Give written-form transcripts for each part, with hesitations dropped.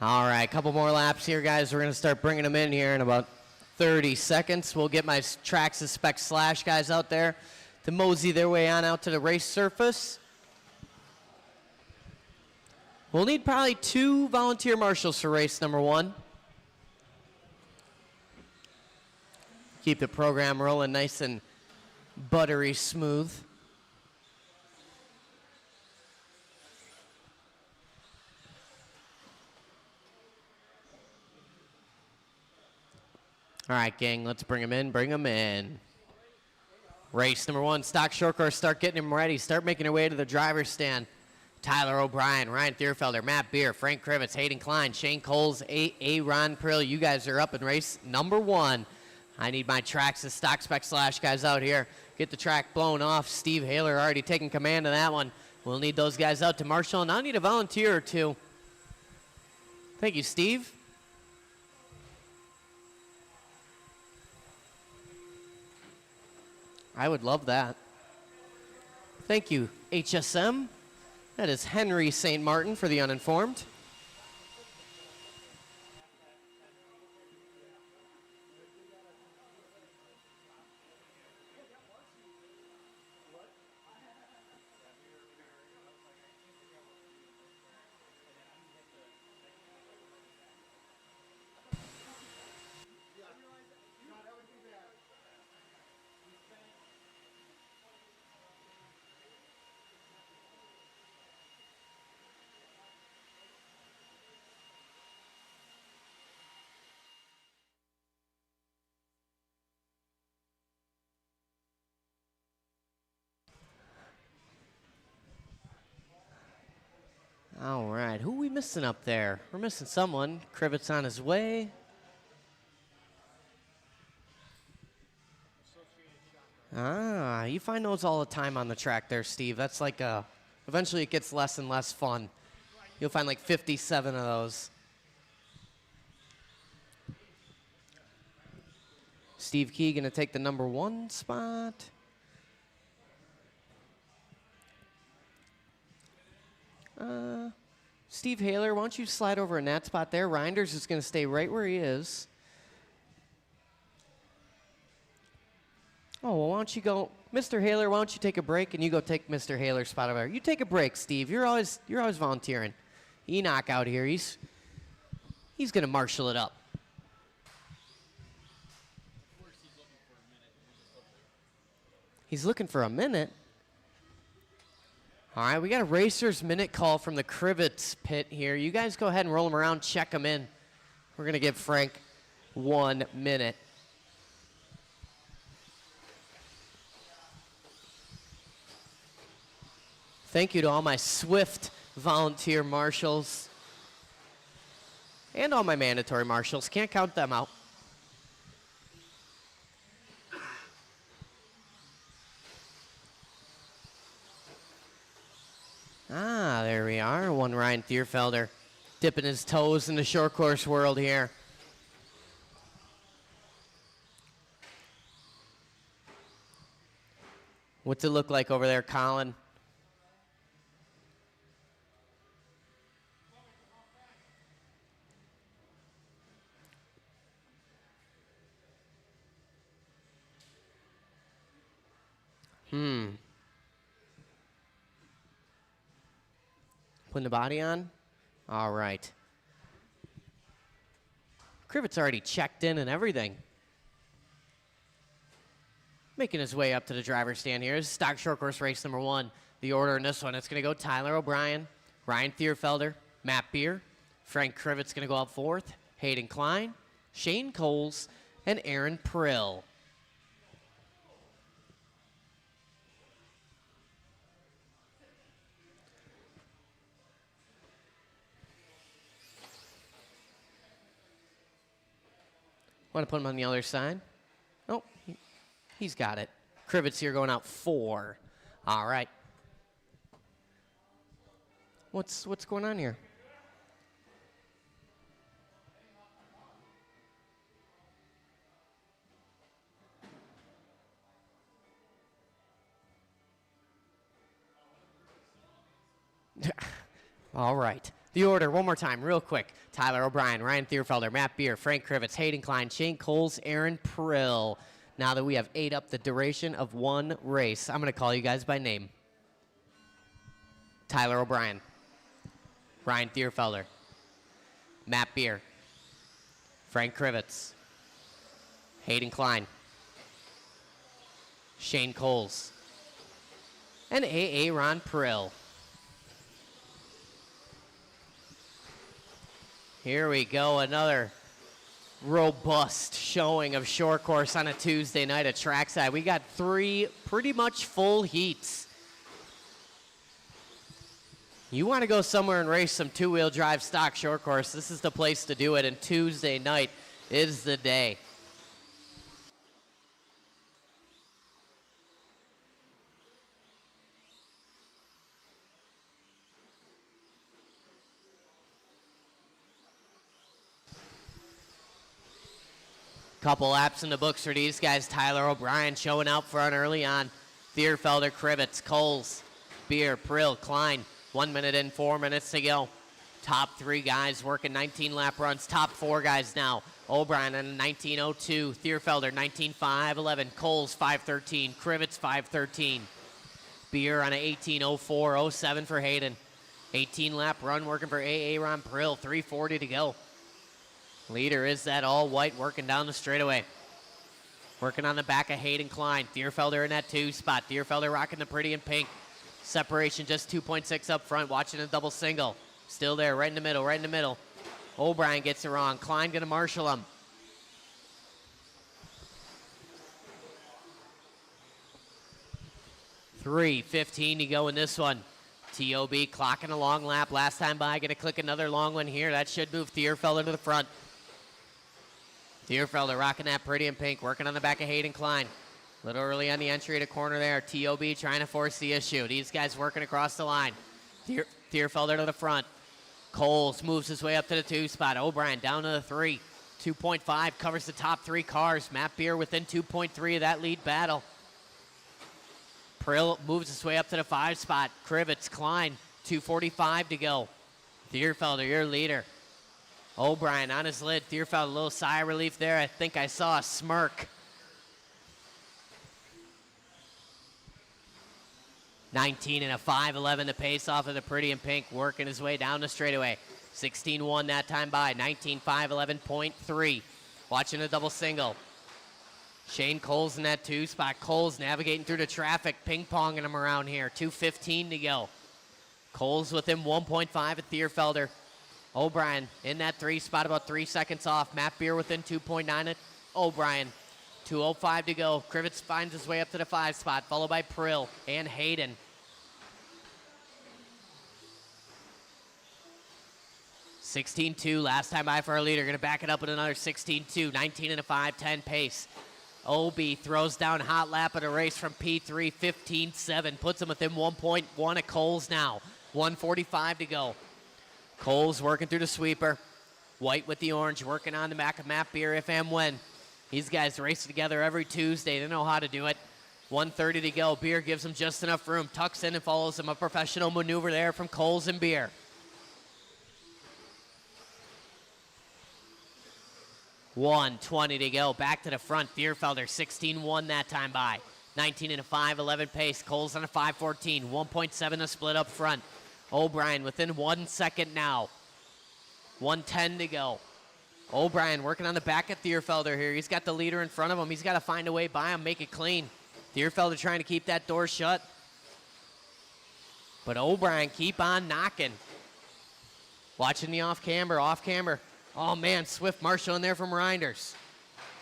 All right, a couple more laps here, guys. We're going to start bringing them in here in about 30 seconds. We'll get my Trackside Spec Slash guys out there to mosey their way on out to the race surface. We'll need probably 2 volunteer marshals for race number 1. Keep the program rolling nice and buttery smooth. All right, gang, let's bring them in, bring them in. Race number 1, stock short course, start getting them ready. Start making their way to the driver's stand. Tyler O'Brien, Ryan Thierfelder, Matt Beer, Frank Krivitz, Hayden Klein, Shane Coles, Ron Prill. You guys are up in race number 1. I need my Trackside Stock Spec Slash guys out here. Get the track blown off. Steve Haler already taking command of that one. We'll need those guys out to marshal, and I'll need a volunteer or 2. Thank you, Steve. I would love that. Thank you, HSM. That is Henry St. Martin for the uninformed. All right, who are we missing up there? We're missing someone. Krivitz on his way. Ah, you find those all the time on the track there, Steve. That's like eventually it gets less and less fun. You'll find like 57 of those. Steve Key gonna take the number 1 spot. Steve Haler, why don't you slide over in that spot there? Reinders is going to stay right where he is. Oh, well, why don't you go, Mr. Haler, why don't you take a break and you go take Mr. Haler's spot over there. You take a break, Steve. You're always volunteering. Enoch out here, he's going to marshal it up. He's looking for a minute. All right, we got a racer's minute call from the Krivitz pit here. You guys go ahead and roll them around, check them in. We're going to give Frank 1 minute. Thank you to all my Swift volunteer marshals and all my mandatory marshals. Can't count them out. Ah, there we are. One Ryan Thierfelder dipping his toes in the short course world here. What's it look like over there, Colin? Putting the body on? All right. Krivitz already checked in and everything. Making his way up to the driver's stand here. This is stock short course race number 1. The order in this one, it's going to go Tyler O'Brien, Ryan Thierfelder, Matt Beer, Frank Krivitz going to go up 4th, Hayden Klein, Shane Coles, and Aaron Prill. Want to put him on the other side? Oh, he's got it. Krivitz here going out 4. All right. What's going on here? All right. The order, one more time, real quick. Tyler O'Brien, Ryan Thierfelder, Matt Beer, Frank Krivitz, Hayden Klein, Shane Coles, Aaron Prill. Now that we have ate up the duration of one race, I'm going to call you guys by name. Tyler O'Brien, Ryan Thierfelder, Matt Beer, Frank Krivitz, Hayden Klein, Shane Coles, and Aaron Prill. Here we go, another robust showing of short course on a Tuesday night at Trackside. We got 3 pretty much full heats. You want to go somewhere and race some two-wheel drive stock short course, this is the place to do it, and Tuesday night is the day. Couple laps in the books for these guys. Tyler O'Brien showing out front early on. Thierfelder, Krivitz, Coles, Beer, Prill, Klein. 1 minute in, 4 minutes to go. Top 3 guys working 19 lap runs. Top 4 guys now. O'Brien on 19:02. Thierfelder 19:5:11. Coles 5:13. Krivitz 5:13. Beer on a 18:04:07 for Hayden. 18 lap run working for Aaron Prill. 3:40 to go. Leader is that all white working down the straightaway. Working on the back of Hayden Klein. Thierfelder in that 2 spot. Thierfelder rocking the pretty in pink. Separation just 2.6 up front. Watching a double single. Still there, right in the middle, right in the middle. O'Brien gets it wrong. Klein gonna marshal him. $3:15 to go in this one. TOB clocking a long lap. Last time by, gonna click another long one here. That should move Thierfelder to the front. Thierfelder rocking that pretty in pink, working on the back of Hayden Klein. A little early on the entry to corner there. TOB trying to force the issue. These guys working across the line. Thierfelder to the front. Coles moves his way up to the 2 spot. O'Brien down to the 3. 2.5 covers the top 3 cars. Matt Beer within 2.3 of that lead battle. Prill moves his way up to the 5 spot. Krivitz, Klein, 2:45 to go. Thierfelder, your leader. O'Brien on his lid. Thierfelder, a little sigh of relief there. I think I saw a smirk. 19:05:11 the pace off of the pretty in pink, working his way down the straightaway. 16:1 that time by. 19:5:11.3. Watching a double single. Shane Coles in that 2 spot. Coles navigating through the traffic, ping-ponging him around here. 2:15 to go. Coles within 1.5 at Thierfelder. O'Brien in that 3 spot, about 3 seconds off. Matt Beer within 2.9 at O'Brien. 2:05 to go. Krivitz finds his way up to the 5 spot, followed by Prill and Hayden. $16.2 last time by for our leader. Going to back it up with another 16.2. 19:05:10 pace. OB throws down hot lap of the race from P3. 15.7 puts him within 1.1 of Coles now. 1:45 to go. Coles working through the sweeper. White with the orange, working on the back of Matt Beer if and when. These guys race together every Tuesday. They know how to do it. 1:30 to go. Beer gives him just enough room. Tucks in and follows him. A professional maneuver there from Coles and Beer. $1:20 to go. Back to the front. Thierfelder 16.1 that time by. 19:05:11 pace. Coles on a 5:14. 1.7 to split up front. O'Brien within 1 second now. 1:10 to go. O'Brien working on the back of Thierfelder here. He's got the leader in front of him. He's got to find a way by him, make it clean. Thierfelder trying to keep that door shut. But O'Brien keep on knocking. Watching the off camber. Oh man, swift marshal in there from Reinders.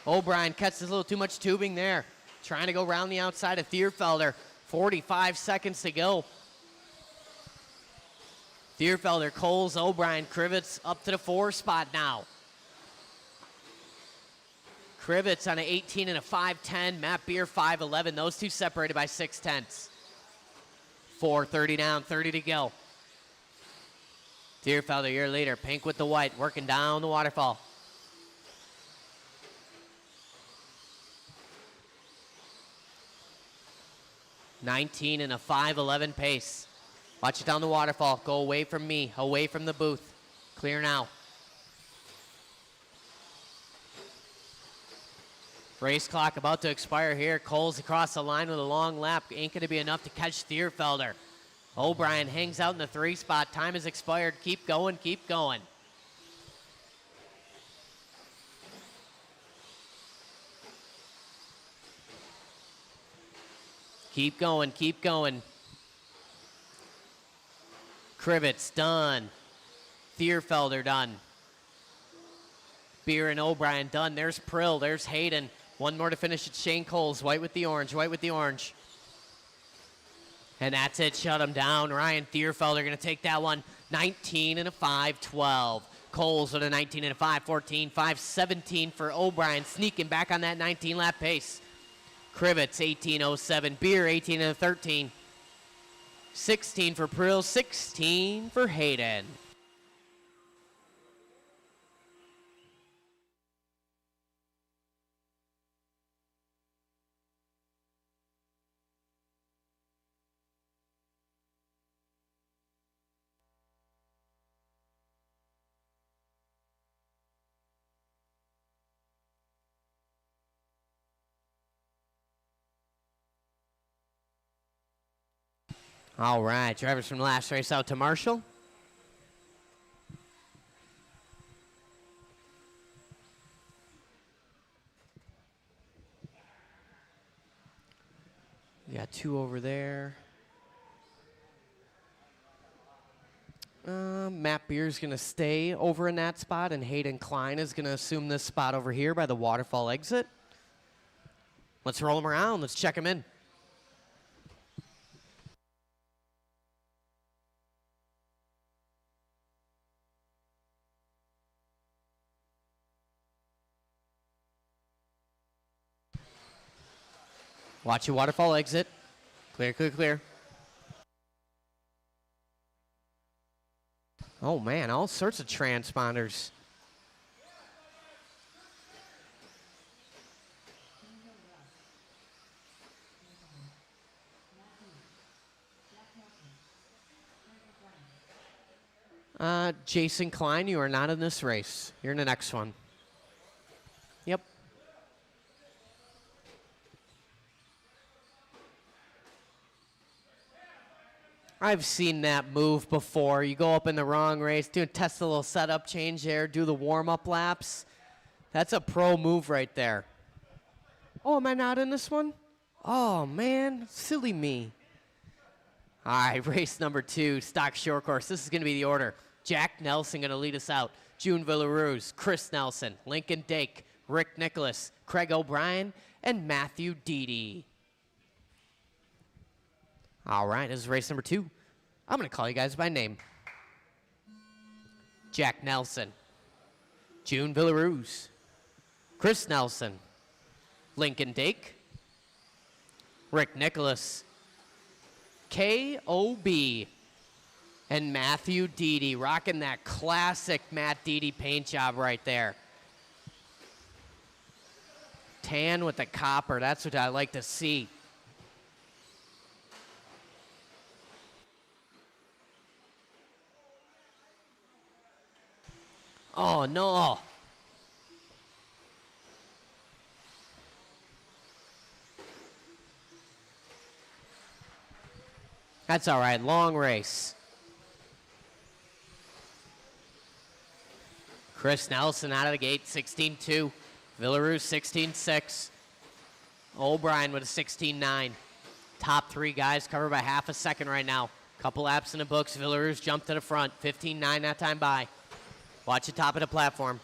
O'Brien cuts a little too much tubing there. Trying to go around the outside of Thierfelder. 45 seconds to go. Thierfelder, Coles, O'Brien, Krivitz up to the 4 spot now. Krivitz on an 18:05:10. Matt Beer 5:11. Those two separated by 0.6. 4:30 down, 30 to go. Thierfelder, your leader. Pink with the white, working down the waterfall. $19:05:11 pace. Watch it down the waterfall. Go away from me, away from the booth. Clear now. Race clock about to expire here. Cole's across the line with a long lap. Ain't going to be enough to catch Thierfelder. O'Brien hangs out in the 3 spot. Time has expired. Keep going, keep going. Keep going, keep going. Krivitz done. Thierfelder done. Beer and O'Brien done. There's Prill, there's Hayden. One more to finish it. Shane Coles, white with the orange, white with the orange. And that's it, shut him down. Ryan Thierfelder going to take that one. 19 and a 5-12. Coles with a 19 and a 5-14. 5-17 for O'Brien, sneaking back on that 19-lap pace. Krivitz, 18.07. Beer, 18 and a 13. 16 for Prill, 16 for Hayden. All right, drivers from the last race out to Marshall. We got 2 over there. Matt Beer's going to stay over in that spot, and Hayden Klein is going to assume this spot over here by the waterfall exit. Let's roll him around. Let's check him in. Watch your waterfall exit. Clear, clear, clear. Oh, man, all sorts of transponders. Jason Klein, you are not in this race. You're in the next one. Yep. I've seen that move before. You go up in the wrong race, test a little setup change there, do the warm-up laps. That's a pro move right there. Oh, am I not in this one? Oh, man, silly me. All right, race number 2, stock short course. This is going to be the order. Jack Nelson going to lead us out. June Villaruz, Chris Nelson, Lincoln Dake, Rick Nicholas, Craig O'Brien, and Matthew Deedy. All right, this is race number 2. I'm going to call you guys by name. Jack Nelson, June Villaruz, Chris Nelson, Lincoln Dake, Rick Nicholas, K.O.B., and Matthew Deedy, rocking that classic Matt Deedy paint job right there. Tan with the copper, that's what I like to see. Oh, no. That's all right, long race. Chris Nelson out of the gate, 16.2. Villaruz, 16.6. O'Brien with a 16.9. Top 3 guys covered by half a second right now. Couple laps in the books. Villaruz jumped to the front, 15.9 that time by. Watch the top of the platform.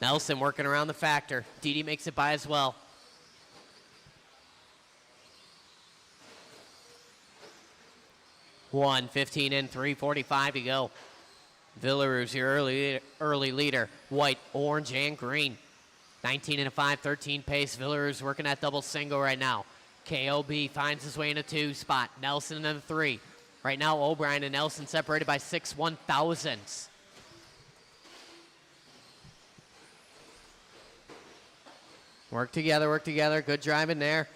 Nelson working around the factor. Deedy makes it by as well. One, 15 in, 3:45 to go. Villaruz, your early leader. White, orange, and green. 19 and a 5, 13 pace. Villaruz working that double single right now. KOB finds his way in a 2 spot. Nelson in a 3. Right now, O'Brien and Nelson separated by 6 1/1000ths. Work together, work together. Good driving there.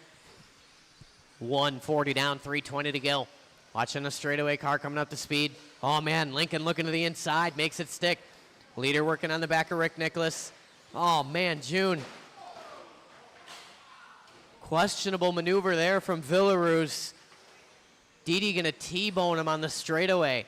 140 down, 3:20 to go. Watching the straightaway car coming up to speed. Oh, man, Lincoln looking to the inside, makes it stick. Leader working on the back of Rick Nicholas. Oh, man, June. Questionable maneuver there from Villaroos. Didi going to T-bone him on the straightaway.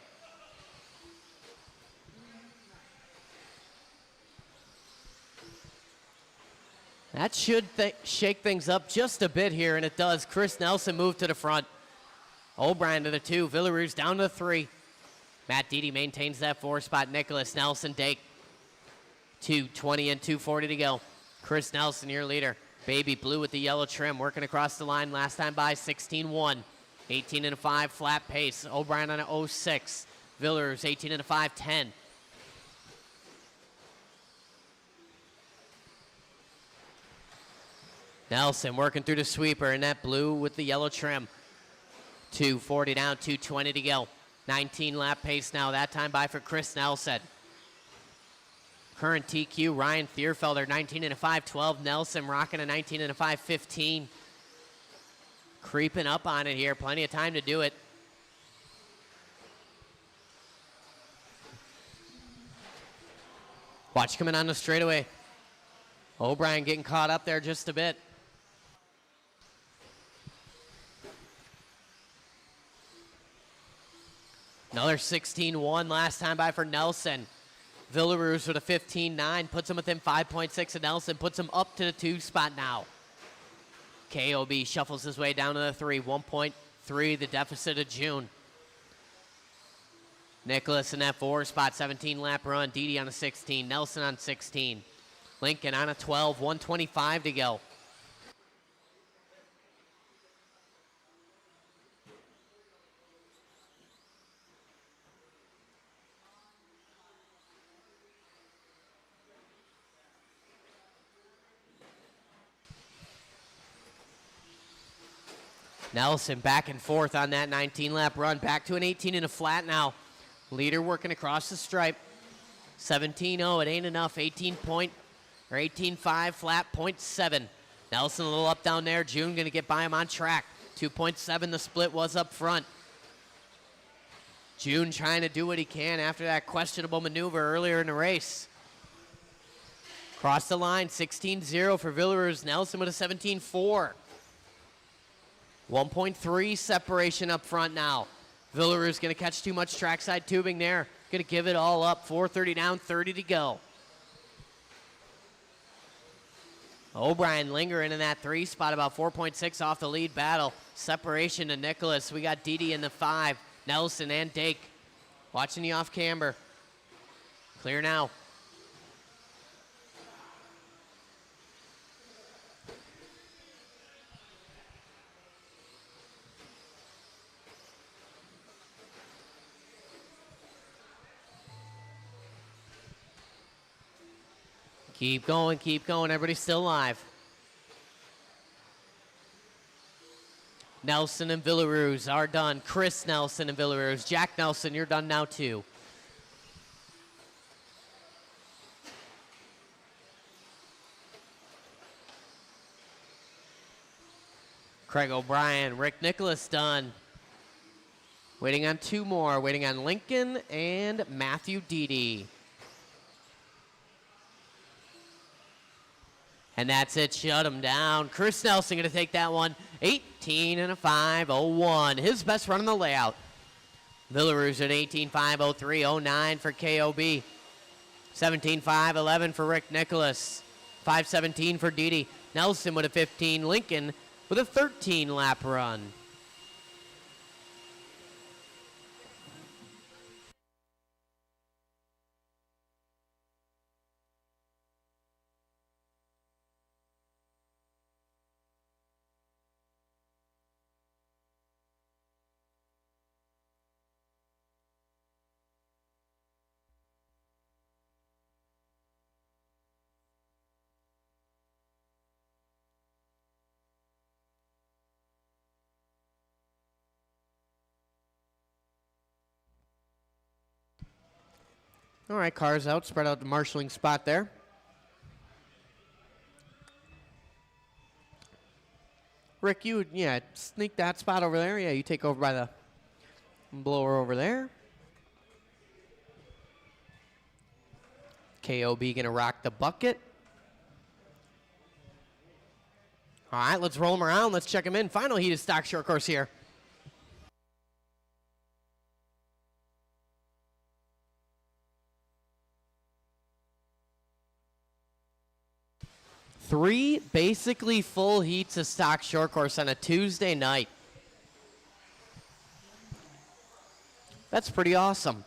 That should shake things up just a bit here, and it does. Chris Nelson moved to the front. O'Brien to the 2. Villaroos down to the 3. Matt Didi maintains that 4 spot. Nicholas Nelson, Dake. 2:20 and 2:40 to go. Chris Nelson, your leader. Baby blue with the yellow trim, working across the line. Last time by 16-1. 18 and a 5 flat pace. O'Brien on an 06. Villaroos 18 and a 5, 10. Nelson working through the sweeper in that blue with the yellow trim. 2:40 down, 2:20 to go. 19 lap pace now, that time by for Chris Nelson. Current TQ, Ryan Thierfelder, 19 and a 5, 12. Nelson rocking a 19 and a 5, 15. Creeping up on it here, plenty of time to do it. Watch coming on the straightaway. O'Brien getting caught up there just a bit. Another 16-1 last time by for Nelson. Villaroos with a 15-9, puts him within 5.6 of Nelson, puts him up to the 2 spot now. KOB shuffles his way down to the 3, 1.3, the deficit of June. Nicholas in that 4 spot, 17 lap run. Didi on a 16, Nelson on 16. Lincoln on a 12, 125 to go. Nelson back and forth on that 19-lap run. Back to an 18 and a flat now. Leader working across the stripe. 17-0, it ain't enough. 18.5 flat, 0.7. Nelson a little up down there. June going to get by him on track. 2.7 the split was up front. June trying to do what he can after that questionable maneuver earlier in the race. Cross the line, 16-0 for Villaroos. Nelson with a 17-4. 1.3 separation up front now. Villaroos going to catch too much trackside tubing there. Going to give it all up. 4:30 down, 30 to go. O'Brien lingering in that 3 spot, about 4.6 off the lead battle. Separation to Nicholas. We got Didi in the 5. Nelson and Dake watching the off camber. Clear now. Keep going, keep going. Everybody's still alive. Nelson and Villaroos are done. Chris Nelson and Villaroos. Jack Nelson, you're done now too. Craig O'Brien, Rick Nicholas done. Waiting on 2 more. Waiting on Lincoln and Matthew Didi. And that's it, shut him down. Chris Nelson going to take that one. 18 and a 5.01. His best run in the layout. Villaroos at 18.5.03.09 for KOB. 17.5.11 for Rick Nicholas. 5.17 for Didi. Nelson with a 15. Lincoln with a 13 lap run. All right, cars out, spread out the marshalling spot there. Rick, you, sneak that spot over there. Yeah, you take over by the Blower over there. KOB gonna rock the bucket. All right, let's roll him around. Let's check him in. Final heat of stock short course here. Three basically full heats of stock short course on a Tuesday night. That's pretty awesome.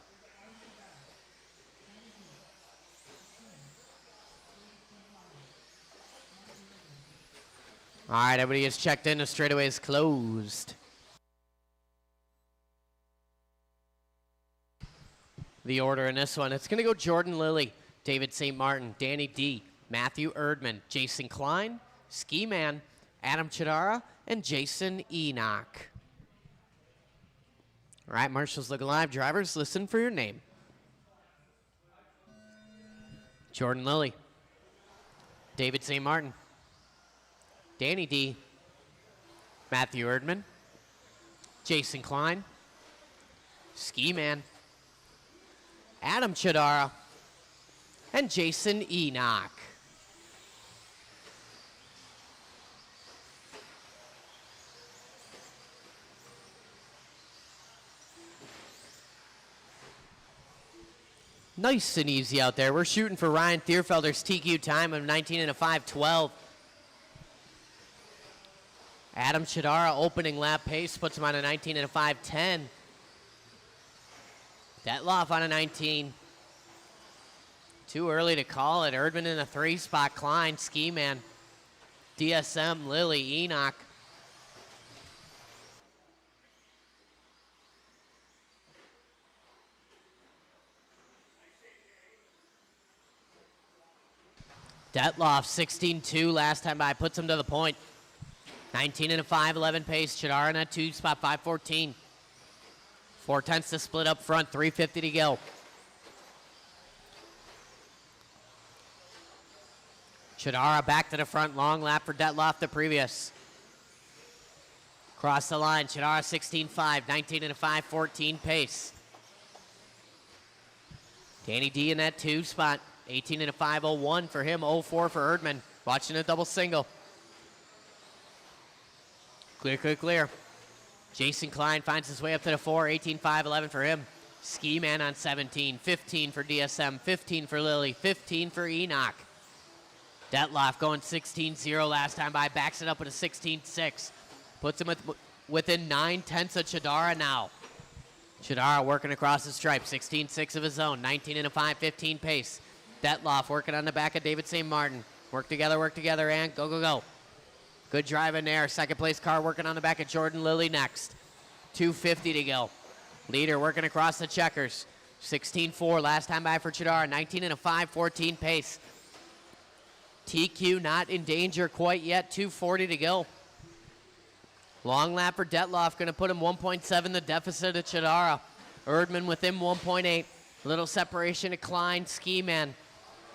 All right, everybody is checked in. The straightaway is closed. The order in this one, it's going to go Jordan Lilly, David St. Martin, Danny D., Matthew Erdman, Jason Klein, Ski Man, Adam Chidara, and Jason Enoch. All right, marshals looking live. Drivers, listen for your name. Jordan Lilly, David St. Martin, Danny D., Matthew Erdman, Jason Klein, Ski Man, Adam Chidara, and Jason Enoch. Nice and easy out there. We're shooting for Ryan Thierfelder's TQ time of 19 and a 5:12. Adam Chidara opening lap pace puts him on a 19 and a 5:10. Detloff on a 19. Too early to call it. Erdman in a 3-spot. Klein, Ski Man, DSM, Lilly, Enoch. Detloff, 16-2 last time by, puts him to the point. 19 and a 5:11 pace. Chidara in a 2-spot, 5:14. 4/10 to split up front, 3:50 to go. Chidara back to the front, long lap for Detloff the previous. Cross the line, Chidara 16-5, 19 and a 5:14 pace. Danny D in that 2-spot, 18 and a 5:01 for him, 04 for Erdman. Watching a double single. Clear, clear, clear. Jason Klein finds his way up to the 4, 18-5-11 for him. Ski Man on 17, 15 for DSM, 15 for Lilly, 15 for Enoch. Detloff going 16-0 last time by, backs it up with a 16-6. Puts him within 9/10 of Chidara now. Chidara working across the stripe, 16-6 of his own, 19 and a 5:15 pace. Detloff working on the back of David St. Martin. Work together, and go, go, go. Good drive in there. Second place car working on the back of Jordan Lilly next. 2:50 to go. Leader working across the checkers. 16-4 last time by for Chidara. 19 and a 5:14 pace. TQ not in danger quite yet. 2:40 to go. Long lap for Detloff. Going to put him 1.7 the deficit of Chidara. Erdman with him 1.8. Little separation to Klein, Ski Man.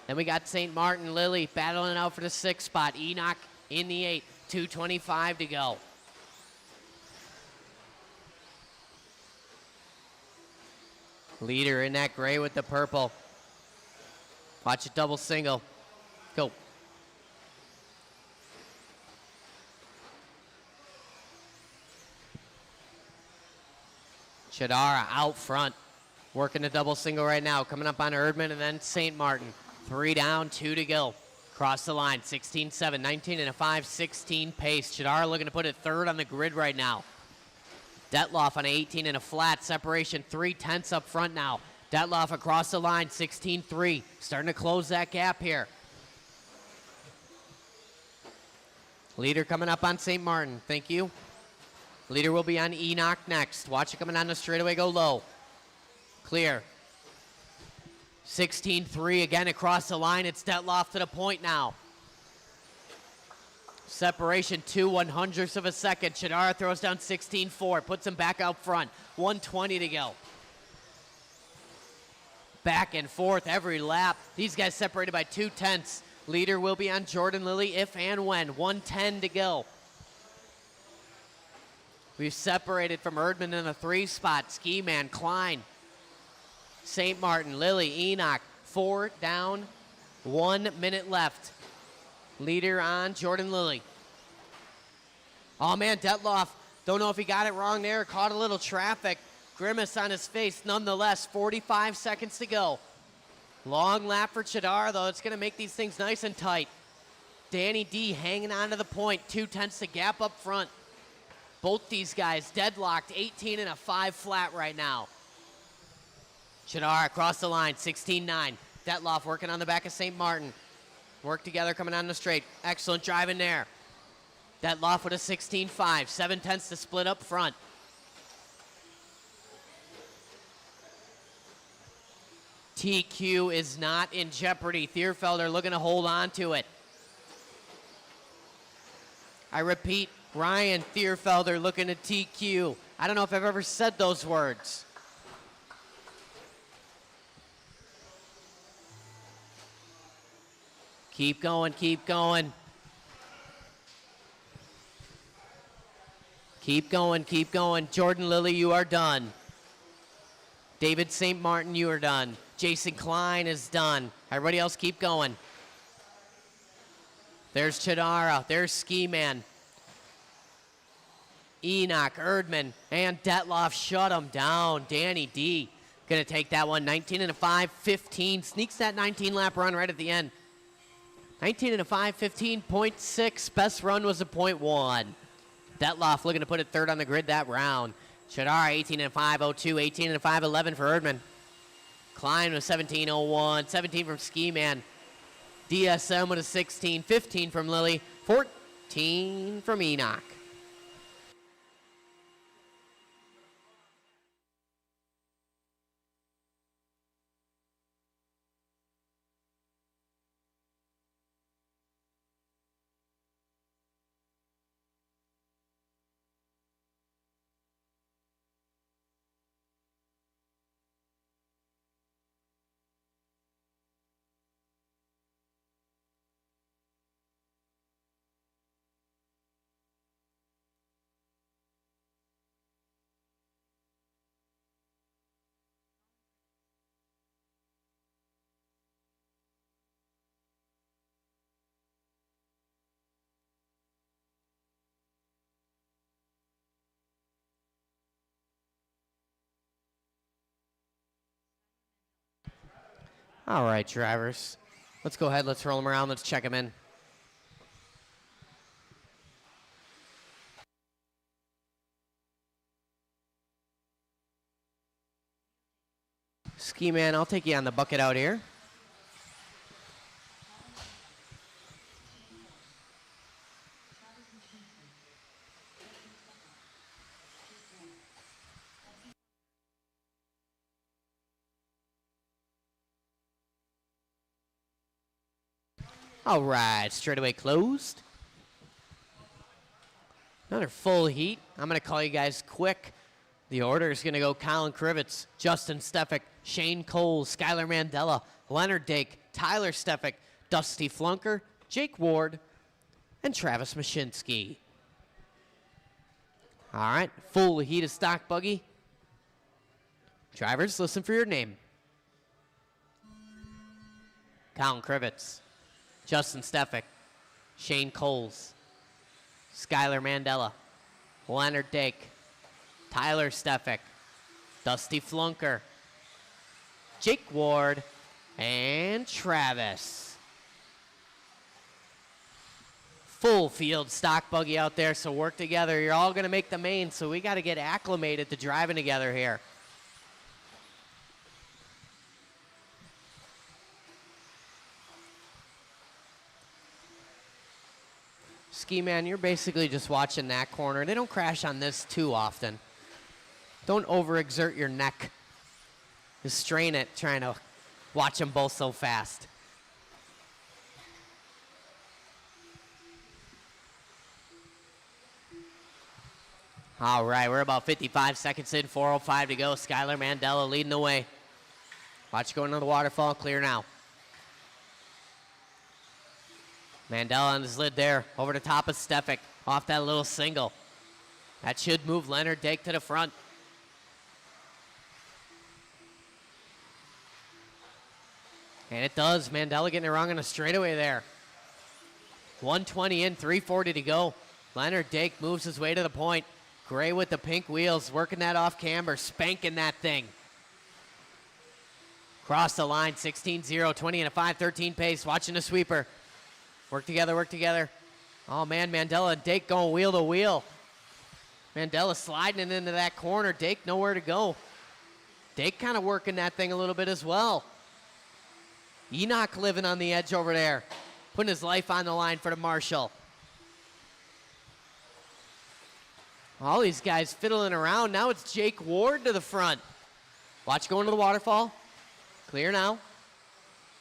Then we got St. Martin, Lilly battling out for the 6th spot. Enoch in the 8. 2:25 to go. Leader in that gray with the purple. Watch it double single. Go. Chidara out front. Working the double single right now. Coming up on Erdman and then St. Martin. 3 down, 2 to go. Cross the line, 16-7, 19 and a 5:16 pace. Chidara looking to put it third on the grid right now. Detloff on 18 and a flat. Separation 3/10 up front now. Detloff across the line, 16-3. Starting to close that gap here. Leader coming up on St. Martin. Thank you. Leader will be on Enoch next. Watch it coming on the straightaway, go low. Clear. 16-3 again across the line. It's Detloff to the point now. Separation 2/100ths of a second. Chidara throws down 16-4. Puts him back out front. 1:20 to go. Back and forth every lap. These guys separated by 2/10. Leader will be on Jordan Lilly if and when. 1:10 to go. We've separated from Erdman in the 3 spot. Ski Man, Klein, St. Martin, Lilly, Enoch. 4 down, 1 minute left. Leader on Jordan Lilly. Oh man, Detloff, don't know if he got it wrong there. Caught a little traffic. Grimace on his face nonetheless. 45 seconds to go. Long lap for Chadar, though. It's going to make these things nice and tight. Danny D hanging on to the point. 2/10 to gap up front. Both these guys deadlocked. 18 and a 5 flat right now. Chadar across the line. 16-9. Detloff working on the back of St. Martin. Work together coming on the straight. Excellent driving there. Detloff with a 16-5. 7/10 to split up front. TQ is not in jeopardy. Thierfelder looking to hold on to it. I repeat, Ryan Thierfelder looking to TQ. I don't know if I've ever said those words. Keep going, keep going. Keep going, keep going. Jordan Lilly, you are done. David St. Martin, you are done. Jason Klein is done. Everybody else keep going. There's Chadara. There's Ski Man. Enoch, Erdman, and Detloff shut him down. Danny D gonna take that one. 19 and a 5, 15. Sneaks that 19 lap run right at the end. 19 and a 5, 15.6. Best run was a 0.1. Detloff looking to put it third on the grid that round. Chadara 18 and a 5, 02. 18 and a 5, 11 for Erdman. Klein with 17.01. 17 from Ski Man. DSM with a 16. 15 from Lilly. 14 from Enoch. All right, drivers. Let's go ahead. Let's roll them around. Let's check them in. Ski Man, I'll take you on the bucket out here. All right, straightaway closed. Another full heat. I'm going to call you guys quick. The order is going to go Colin Krivitz, Justin Stefik, Shane Cole, Skylar Mandela, Leonard Dake, Tyler Stefik, Dusty Flunker, Jake Ward, and Travis Mashinsky. All right, full heat of stock buggy. Drivers, listen for your name. Colin Krivitz, Justin Stefik, Shane Coles, Skylar Mandela, Leonard Dake, Tyler Stefik, Dusty Flunker, Jake Ward, and Travis. Full field stock buggy out there, so work together. You're all going to make the main, so we got to get acclimated to driving together here. Ski Man, you're basically just watching that corner. They don't crash on this too often. Don't overexert your neck. Just strain it trying to watch them both so fast. All right, we're about 55 seconds in, 4:05 to go. Skylar Mandela leading the way. Watch going to the waterfall, clear now. Mandela on his lid there, over the top of Stefik, off that little single. That should move Leonard Dake to the front. And it does. Mandela getting it wrong on a straightaway there. 120 in, 340 to go. Leonard Dake moves his way to the point. Gray with the pink wheels, working that off camber, spanking that thing. Cross the line, 16-0, 20 and a 5-13 pace, watching the sweeper. Work together, work together. Oh man, Mandela and Dake going wheel to wheel. Mandela sliding it into that corner. Dake nowhere to go. Dake kind of working that thing a little bit as well. Enoch living on the edge over there, putting his life on the line for the Marshall. All these guys fiddling around. Now it's Jake Ward to the front. Watch going to the waterfall. Clear now.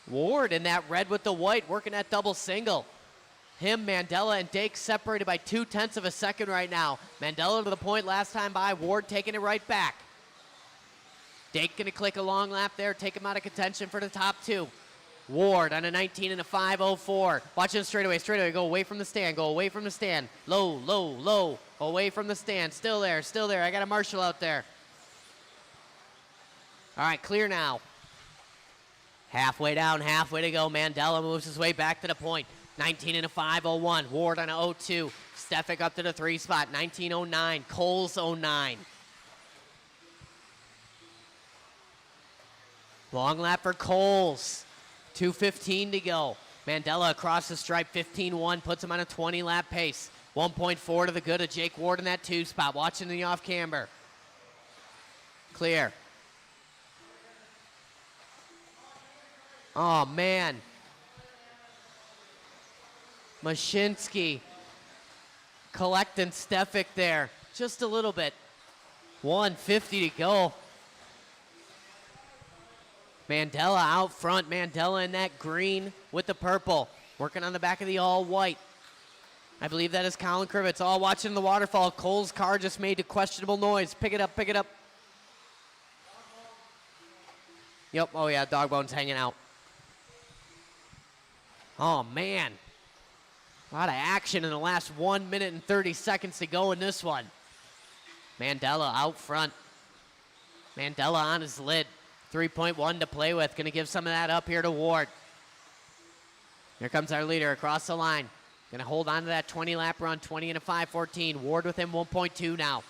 Ward in that red with the white, working that double single. Him, Mandela, and Dake separated by 0.2 of a second right now. Mandela to the point last time by. Ward taking it right back. Dake gonna click a long lap there, take him out of contention for the top two. Ward on a 19 and a 5:04. Watching straightaway, go away from the stand, go away from the stand. Low, low, low, away from the stand. Still there, still there. I got a Marshall out there. All right, clear now. Halfway down, halfway to go. Mandela moves his way back to the point. 19 and a 5:01. Ward on a 0.2. Stefik up to the 3 spot. 19:09. Coles 0.9. Long lap for Coles. 2:15 to go. Mandela across the stripe, 15-1, puts him on a 20-lap pace. 1.4 to the good of Jake Ward in that 2 spot. Watching the off camber. Clear. Oh, man. Mashinsky collecting Stefik there. Just a little bit. 150 to go. Mandela out front. Mandela in that green with the purple. Working on the back of the all white. I believe that is Colin Krivitz. All watching the waterfall. Cole's car just made a questionable noise. Pick it up, pick it up. Yep, oh yeah, dog bone's hanging out. Oh man. A lot of action in the last 1 minute and 30 seconds to go in this one. Mandela out front. Mandela on his lid. 3.1 to play with. Going to give some of that up here to Ward. Here comes our leader across the line. Going to hold on to that 20-lap run. 20 and a 5:14. Ward with him 1.2 now.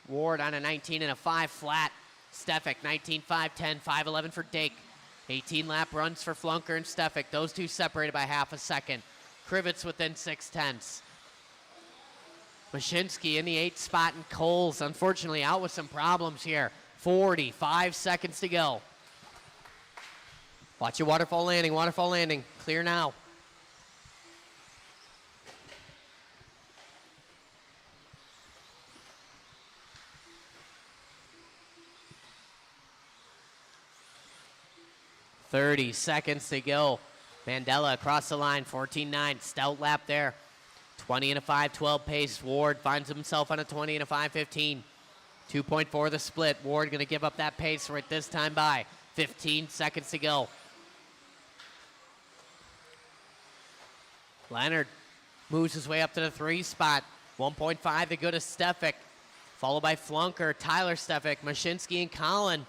Ward on a 19 and a 5 flat. Stefik 19, 5:10, 5:11 for Dake. 18-lap runs for Flunker and Stefik. Those two separated by half a second. Krivitz within 0.6. Mashinsky in the 8th spot, and Coles unfortunately out with some problems here. 45 seconds to go. Watch your waterfall landing, waterfall landing. Clear now. .30 seconds to go. Mandela across the line, 14.9. Stout lap there. 20 and a 5:12 pace. Ward finds himself on a 20 and a 5:15. 2.4 the split. Ward going to give up that pace right this time by. 15 seconds to go. Leonard moves his way up to the 3 spot. 1.5 the good of Stefik. Followed by Flunker, Tyler Stefik, Mashinsky, and Colin.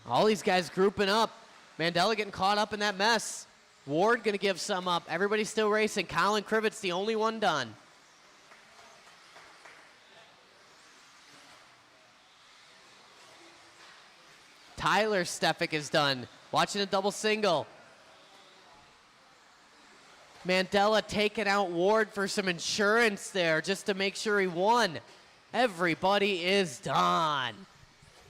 All these guys grouping up. Mandela getting caught up in that mess. Ward going to give some up. Everybody's still racing. Colin Krivitz, the only one done. Tyler Stefik is done. Watching a double single. Mandela taking out Ward for some insurance there just to make sure he won. Everybody is done.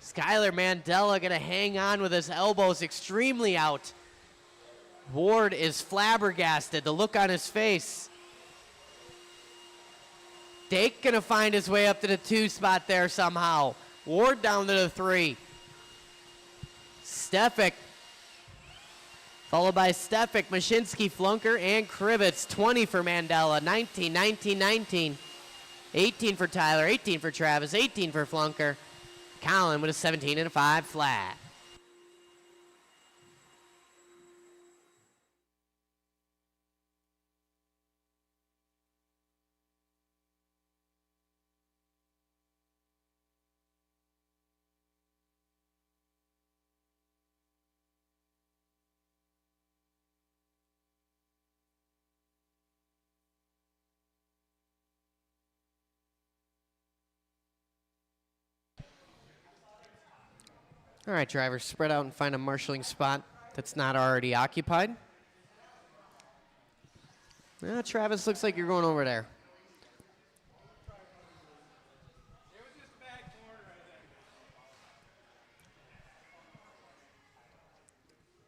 Skylar Mandela going to hang on with his elbows extremely out. Ward is flabbergasted, the look on his face. Dake going to find his way up to the 2 spot there somehow. Ward down to the 3. Stefik, followed by Stefik, Mashinsky, Flunker, and Krivitz. 20 for Mandela, 19, 19, 19. 18 for Tyler, 18 for Travis, 18 for Flunker. Colin with a 17 and a 5 flat. All right, drivers, spread out and find a marshalling spot that's not already occupied. Travis, looks like you're going over there.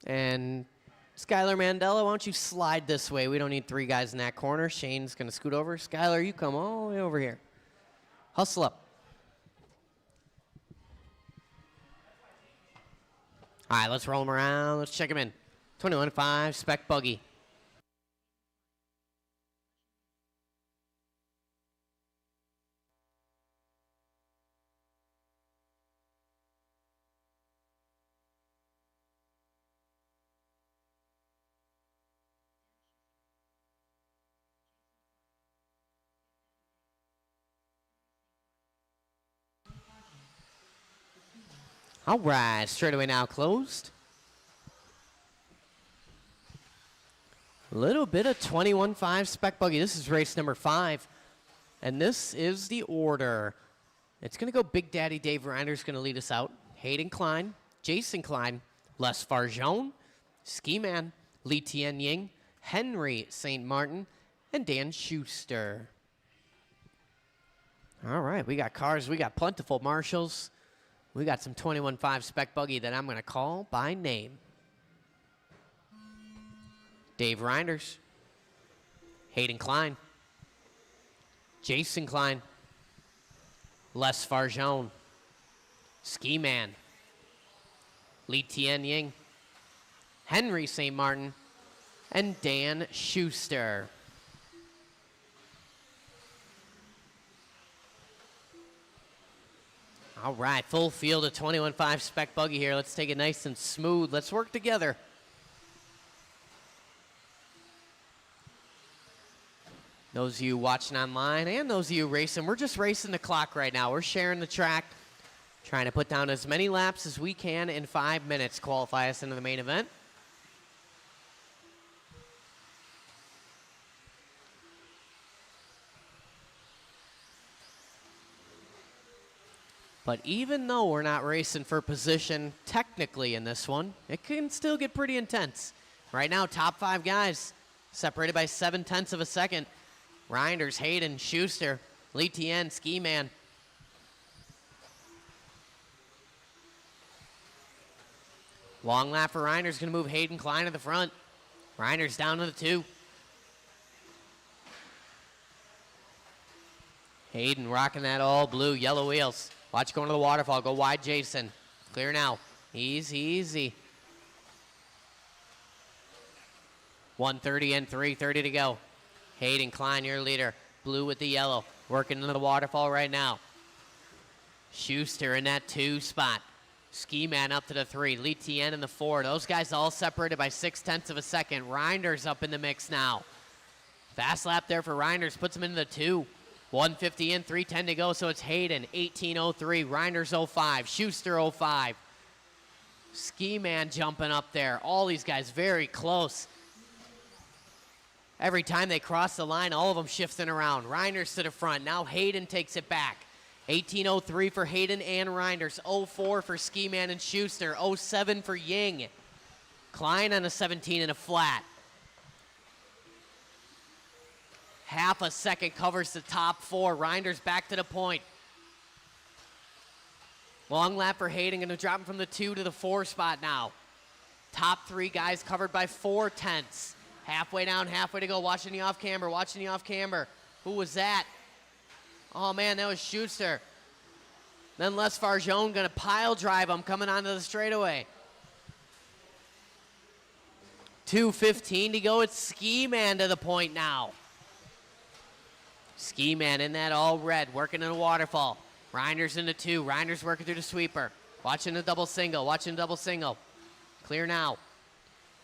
And Skylar Mandela, why don't you slide this way? We don't need three guys in that corner. Shane's going to scoot over. Skylar, you come all the way over here. Hustle up. All right, let's roll him around. Let's check him in. 21.5 spec buggy. All right, straightaway now closed. A little bit of 21.5 spec buggy. This is race number 5. And this is the order. It's going to go Big Daddy Dave Reiner's going to lead us out. Hayden Klein, Jason Klein, Les Farjone, Ski Man, Lee Tien Ying, Henry St. Martin, and Dan Schuster. All right, we got cars. We got plentiful marshals. We got some 21.5 spec buggy that I'm going to call by name. Dave Reinders, Hayden Klein, Jason Klein, Les Farjone, Ski Man, Lee Tien Ying, Henry St. Martin, and Dan Schuster. All right, full field of 21.5 spec buggy here. Let's take it nice and smooth. Let's work together. Those of you watching online and those of you racing, we're just racing the clock right now. We're sharing the track, trying to put down as many laps as we can in 5 minutes, qualify us into the main event. But even though we're not racing for position technically in this one, it can still get pretty intense. Right now, top 5 guys separated by 0.7 of a second. Reinders, Hayden, Schuster, Lee Tien, Ski Man. Long lap for Reinders, going to move Hayden Klein to the front. Reinders down to the 2. Hayden rocking that all blue, yellow wheels. Watch going to the waterfall. Go wide, Jason. Clear now. Easy, easy. 1:30 and 3:30 to go. Hayden Klein, your leader. Blue with the yellow. Working into the waterfall right now. Schuster in that 2 spot. Ski Man up to the 3. Lee Tien in the 4. Those guys all separated by 0.6 of a second. Reinders up in the mix now. Fast lap there for Reinders. Puts him into the 2. 1:50 in, 3:10 to go, so it's Hayden, 18:03, Reinders 05, Schuster 05. Ski Man jumping up there. All these guys very close. Every time they cross the line, all of them shifting around. Reinders to the front. Now Hayden takes it back. 18:03 for Hayden and Reinders. 04 for Ski Man and Schuster. 07 for Ying. Klein on a 17 and a flat. Half a second covers the top 4. Reinders back to the point. Long lap for Hayden. Going to drop him from the 2 to the 4 spot now. Top 3 guys covered by 0.4. Halfway down, halfway to go. Watching the off camber, watching the off camber. Who was that? Oh, man, that was Schuster. Then Les Farjone going to pile drive him coming onto the straightaway. 2:15 to go. It's Ski Man to the point now. Ski Man in that all red, working in a waterfall. Reinders in the 2. Reinders working through the sweeper. Watching the double single, watching the double single. Clear now.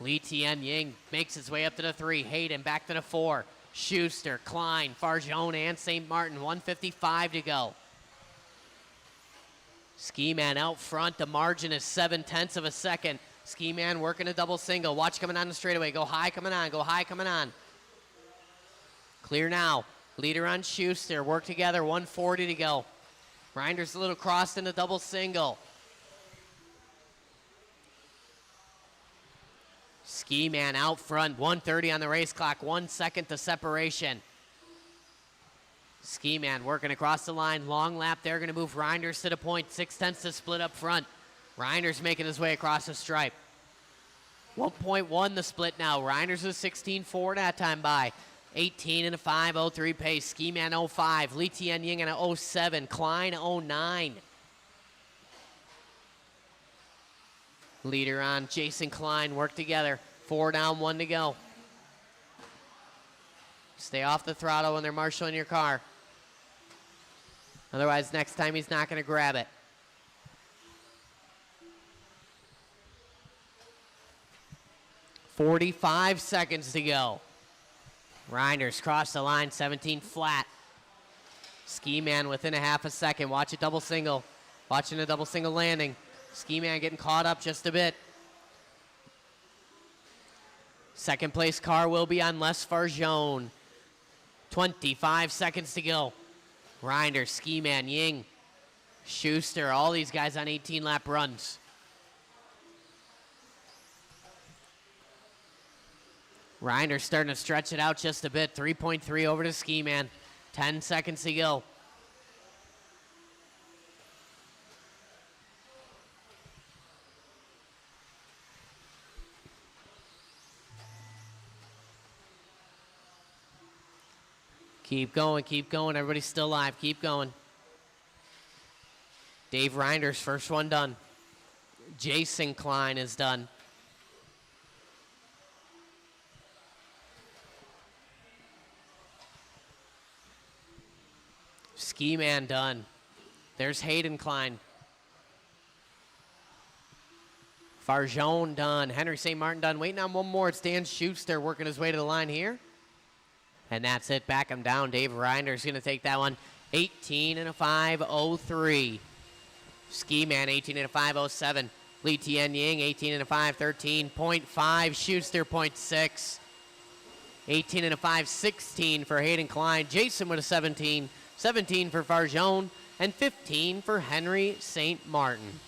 Lee Tien Ying makes his way up to the 3. Hayden back to the 4. Schuster, Klein, Farjone, and St. Martin. 1:55 to go. Ski Man out front. The margin is 0.7 of a second. Ski Man working a double single. Watch coming on the straightaway. Go high coming on. Go high coming on. Clear now. Leader on Schuster. Work together. 1:40 to go. Reinders a little crossed in the double single. Ski Man out front, 1:30 on the race clock, 1 second to separation. Ski Man working across the line, long lap there, gonna move Reinders to the point, 6/10 to split up front. Reinders making his way across the stripe. 1.1 the split now. Reinders is 16.4 that time by. 18 and a 5.03 pace. Ski Man 05. Li Tian Ying and a 07. Klein 09. Leader on Jason Klein. Work together. 4 down, 1 to go. Stay off the throttle when they're marshaling your car. Otherwise, next time he's not going to grab it. .45 seconds to go. Reinders cross the line, 17 flat. Ski Man within a half a second. Watch a double single. Watching a double single landing. Ski Man getting caught up just a bit. Second place car will be on Les Farjone. 25 seconds to go. Reinders, Ski Man, Ying, Schuster, all these guys on 18 lap runs. Reinders starting to stretch it out just a bit. 3.3 over to Ski Man. 10 seconds to go. Keep going, keep going. Everybody's still alive. Keep going. Dave Reinders, first one done. Jason Klein is done. Ski Man done. There's Hayden Klein. Farjone done. Henry St. Martin done. Waiting on one more. It's Dan Schuster working his way to the line here. And that's it. Back him down. Dave Reinders going to take that one. 18 and a 5.03. Ski Man 18 and a 5.07. Li Tian Ying 18 and a 5.13.5. Schuster 0.6. 18 and a 5.16 for Hayden Klein. Jason with a 17. 17 for Farjone. And 15 for Henry St. Martin.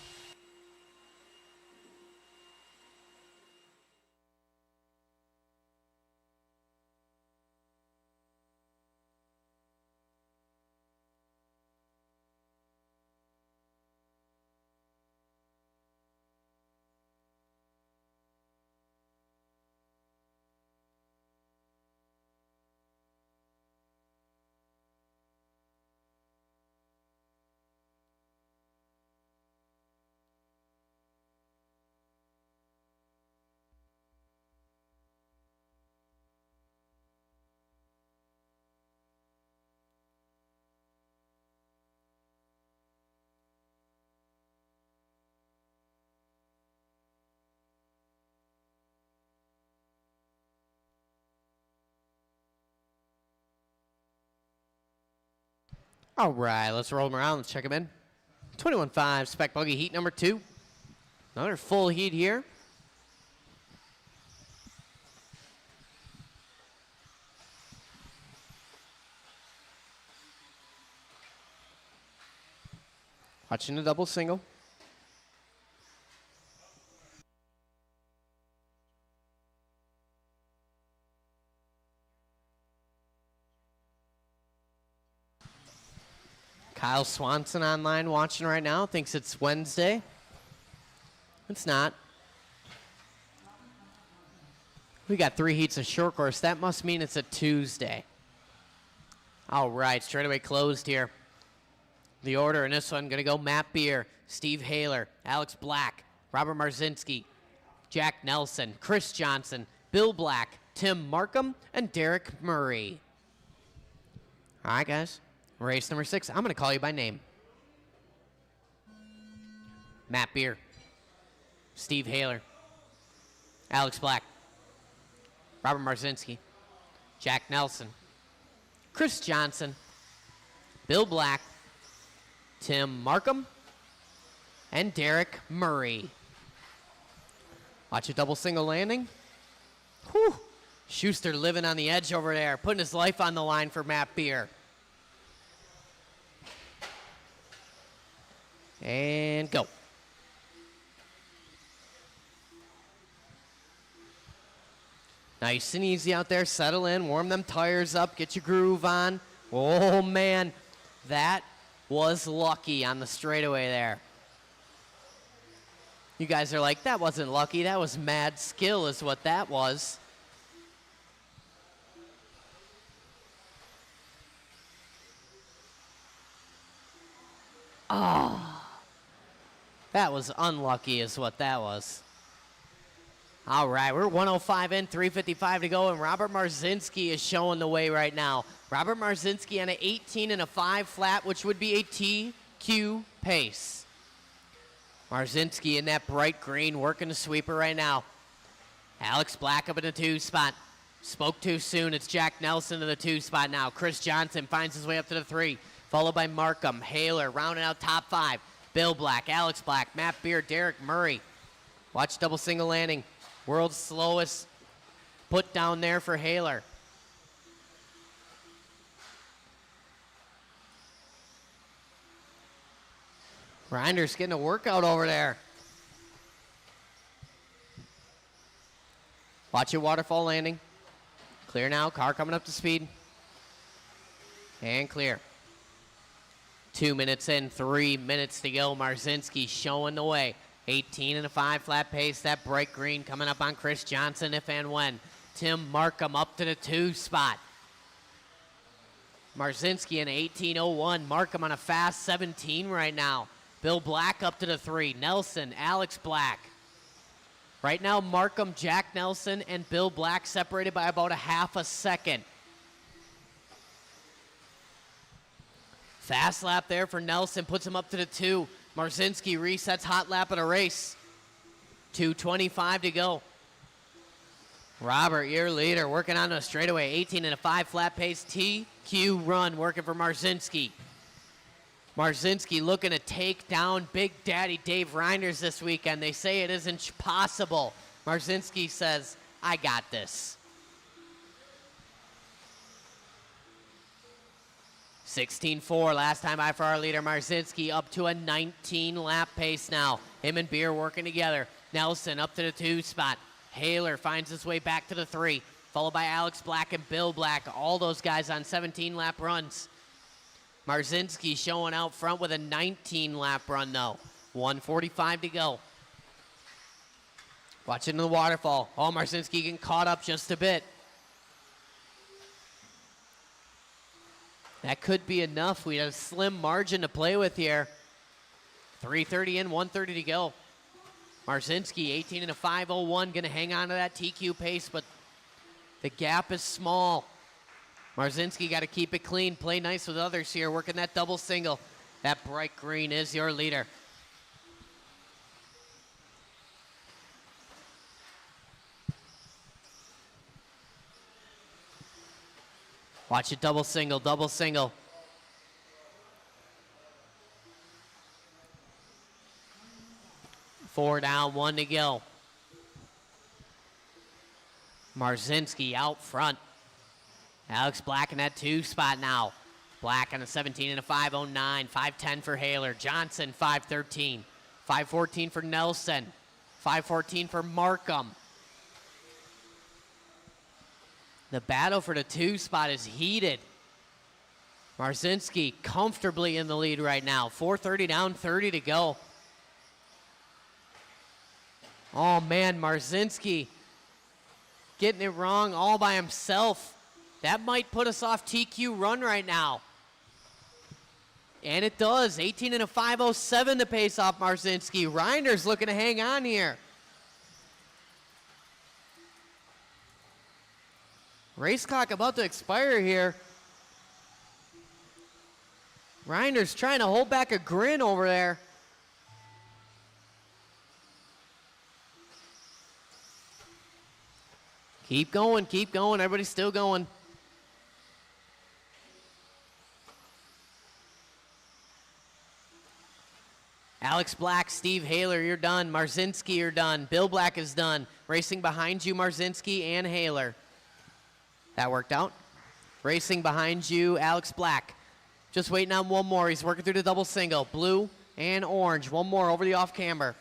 All right, let's roll them around. Let's check them in. 21.5 spec buggy heat number 2. Another full heat here. Watching the double single. Kyle Swanson online watching right now. Thinks it's Wednesday. It's not. We got 3 heats of short course. That must mean it's a Tuesday. All right, straightaway closed here. The order in this one going to go Matt Beer, Steve Haler, Alex Black, Robert Marzinski, Jack Nelson, Chris Johnson, Bill Black, Tim Markham, and Derek Murray. All right, guys. Race number 6. I'm going to call you by name. Matt Beer, Steve Haler, Alex Black, Robert Marzinski, Jack Nelson, Chris Johnson, Bill Black, Tim Markham, and Derek Murray. Watch a double single landing. Whew. Schuster living on the edge over there, putting his life on the line for Matt Beer. And go. Nice and easy out there. Settle in, warm them tires up, get your groove on. Oh, man, that was lucky on the straightaway there. You guys are like, that wasn't lucky. That was mad skill is what that was. Oh, that was unlucky is what that was. All right, we're 105 in, 3:55 to go, and Robert Marzinski is showing the way right now. Robert Marzinski on an 18 and a 5 flat, which would be a TQ pace. Marzinski in that bright green, working the sweeper right now. Alex Black up in the 2 spot. Spoke too soon. It's Jack Nelson in the 2 spot now. Chris Johnson finds his way up to the 3, followed by Markham, Haler, rounding out top 5. Bill Black, Alex Black, Matt Beer, Derek Murray. Watch double single landing. World's slowest put down there for Haler. Reinders getting a workout over there. Watch your waterfall landing. Clear now, car coming up to speed. And clear. 2 minutes in, 3 minutes to go. Marzinski showing the way. 18 and a 5 flat pace. That bright green coming up on Chris Johnson if and when. Tim Markham up to the 2 spot. Marzinski in 18:01. Markham on a fast 17 right now. Bill Black up to the 3. Nelson, Alex Black. Right now, Markham, Jack Nelson, and Bill Black separated by about a half a second. Fast lap there for Nelson, puts him up to the 2. Marzinski resets hot lap of the race. 2:25 to go. Robert, your leader, working on a straightaway. 18 and a 5 flat pace TQ run, working for Marzinski. Marzinski looking to take down Big Daddy Dave Reinders this weekend. They say it isn't possible. Marzinski says, I got this. 16-4 last time by for our leader Marzinski, up to a 19 lap pace now. Him and Beer working together. Nelson up to the 2 spot. Haler finds his way back to the 3, followed by Alex Black and Bill Black. All those guys on 17 lap runs. Marzinski showing out front with a 19 lap run though. 1:45 to go. Watching the waterfall. Oh, Marzinski getting caught up just a bit. That could be enough. We have a slim margin to play with here. 3:30 in, 1:30 to go. Marzinski, 18 and a 5:01, going to hang on to that TQ pace, but the gap is small. Marzinski got to keep it clean, play nice with others here, working that double single. That bright green is your leader. Watch it, double single, double single. Four down, 1 to go. Marzinski out front. Alex Black in that 2 spot now. Black on a 17 and a 5:09, 5:10 for Haler. Johnson, 5:13, 5:14 for Nelson, 5:14 for Markham. The battle for the 2 spot is heated. Marzinski comfortably in the lead right now. 4:30 down, 30 to go. Oh man, Marzinski getting it wrong all by himself. That might put us off TQ run right now. And it does. 18 and a 5:07 to pace off Marzinski. Reinders looking to hang on here. Race clock about to expire here. Reinders trying to hold back a grin over there. Keep going, keep going. Everybody's still going. Alex Black, Steve Haler, you're done. Marzinski, you're done. Bill Black is done. Racing behind you, Marzinski and Haler. That worked out. Racing behind you, Alex Black. Just waiting on one more. He's working through the double single. Blue and orange. One more over the off camber.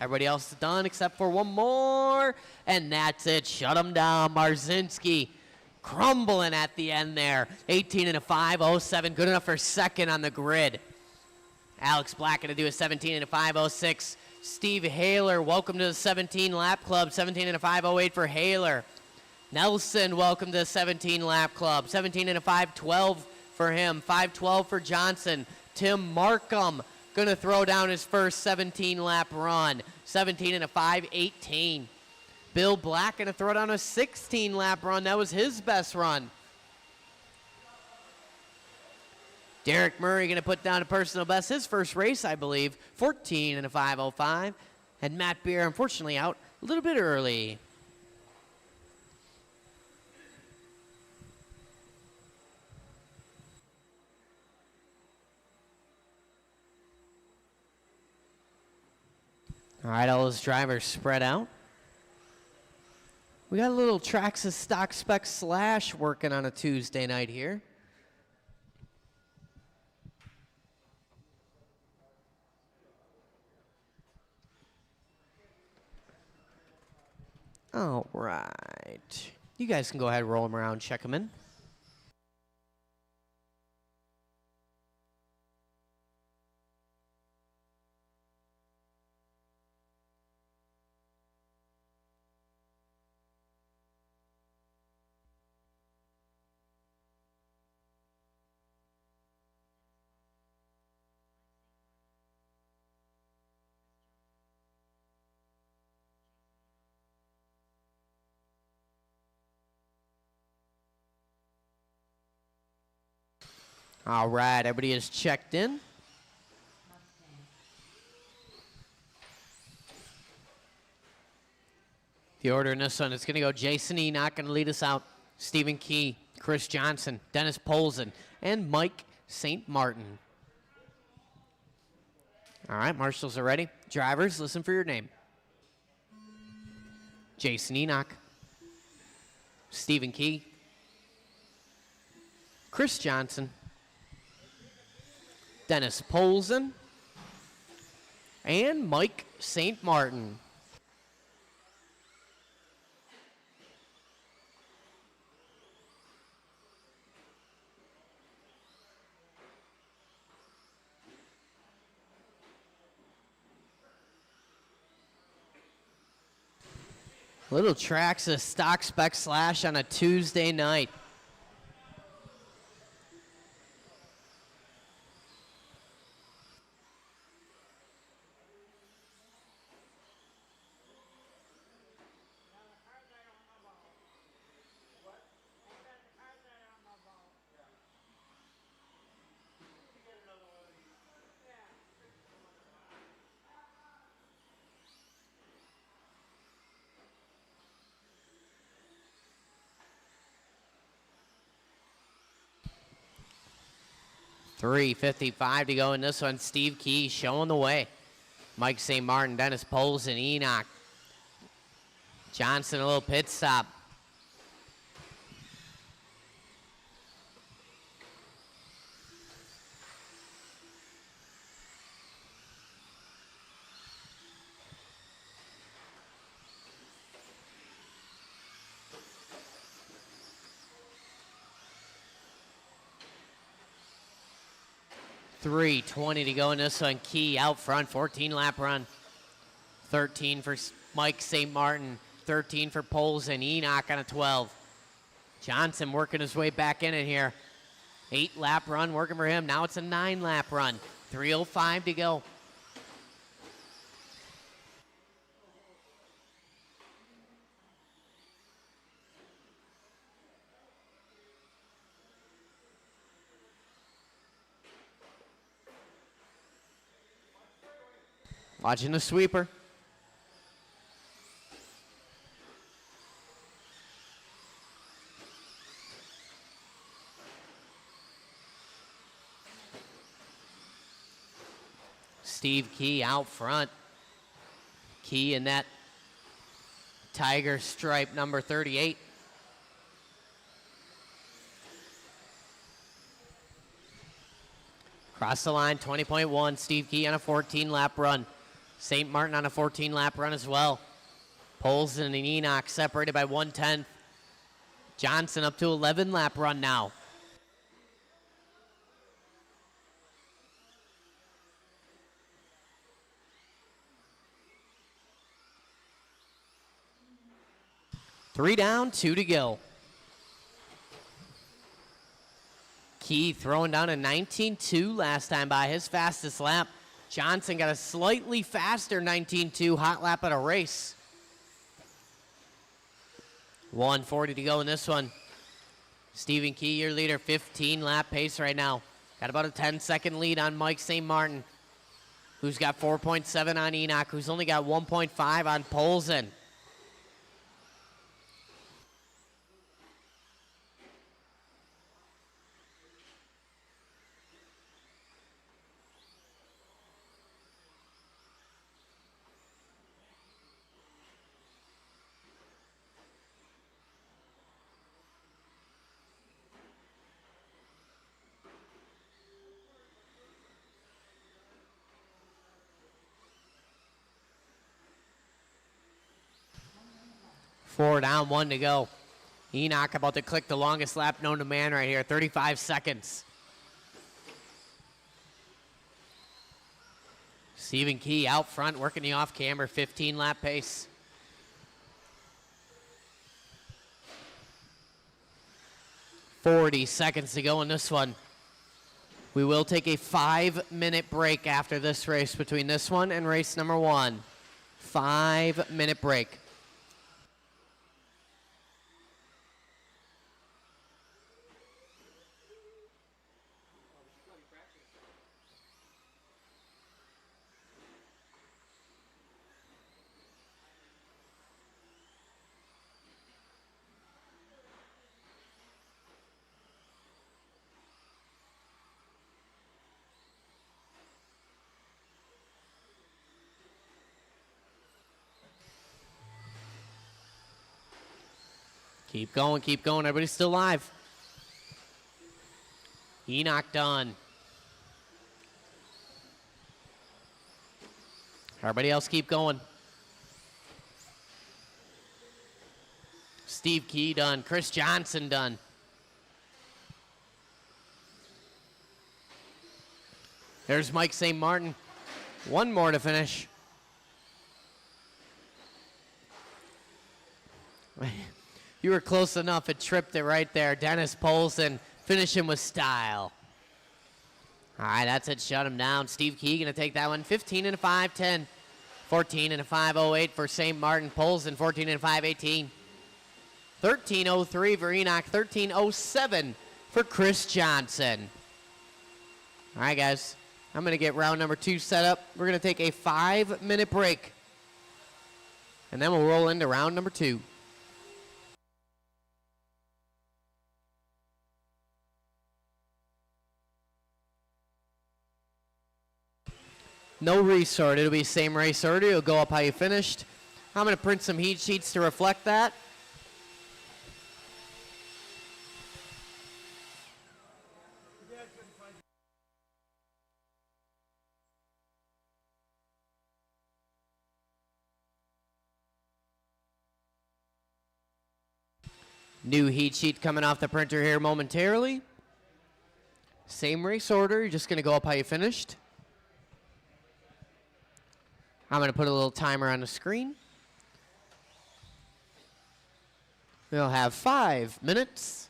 Everybody else is done except for one more, and that's it. Shut him down. Marzinski crumbling at the end there. 18 and a 5.07, good enough for second on the grid. Alex Black going to do a 17 and a 5.06. Steve Haler, welcome to the 17 lap club. 17 and a 5.08 for Haler. Nelson, welcome to the 17 lap club. 17 and a 5.12 for him. 5.12 for Johnson. Tim Markham going to throw down his first 17 lap run. 17 and a 5.18. Bill Black going to throw down a 16 lap run. That was his best run. Derek Murray going to put down a personal best, his first race, I believe, 14 and a 5.05. And Matt Beer, unfortunately, out a little bit early. All right, all those drivers spread out. We got a little Trackside Stock Spec Slash working on a Tuesday night here. All right. You guys can go ahead and roll them around, check them in. All right, everybody is checked in. The order in this one is going to go Jason Enoch going to lead us out. Stephen Key, Chris Johnson, Dennis Polzen, and Mike St. Martin. All right, marshals are ready. Drivers, listen for your name. Jason Enoch, Stephen Key, Chris Johnson, Dennis Polzen, and Mike St. Martin. Little Trackside Stock Spec Slash on a Tuesday night. .355 to go in this one. Steve Key showing the way. Mike St. Martin, Dennis Polzen, Enoch. Johnson, a little pit stop. .320 to go in this one. Key out front, 14 lap run. 13 for Mike St. Martin, 13 for Polzen, Enoch on a 12. Johnson working his way back in it here. 8 lap run working for him. Now it's a 9 lap run. 3:05 to go. Watching the sweeper. Steve Key out front. Key in that tiger stripe number 38. Across the line, 20.1. Steve Key on a 14 lap run. St. Martin on a 14-lap run as well. Polson and Enoch separated by 1/10. Johnson up to 11-lap run now. Three down, 2 to go. Key throwing down a 19.2 last time by his fastest lap. Johnson got a slightly faster 19.2 hot lap at a race. 1:40 to go in this one. Stephen Key, your leader, 15-lap pace right now. Got about a 10-second lead on Mike St. Martin, who's got 4.7 on Enoch, who's only got 1.5 on Polson. Four down, 1 to go. Enoch about to click the longest lap known to man right here, 35 seconds. Stephen Key out front, working the off-camber, 15-lap pace. $40 to go in this one. We will take a 5-minute break after this race between this one and race number 1. 5-minute break. Keep going, keep going. Everybody's still alive. Enoch done. Everybody else keep going. Steve Key done. Chris Johnson done. There's Mike St. Martin. One more to finish. You were close enough. It tripped it right there. Dennis Polson finishing with style. All right, that's it. Shut him down. Steve Key going to take that one. 15 and a 5:10. 14 and a 5:08 for St. Martin. Polson 14 and a 5:18. 13:03 for Enoch. 13:07 for Chris Johnson. All right, guys. I'm going to get round number 2 set up. We're going to take a 5-minute break. And then we'll roll into round number 2. No resort. It'll be same race order. It'll go up how you finished. I'm going to print some heat sheets to reflect that. New heat sheet coming off the printer here momentarily. Same race order. You're just going to go up how you finished. I'm going to put a little timer on the screen. We'll have 5 minutes.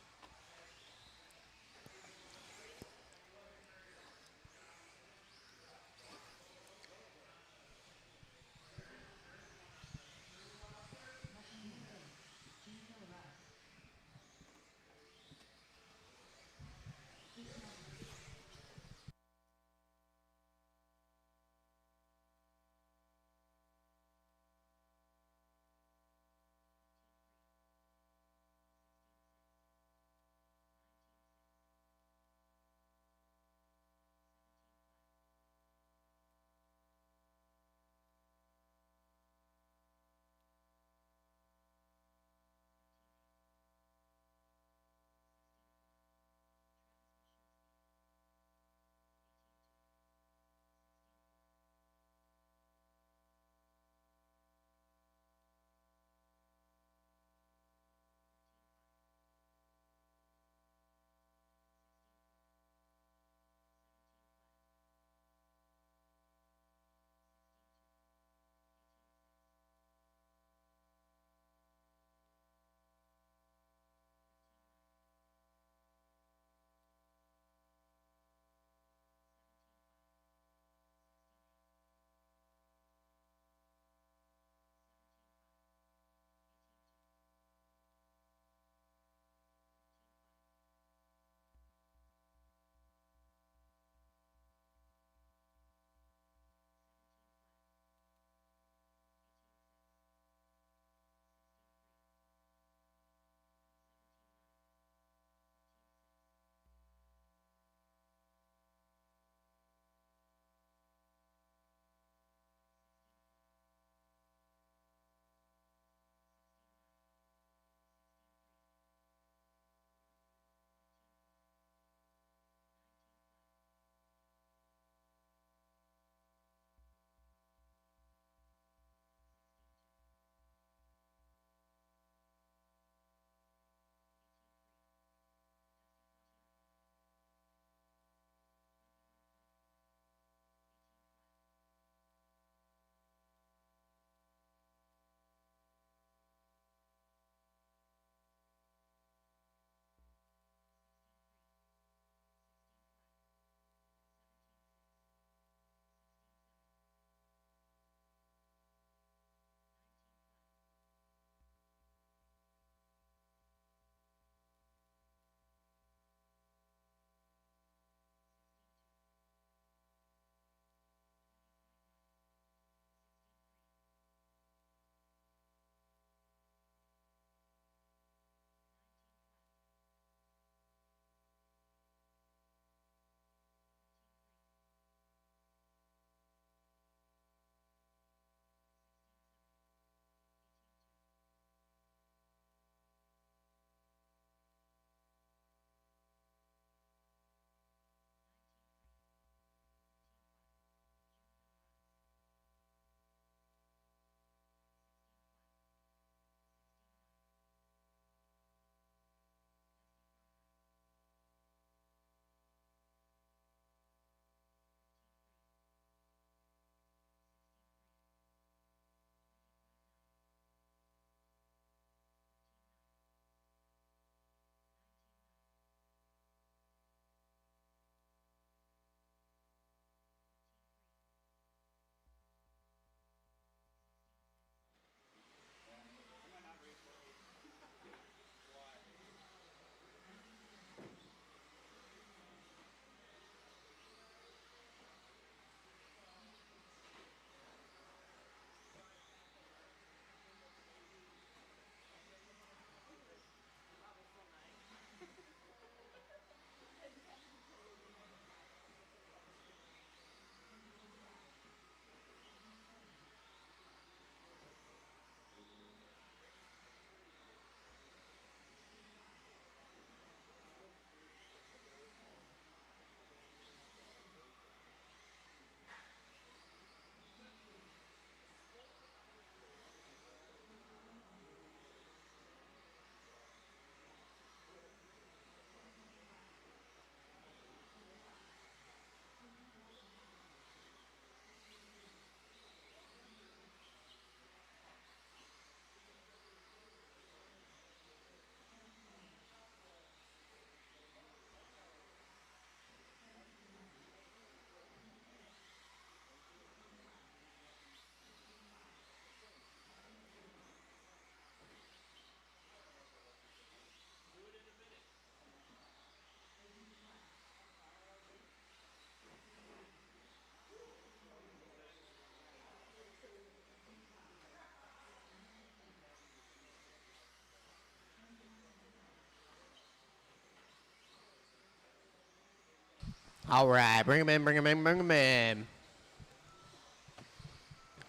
All right, bring him in, bring him in, bring him in.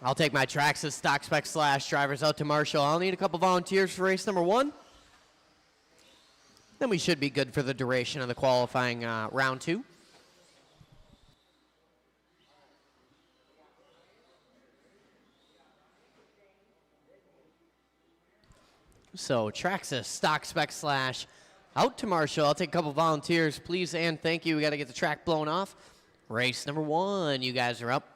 I'll take my Trackside Stock Spec Slash drivers out to Marshall. I'll need a couple volunteers for race number 1. Then we should be good for the duration of the qualifying round 2. So Trackside Stock Spec Slash out to Marshall. I'll take a couple volunteers, please and thank you. We got to get the track blown off. Race number 1, you guys are up.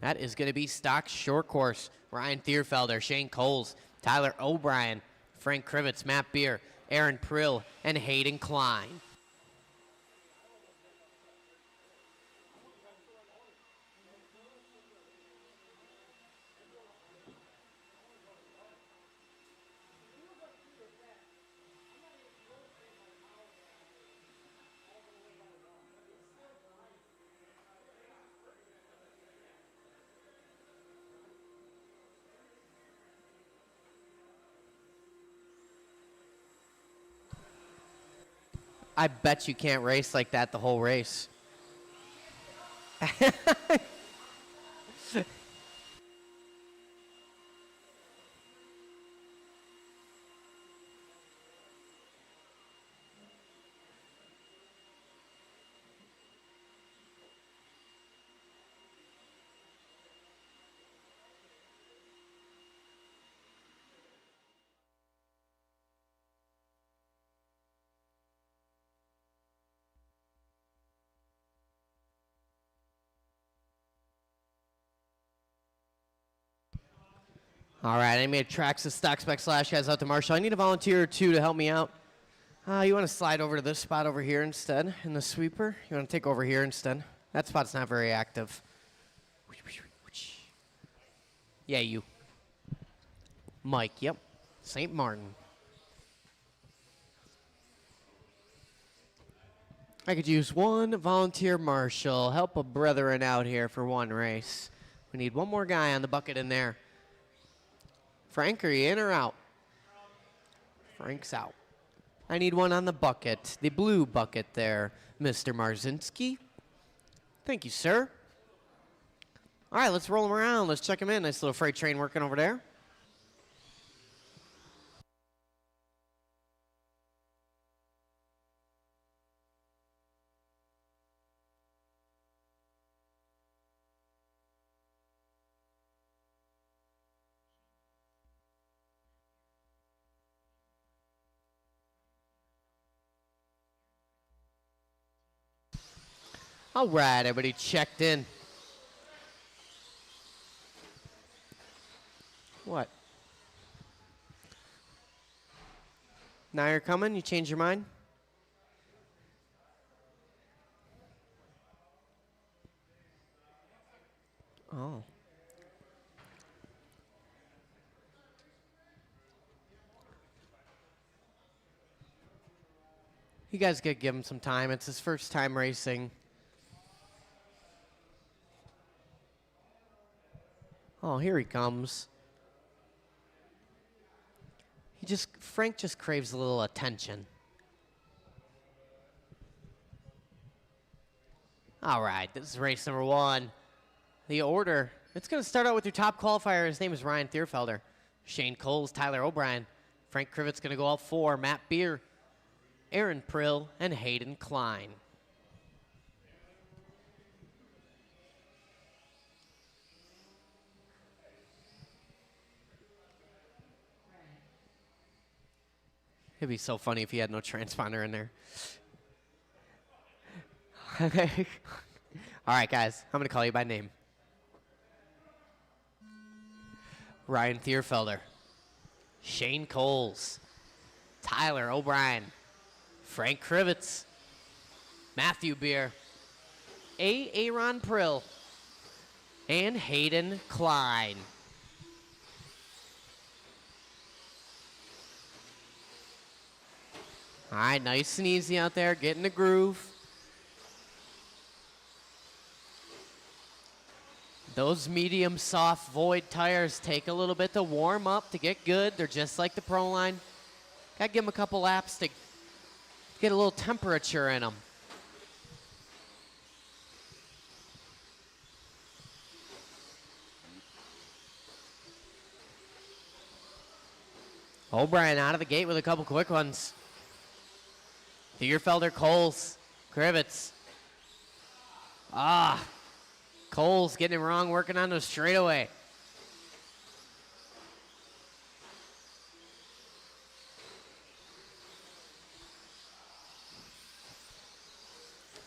That is going to be stock short course. Ryan Thierfelder, Shane Coles, Tyler O'Brien, Frank Krivitz, Matt Beer, Aaron Prill, and Hayden Klein. I bet you can't race like that the whole race. All right, I made Trackside Stock Spec Slash guys out to Marshall. I need a volunteer or 2 to help me out. You want to slide over to this spot over here instead in the sweeper? You want to take over here instead? That spot's not very active. Yeah, you. Mike, yep. St. Martin. I could use 1 volunteer marshal. Help a brethren out here for 1 race. We need 1 more guy on the bucket in there. Frank, are you in or out? Frank's out. I need 1 on the bucket, the blue bucket there, Mr. Marzinski. Thank you, sir. All right, let's roll him around. Let's check him in. Nice little freight train working over there. All right, everybody checked in. What? Now you're coming? You changed your mind? Oh. You guys gotta give him some time. It's his first time racing. Oh, here he comes. Frank just craves a little attention. All right, this is race number 1. The order, it's going to start out with your top qualifier. His name is Ryan Thierfelder. Shane Coles, Tyler O'Brien. Frank Krivitz going to go out 4. Matt Beer, Aaron Prill, and Hayden Klein. It'd be so funny if he had no transponder in there. All right, guys, I'm going to call you by name. Ryan Thierfelder, Shane Coles, Tyler O'Brien, Frank Krivitz, Matthew Beer, Aaron Prill, and Hayden Klein. All right, nice and easy out there, get in the groove. Those medium soft void tires take a little bit to warm up, to get good. They're just like the Pro Line. Got to give them a couple laps to get a little temperature in them. O'Brien out of the gate with a couple quick ones. Thierfelder, Coles, Krivitz. Coles getting it wrong, working on the straightaway.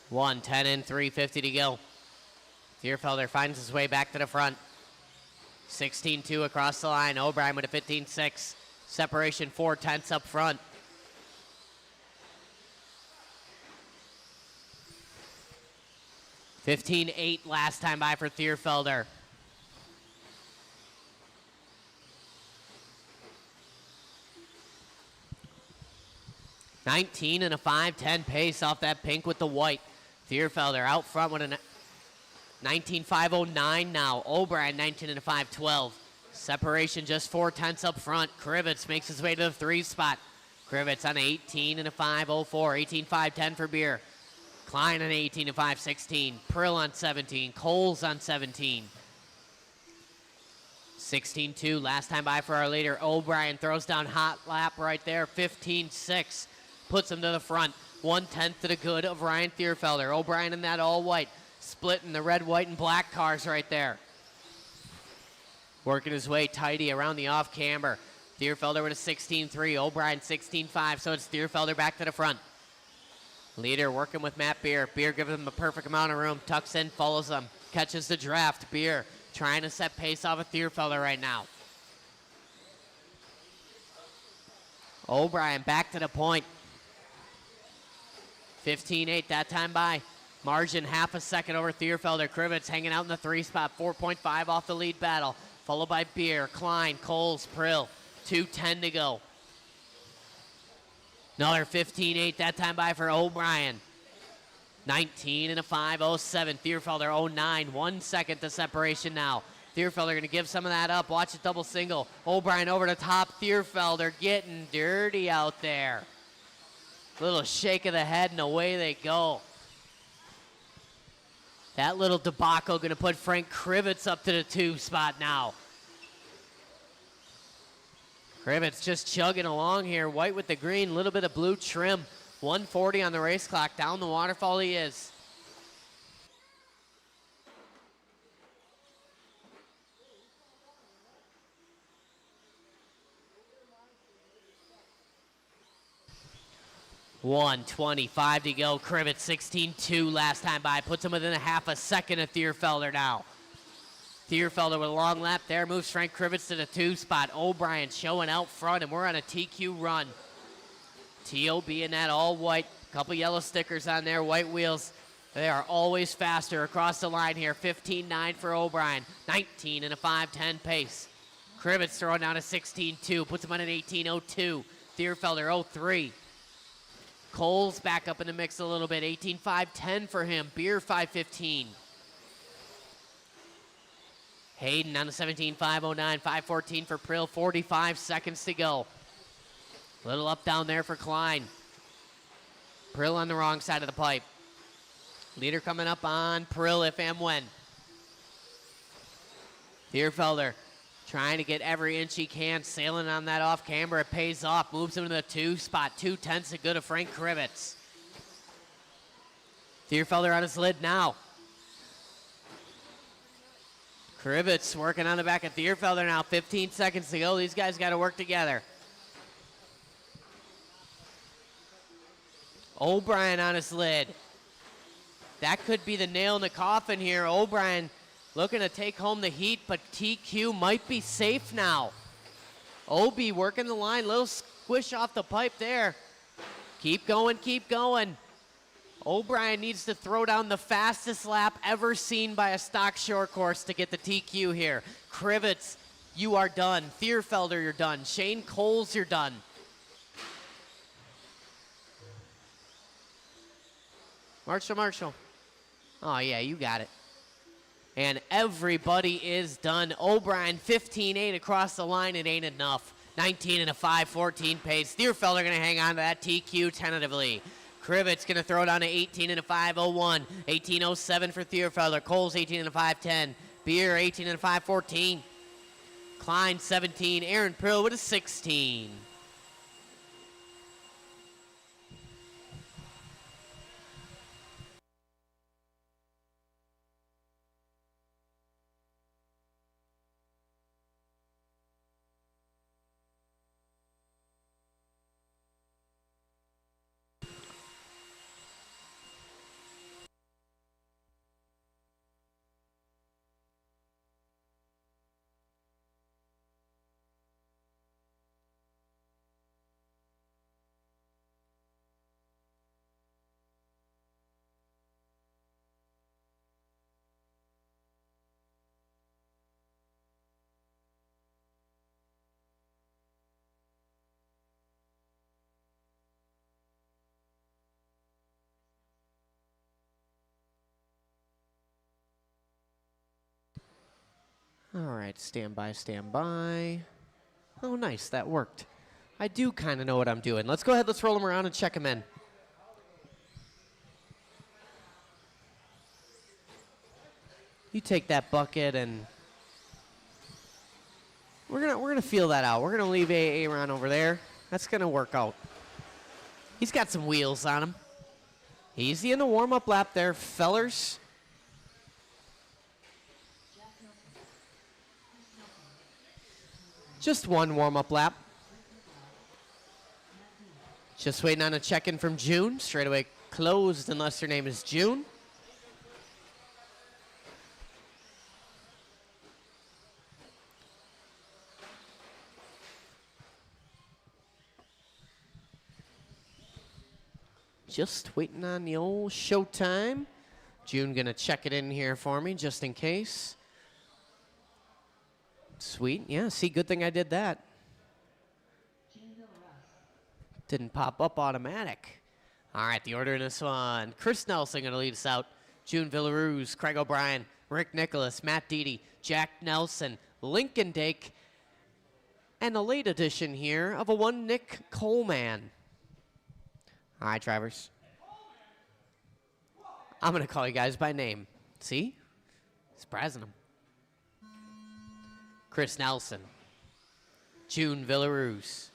One, 10 in, 3:50 to go. Thierfelder finds his way back to the front. 16-2 across the line. O'Brien with a 15-6. Separation 4/10 up front. $15.8 last time by for Thierfelder. $19 and a 5:10 pace off that pink with the white. Thierfelder out front with a 19.509 now. O'Brien 19 and a 5:12. Separation just 4/10 up front. Krivitz makes his way to the 3 spot. Krivitz on 18 and a 5:04. 18.510 for Beer. Klein on 18 and 5:16. Prill on 17. Coles on 17. 16-2 last time by for our leader. O'Brien throws down hot lap right there. 15-6 puts him to the front. 1/10 to the good of Ryan Thierfelder. O'Brien in that all white, splitting the red, white, and black cars right there. Working his way tidy around the off camber. Thierfelder with a 16-3. O'Brien 16-5. So it's Thierfelder back to the front. Leader working with Matt Beer. Beer gives him a perfect amount of room. Tucks in, follows him. Catches the draft. Beer trying to set pace off of Thierfelder right now. O'Brien back to the point. 15-8 that time by. Margin half a second over Thierfelder. Krivitz hanging out in the 3 spot. 4.5 off the lead battle. Followed by Beer, Klein, Coles, Prill. 2:10 to go. Another 15-8 that time by for O'Brien. 19 and a 5:07. Thierfelder 09. 1 second to separation now. Thierfelder going to give some of that up. Watch it double single. O'Brien over the top. Thierfelder getting dirty out there. Little shake of the head and away they go. That little debacle going to put Frank Krivitz up to the 2 spot now. Krivitz just chugging along here. White with the green, little bit of blue trim. 140 on the race clock. Down the waterfall he is. $1:25 to go. Krivitz 16-2 last time by. Puts him within a half a second of Thierfelder now. Thierfelder with a long lap there. Moves Frank Krivitz to the 2 spot. O'Brien showing out front, and we're on a TQ run. TOB in that all white. Couple yellow stickers on there. White wheels. They are always faster across the line here. 15-9 for O'Brien. 19 and a 5:10 pace. Krivitz throwing down a 16-2. Puts him on an 18-02. Thierfelder 03. Coles back up in the mix a little bit. 18.510 for him. Beer 5.15. Hayden on the 17.509. 5.14 for Prill. 45 seconds to go. Little up down there for Klein. Prill on the wrong side of the pipe. Leader coming up on Prill if and when. Thierfelder trying to get every inch he can, sailing on that off camber. It pays off, moves him to the 2 spot. 2/10 to good of Frank Krivitz. Thierfelder on his lid now. Krivitz working on the back of Thierfelder now. 15 seconds to go. These guys got to work together. O'Brien on his lid. That could be the nail in the coffin here. O'Brien looking to take home the heat, but TQ might be safe now. OB working the line, little squish off the pipe there. Keep going, keep going. O'Brien needs to throw down the fastest lap ever seen by a stock short course to get the TQ here. Krivitz, you are done. Thierfelder, you're done. Shane Coles, you're done. Marshall. Oh, yeah, you got it. And everybody is done. O'Brien, 15-8 across the line. It ain't enough. 19 and a 5:14 pace. Thierfelder going to hang on to that TQ tentatively. Krivitz going to throw down to 18 and a 5:01. 18:07 for Thierfelder. Coles, 18 and a 5:10. Beer, 18 and a 5:14. Klein, 17. Aaron Prill with a 16. All right, stand by, stand by. Oh, nice, that worked. I do kind of know what I'm doing. Let's go ahead, let's roll them around and check them in. You take that bucket and we're gonna feel that out. We're gonna leave Aaron over there. That's gonna work out. He's got some wheels on him. Easy in the warm-up lap there, fellers. Just one warm-up lap. Just waiting on a check-in from June. Straightaway closed unless her name is June. Just waiting on the old showtime. June gonna check it in here for me just in case. Sweet, yeah, see, good thing I did that. Didn't pop up automatic. All right, the order in this one. Chris Nelson gonna lead us out. June Villaruz, Craig O'Brien, Rick Nicholas, Matt Deedy, Jack Nelson, Lincoln Dake, and a late addition here of a one Nick Coleman. All right, drivers. I'm gonna call you guys by name. See? Surprising them. Chris Nelson, June Villaruz,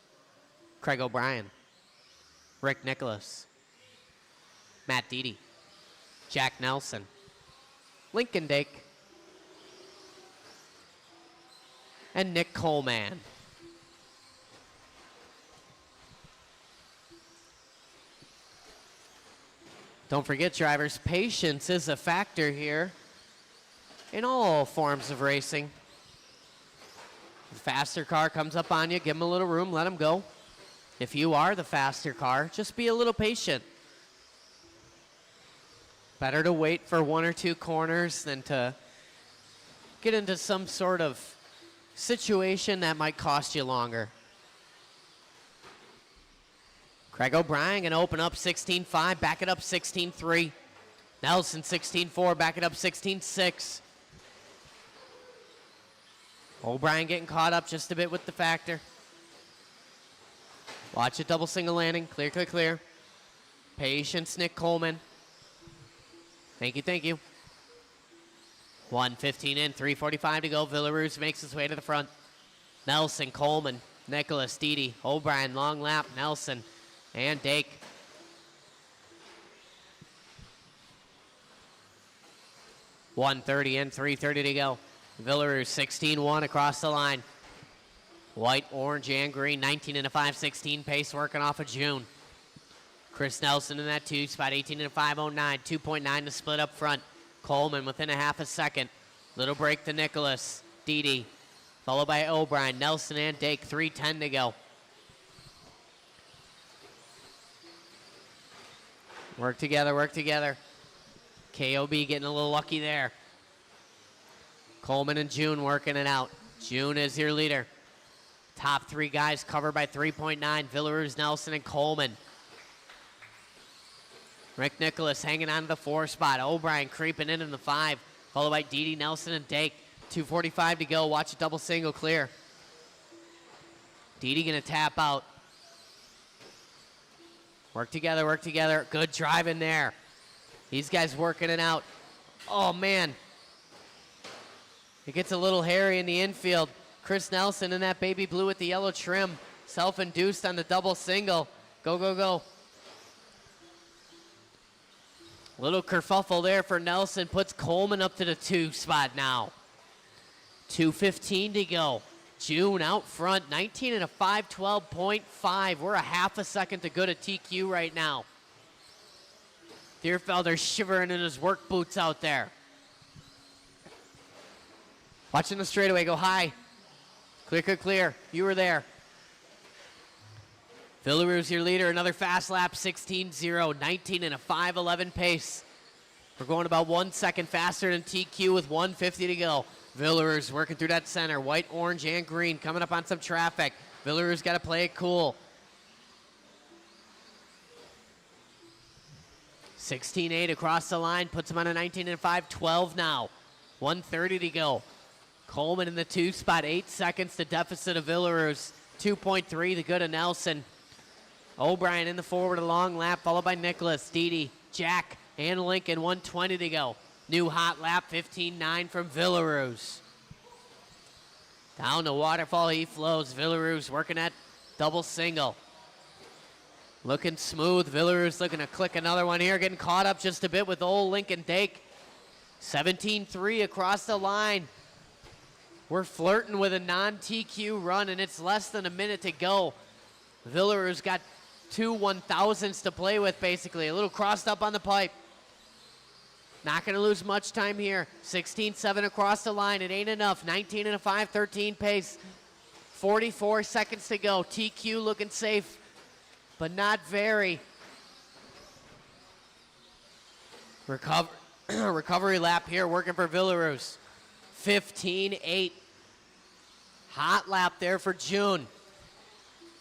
Craig O'Brien, Rick Nicholas, Matt Deedy, Jack Nelson, Lincoln Dake, and Nick Coleman. Don't forget, drivers, patience is a factor here in all forms of racing. The faster car comes up on you, give them a little room, let them go. If you are the faster car, just be a little patient. Better to wait for one or two corners than to get into some sort of situation that might cost you longer. Craig O'Brien gonna open up 16.5, back it up 16.3. Nelson 16.4, back it up 16.6. O'Brien getting caught up just a bit with the factor. Watch it, double single landing. Clear, clear, clear. Patience, Nick Coleman. Thank you, thank you. 1:15 in, 3:45 to go. Villaruz makes his way to the front. Nelson, Coleman, Nicholas, Deedy, O'Brien, long lap, Nelson, and Dake. .130 in, 3:30 to go. Villaruz 16.1 across the line. White, orange, and green, 19 and a 5.16 pace working off of June. Chris Nelson in that two spot, 18 and a 5.09, 2.9 to split up front. Coleman within a half a second. Little break to Nicholas, Deedy, followed by O'Brien, Nelson, and Dake, 3:10 to go. Work together, work together. KOB getting a little lucky there. Coleman and June working it out. June is your leader. Top three guys covered by 3.9. Villaruz, Nelson, and Coleman. Rick Nicholas hanging on to the 4 spot. O'Brien creeping in the 5. Followed by Deedy, Nelson, and Dake. 2:45 to go. Watch a double single clear. Deedy gonna tap out. Work together, work together. Good drive in there. These guys working it out. Oh, man. It gets a little hairy in the infield. Chris Nelson in that baby blue with the yellow trim. Self-induced on the double single. Go, go, go. Little kerfuffle there for Nelson. Puts Coleman up to the 2 spot now. 2:15 to go. June out front, 19 and a 5:12.5. We're a half a second to go to TQ right now. Deerfelder shivering in his work boots out there. Watching the straightaway go high. Clear, clear, clear. You were there. Villaruz, your leader. Another fast lap, 16.0. 19 and a 5:11 pace. We're going about 1 second faster than TQ with 1:50 to go. Villaruz working through that center. White, orange, and green. Coming up on some traffic. Villaruz got to play it cool. 16.8 across the line. Puts him on a 19 and 5:12 now. 1:30 to go. Coleman in the 2 spot, 8 seconds to deficit of Villaroos. 2.3 the good of Nelson. O'Brien in the forward, a long lap, followed by Nicholas, Didi, Jack, and Lincoln. 1:20 to go. New hot lap, 15.9 from Villaroos. Down the waterfall he flows. Villaroos working at double single. Looking smooth. Villaroos looking to click another one here. Getting caught up just a bit with old Lincoln Dake. 17.3 across the line. We're flirting with a non-TQ run, and it's less than a minute to go. Villaroos got 2 1,000ths to play with, basically. A little crossed up on the pipe. Not going to lose much time here. 16.7 across the line. It ain't enough. 19 and a 5, 13 pace. 44 seconds to go. TQ looking safe, but not very. Recovery lap here working for Villaroos. 15.8. Hot lap there for June.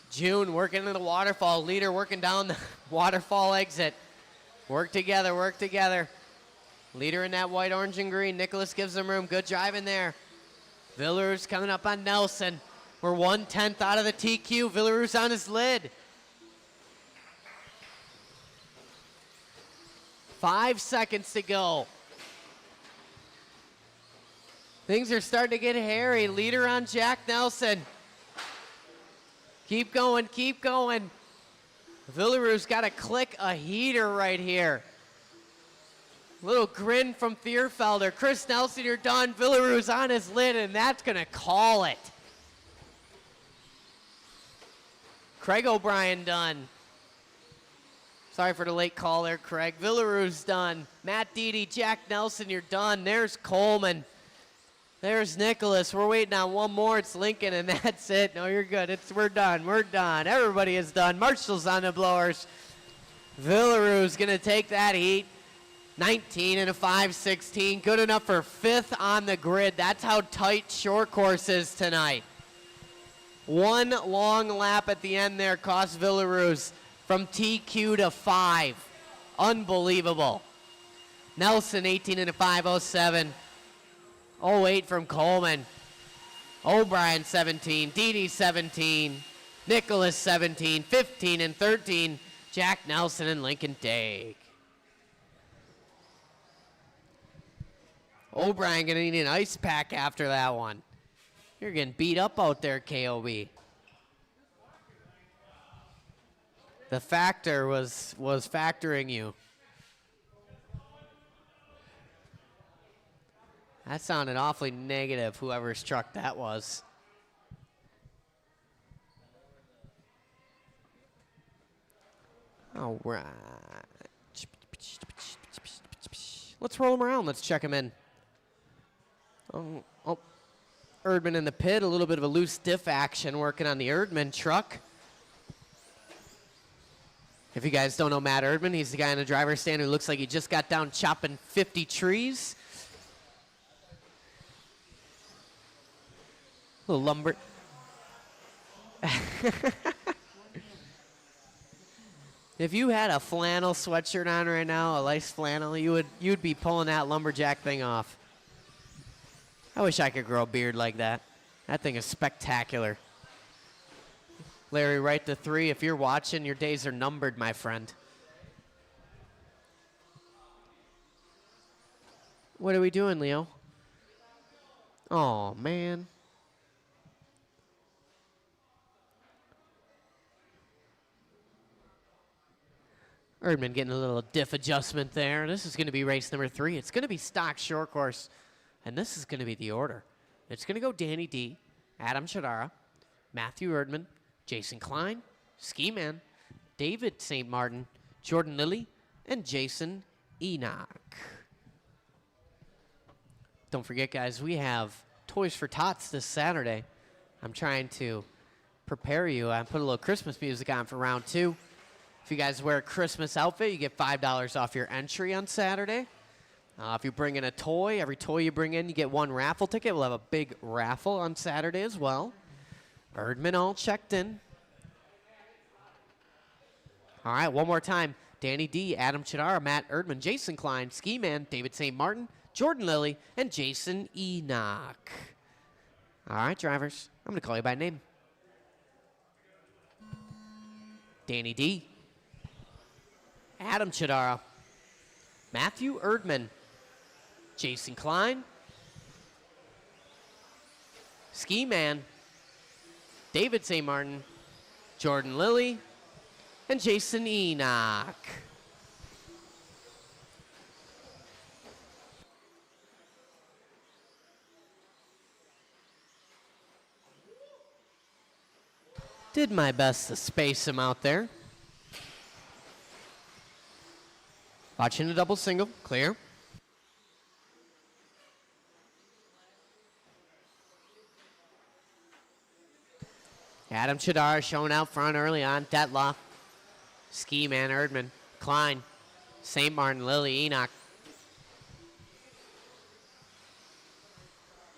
June working into the waterfall. Leader working down the waterfall exit. Work together, work together. Leader in that white, orange, and green. Nicholas gives them room. Good driving there. Villaroos coming up on Nelson. We're 1/10 out of the TQ. Villaroos on his lid. 5 seconds to go. Things are starting to get hairy. Leader on Jack Nelson. Keep going, keep going. Villaroos got to click a heater right here. Little grin from Thierfelder. Chris Nelson, you're done. Villaroos on his lid, and that's going to call it. Craig O'Brien done. Sorry for the late call there, Craig. Villaroos done. Matt Didi, Jack Nelson, you're done. There's Coleman. There's Nicholas. We're waiting on one more. It's Lincoln, and that's it. No, you're good. We're done. We're done. Everybody is done. Marshall's on the blowers. Villaroos going to take that heat. 19 and a 5.16. Good enough for 5th on the grid. That's how tight short course is tonight. One long lap at the end there cost Villaroos from TQ to 5. Unbelievable. Nelson, 18 and a 5.07. 08 from Coleman. O'Brien, 17. Didi, 17. Nicholas, 17. 15 and 13. Jack Nelson and Lincoln Dake. O'Brien gonna need an ice pack after that one. You're getting beat up out there, KOB. The factor was factoring you. That sounded awfully negative, whoever's truck that was. All right. Let's roll him around. Let's check him in. Oh, Erdman in the pit. A little bit of a loose diff action working on the Erdman truck. If you guys don't know Matt Erdman, he's the guy in the driver's stand who looks like he just got down chopping 50 trees. A little lumber. If you had a flannel sweatshirt on right now, a lace flannel, you'd be pulling that lumberjack thing off. I wish I could grow a beard like that. That thing is spectacular. Larry, right to 3. If you're watching, your days are numbered, my friend. What are we doing, Leo? Oh, man. Erdman getting a little diff adjustment there. This is going to be race number 3. It's going to be stock short course, and this is going to be the order. It's going to go Danny D, Adam Chadara, Matthew Erdman, Jason Klein, Ski Man, David St. Martin, Jordan Lilly, and Jason Enoch. Don't forget, guys, we have Toys for Tots this Saturday. I'm trying to prepare you. I put a little Christmas music on for round 2. If you guys wear a Christmas outfit, you get $5 off your entry on Saturday. If you bring in a toy, every toy you bring in, you get 1 raffle ticket. We'll have a big raffle on Saturday as well. Erdman all checked in. All right, one more time. Danny D, Adam Chadara, Matt Erdman, Jason Klein, Ski Man, David St. Martin, Jordan Lilly, and Jason Enoch. All right, drivers. I'm going to call you by name. Danny D. Adam Chidara. Matthew Erdman. Jason Klein. Ski Man. David St. Martin. Jordan Lilly. And Jason Enoch. Did my best to space him out there. Watching a double single, clear. Adam Chidar showing out front early on. Detloff, Ski Man, Erdman, Klein, St. Martin, Lilly, Enoch.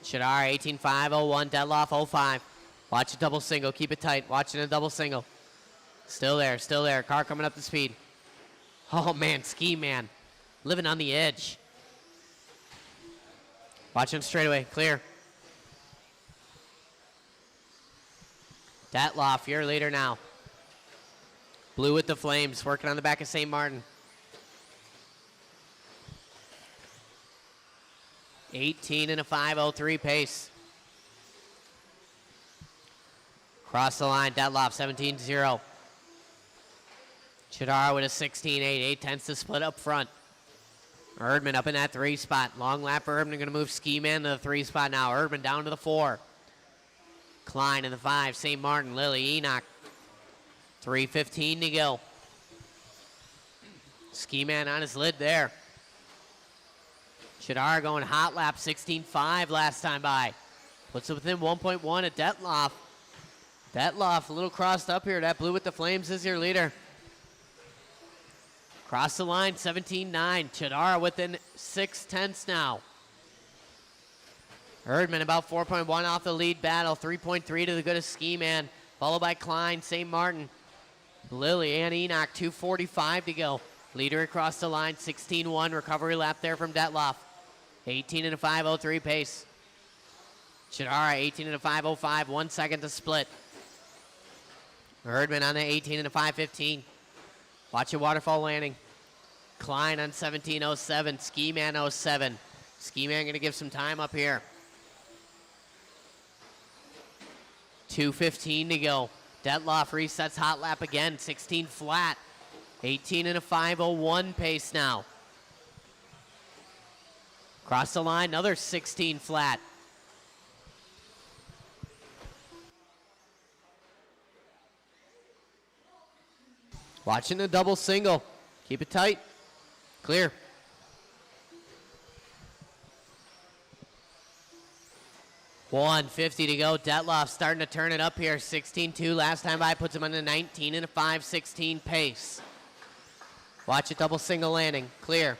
Chidar 18.501, Detloff 05. Watch a double single, keep it tight. Watching a double single. Still there, still there. Car coming up to speed. Oh man, Ski Man, living on the edge. Watching straightaway, clear. Detloff, your leader now. Blue with the flames, working on the back of St. Martin. 18 and a 5.03 pace. Cross the line, Detloff 17-0. Chidara with a 16.8, 8/10 to split up front. Erdman up in that 3 spot. Long lap for Erdman, gonna move Ski Man to the 3 spot now. Erdman down to the 4. Klein in the 5, St. Martin, Lilly, Enoch. 3:15 to go. Ski Man on his lid there. Chidara going hot lap, 16.5 last time by. Puts it within 1.1 at Detloff. Detloff a little crossed up here. That blue with the flames is your leader. Cross the line, 17.9. Chidara within 6/10 now. Erdman about 4.1 off the lead battle. 3.3 to the good of Ski Man. Followed by Klein, St. Martin, Lilly, and Enoch. 2:45 to go. Leader across the line, 16.1. Recovery lap there from Detloff. 18 and a 5.03 pace. Chidara, 18 and a 5.05. 1 second to split. Erdman on the 18 and a 5.15. Watch a waterfall landing. Klein on 17.07. Ski Man 07. Ski Man going to give some time up here. 2:15 to go. Detloff resets hot lap again. 16 flat. 18 and a 5.01 pace now. Cross the line, another 16 flat. Watching the double single. Keep it tight. Clear. $150 to go. Detloff starting to turn it up here. 16.2 last time by. Puts him on the 19 and a 5.16 pace. Watch a double single landing. Clear.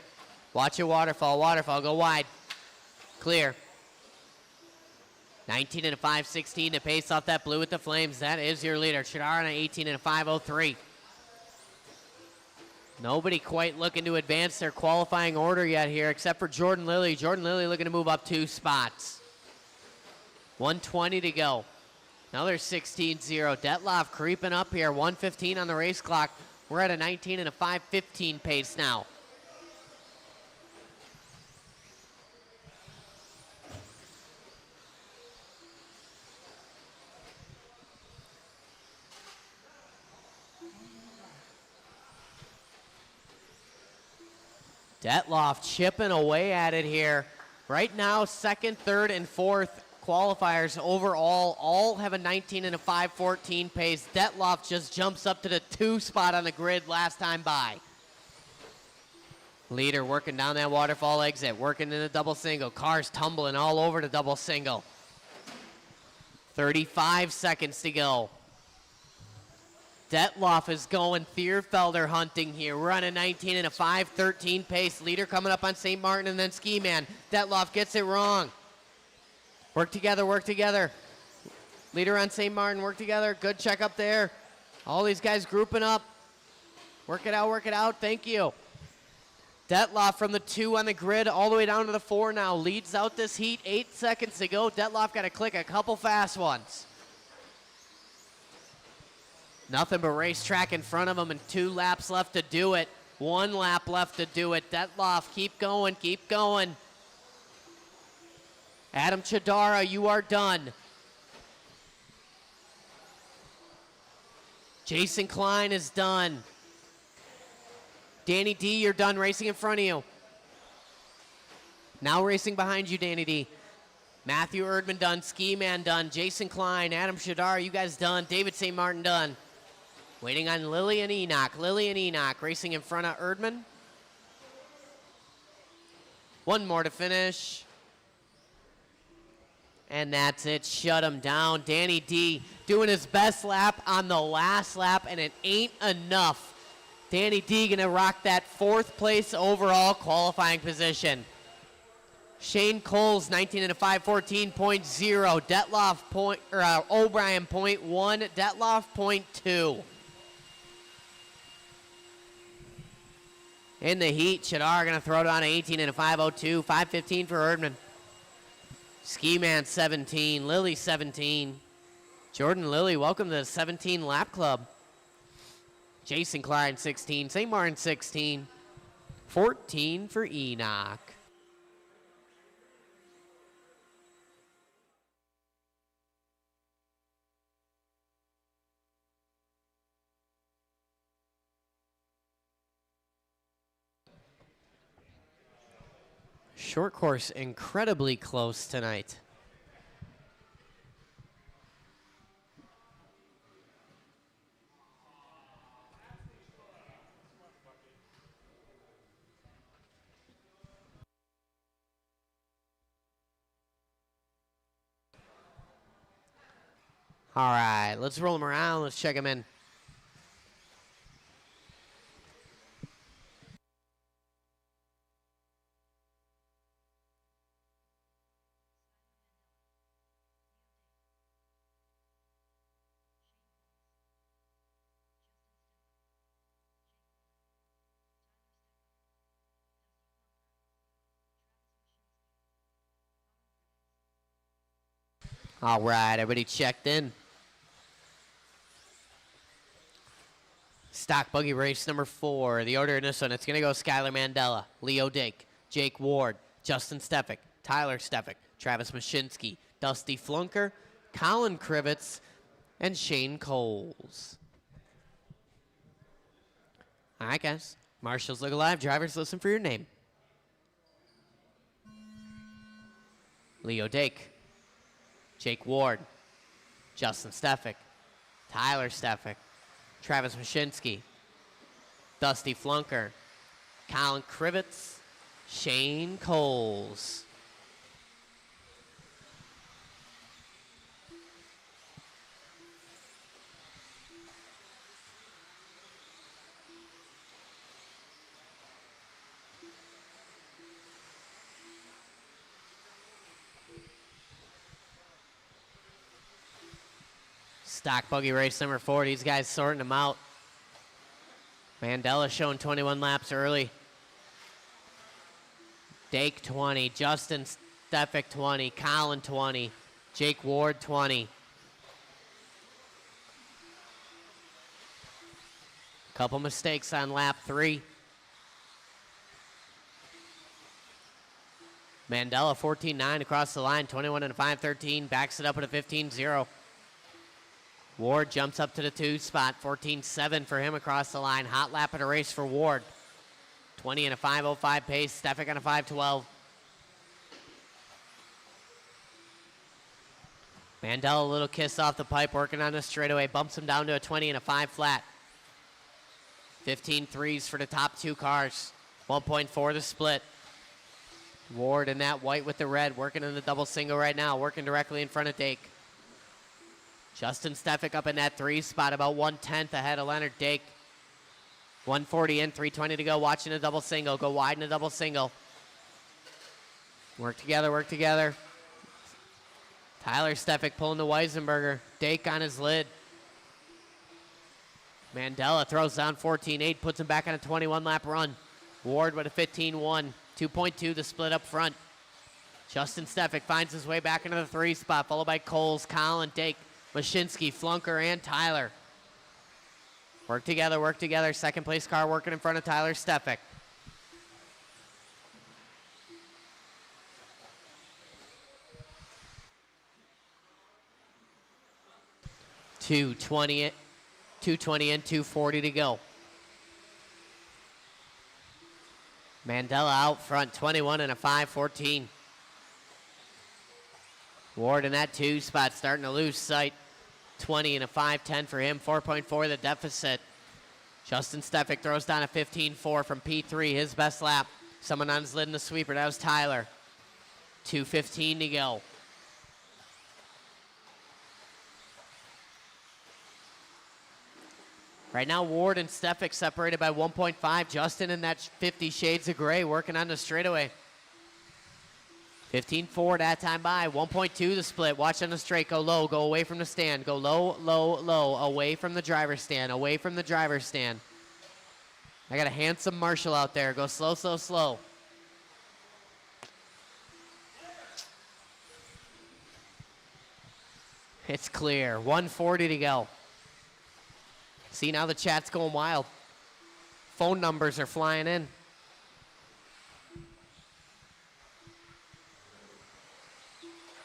Watch a waterfall. Waterfall. Go wide. Clear. 19 and a 5.16 to pace off that blue with the flames. That is your leader. Chidara on an 18 and a 5.03. Nobody quite looking to advance their qualifying order yet here except for Jordan Lilly. Jordan Lilly looking to move up 2 spots. 120 to go. Another 16-0. Detloff creeping up here. 1:15 on the race clock. We're at a 19 and a 5.15 pace now. Detloff chipping away at it here. Right now, second, third, and fourth qualifiers overall all have a 19 and a 5.14 pace. Detloff just jumps up to the 2 spot on the grid last time by. Leader working down that waterfall exit, working in a double single. Cars tumbling all over the double single. 35 seconds to go. Detloff is going Thierfelder hunting here. We're on a 19 and a 5.13 pace. Leader coming up on St. Martin and then Ski Man. Detloff gets it wrong. Work together, work together. Leader on St. Martin, work together. Good check up there. All these guys grouping up. Work it out, thank you. Detloff from the 2 on the grid all the way down to the 4 now. Leads out this heat, 8 seconds to go. Detloff got to click a couple fast ones. Nothing but racetrack in front of him and 2 laps left to do it. 1 lap left to do it. Detloff, keep going, keep going. Adam Chidara, you are done. Jason Klein is done. Danny D, you're done racing in front of you. Now racing behind you, Danny D. Matthew Erdman done, Ski Man done, Jason Klein, Adam Shadar, you guys done, David St. Martin done. Waiting on Lillian Enoch. Lillian Enoch racing in front of Erdman. 1 more to finish. And that's it, shut him down. Danny D doing his best lap on the last lap, and it ain't enough. Danny D gonna rock that 4th place overall qualifying position. Shane Coles, 19 and a 5:14.0. Detloff O'Brien 0.1. Detloff 0.2. In the heat, Chadar gonna throw down 18 and a 5:02. 5:15 for Erdman. Ski Man 17. Lilly 17. Jordan Lilly, welcome to the 17 lap club. Jason Klein 16. St. Martin 16. 14 for Enoch. Short course incredibly close tonight. All right, let's roll them around. Let's check them in. All right, everybody checked in. Stock buggy race number 4. The order in this one, it's going to go Skylar Mandela, Leo Dake, Jake Ward, Justin Stefik, Tyler Stefik, Travis Mashinsky, Dusty Flunker, Colin Krivitz, and Shane Coles. All right, guys. Marshals look alive. Drivers, listen for your name. Leo Dake, Jake Ward, Justin Stefik, Tyler Stefik, Travis Mashinsky, Dusty Flunker, Colin Krivitz, Shane Coles. Stock buggy race number 4. These guys sorting them out. Mandela showing 21 laps early. Dake 20, Justin Stefik 20, Colin 20, Jake Ward 20. Couple mistakes on lap 3. Mandela 14.9 across the line, 21 and a 5.13, backs it up at a 15.0. Ward jumps up to the 2 spot, 14.7 for him across the line. Hot lap at a race for Ward. 20 and a 5.05 pace, Stefik on a 5.12. Mandela, a little kiss off the pipe, working on the straightaway, bumps him down to a 20 and a 5 flat. 15 threes for the top 2 cars. 1.4 the split. Ward in that white with the red, working in the double single right now, working directly in front of Dake. Justin Stefik up in that 3 spot, about 1/10 ahead of Leonard Dake. 140 in, 320 to go, watching a double single. Go wide in a double single. Work together, work together. Tyler Stefik pulling the Weisenberger. Dake on his lid. Mandela throws down 14.8, puts him back on a 21 lap run. Ward with a 15-1. 2.2 the split up front. Justin Stefik finds his way back into the 3 spot, followed by Coles, Colin, Dake, Mashinsky, Flunker, and Tyler. Work together. Second place car working in front of Tyler Stefik. .220 and 240 to go. Mandela out front, 21 and a 5.14. Ward in that 2 spot, starting to lose sight. 20 and a 5.10 for him, 4.4 the deficit. Justin Stefik throws down a 15.4 from P3, his best lap. Someone on his lid in the sweeper, that was Tyler. 2:15 to go. Right now, Ward and Stefik separated by 1.5. Justin in that 50 shades of gray working on the straightaway. 15.4 that time by. 1.2 the split. Watch on the straight. Go low. Go away from the stand. Go low, low, low. Away from the driver's stand. Away from the driver's stand. I got a handsome Marshall out there. Go slow, slow, slow. It's clear. 1:40 to go. See, now the chat's going wild. Phone numbers are flying in.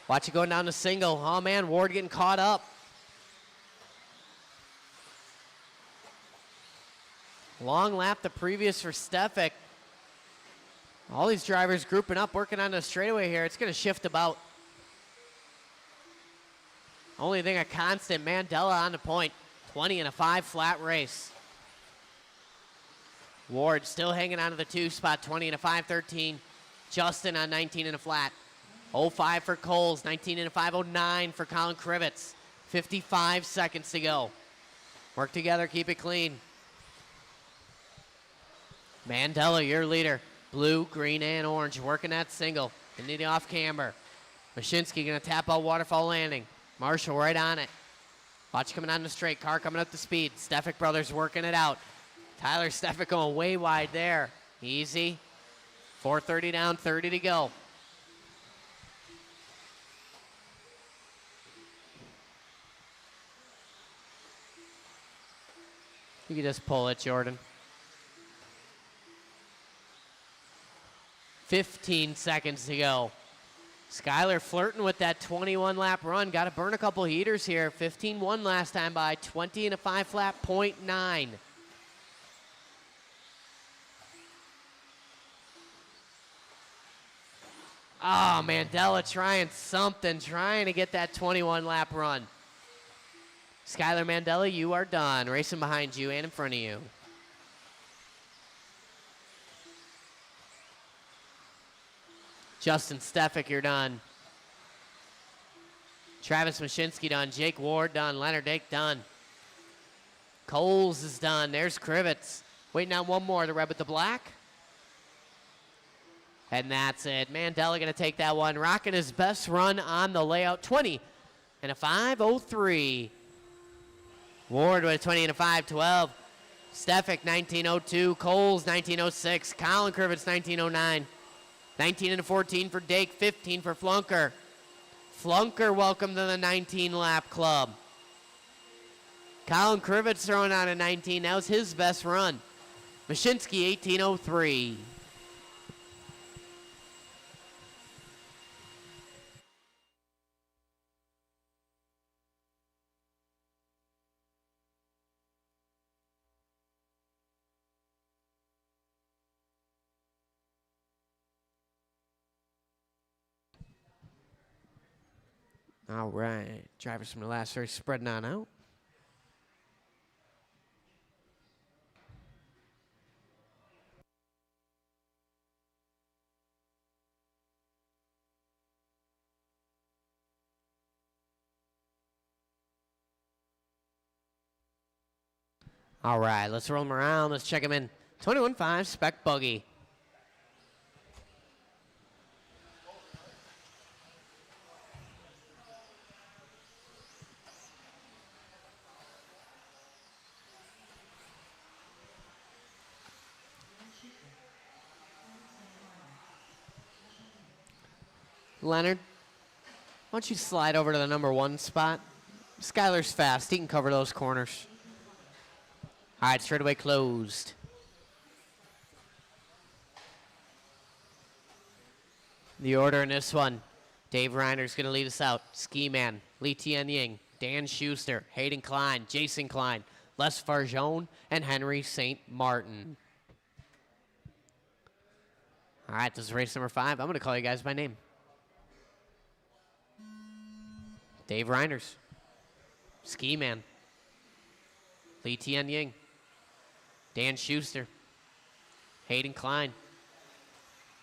Watch it going down to single. Oh, man, Ward getting caught up. Long lap the previous for Stefik. All these drivers grouping up, working on the straightaway here. It's going to shift about. Only thing a constant, Mandela on the point. 20 and a 5 flat race. Ward still hanging on to the 2 spot, 20 and a 5.13. Justin on 19 and a flat. 05 for Coles, 19 and a 5.09 for Colin Krivitz. 55 seconds to go. Work together, keep it clean. Mandela, your leader. Blue, green, and orange, working that single. Into the off camber. Mashinsky gonna tap out waterfall landing. Marshall right on it. Watch coming on the straight, car coming up to speed. Stefik brothers working it out. Tyler Stefik going way wide there. Easy. 4:30 down, 30 to go. You can just pull it, Jordan. 15 seconds to go. Skyler flirting with that 21 lap run. Got to burn a couple heaters here. 15-1 last time by. 20 and a 5 flat, 0.9. Oh, Mandela trying something. Trying to get that 21 lap run. Skyler Mandela, you are done. Racing behind you and in front of you. Justin Stefik, you're done. Travis Mashinsky done. Jake Ward done. Leonard Dake done. Coles is done. There's Krivitz. Waiting on one more. The red with the black. And that's it. Mandela going to take that one. Rocking his best run on the layout. 20 and a 5.03. Ward with a 20 and a 5.12. Stefik 19.02. Coles 19.06. Colin Krivitz 19.09. 19 and a 14 for Dake, 15 for Flunker. Flunker, welcome to the 19-lap club. Colin Krivitz throwing on a 19. That was his best run. Mashinsky, 18.03. All right, drivers from the last race spreading on out. All right, let's roll them around. Let's check them in. 21.5 spec buggy. Leonard, why don't you slide over to the number 1 spot? Skylar's fast. He can cover those corners. All right, straightaway closed. The order in this one. Dave Reiner's going to lead us out. Ski Man, Lee Tien Ying, Dan Schuster, Hayden Klein, Jason Klein, Les Farjone, and Henry St. Martin. All right, this is race number 5. I'm going to call you guys by name. Dave Reiners, Ski Man, Lee Tien Ying, Dan Schuster, Hayden Klein,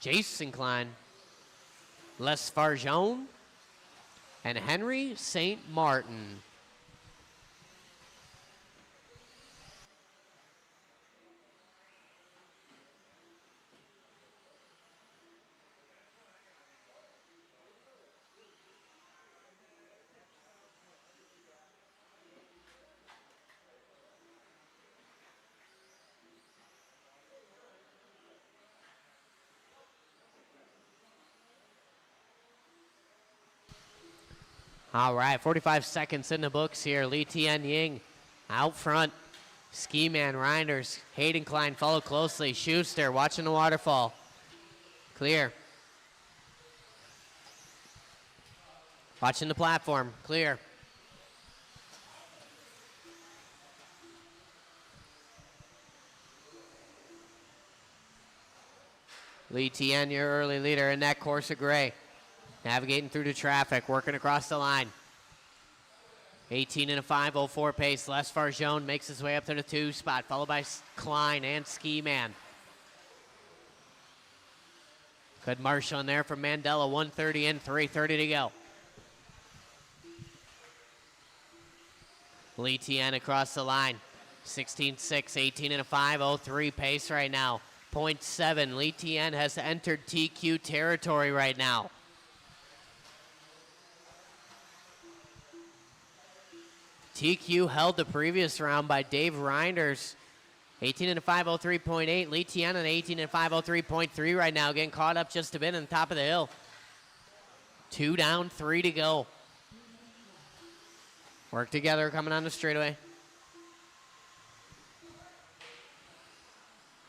Jason Klein, Les Farjone, and Henry St. Martin. All right, 45 seconds in the books here. Lee Tien Ying out front. Ski Man, Reinders, Hayden Klein follow closely. Schuster watching the waterfall. Clear. Watching the platform. Clear. Lee Tien, your early leader in that Corsa Gray. Navigating through the traffic, working across the line. 18 and a 5:04 pace. Les Farjone makes his way up to the 2 spot, followed by Klein and Ski Man. Good marshal in there from Mandela. 1:30 in, 3:30 to go. Lee Tien across the line. 16.6, 18 and a 5:03 pace right now. 0.7. Lee Tien has entered TQ territory right now. TQ held the previous round by Dave Reinders. 18 and a 5:03.8. Lee Tien on 18 and 5:03.3 right now, getting caught up just a bit on the top of the hill. 2 down, 3 to go. Work together coming on the straightaway.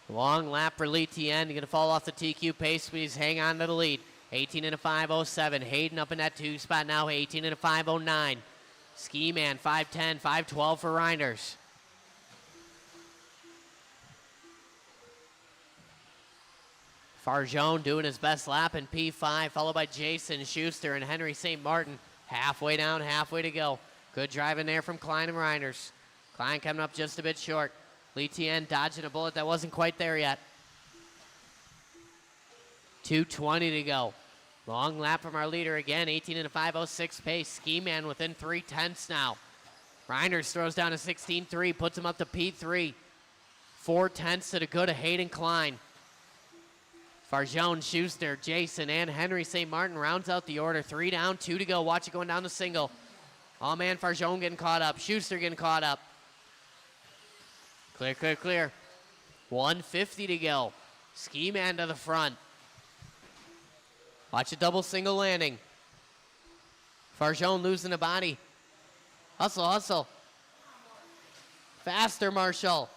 Long lap for Lee Tien. He's going to fall off the TQ pace, but he's hang on to the lead. 18 and a 5:07. Hayden up in that 2 spot now. 18 and a 5:09. Ski Man, 5:10, 5:12 for Reinders. Farjone doing his best lap in P5, followed by Jason Schuster and Henry St. Martin. Halfway down, halfway to go. Good driving there from Klein and Reinders. Klein coming up just a bit short. Lee Tien dodging a bullet that wasn't quite there yet. 2:20 to go. Long lap from our leader again, 18 and a 5:06 pace. Ski Man within 3/10 now. Reinders throws down a 16.3, puts him up to P3. 4/10 to the good of Hayden Klein. Farjone, Schuster, Jason, and Henry St. Martin rounds out the order. 3 down, 2 to go. Watch it going down the single. Oh man, Farjone getting caught up. Schuster getting caught up. Clear, clear, clear. 150 to go. Ski Man to the front. Watch a double single landing. Farjone losing the body. Hustle, hustle. Faster, Marshall.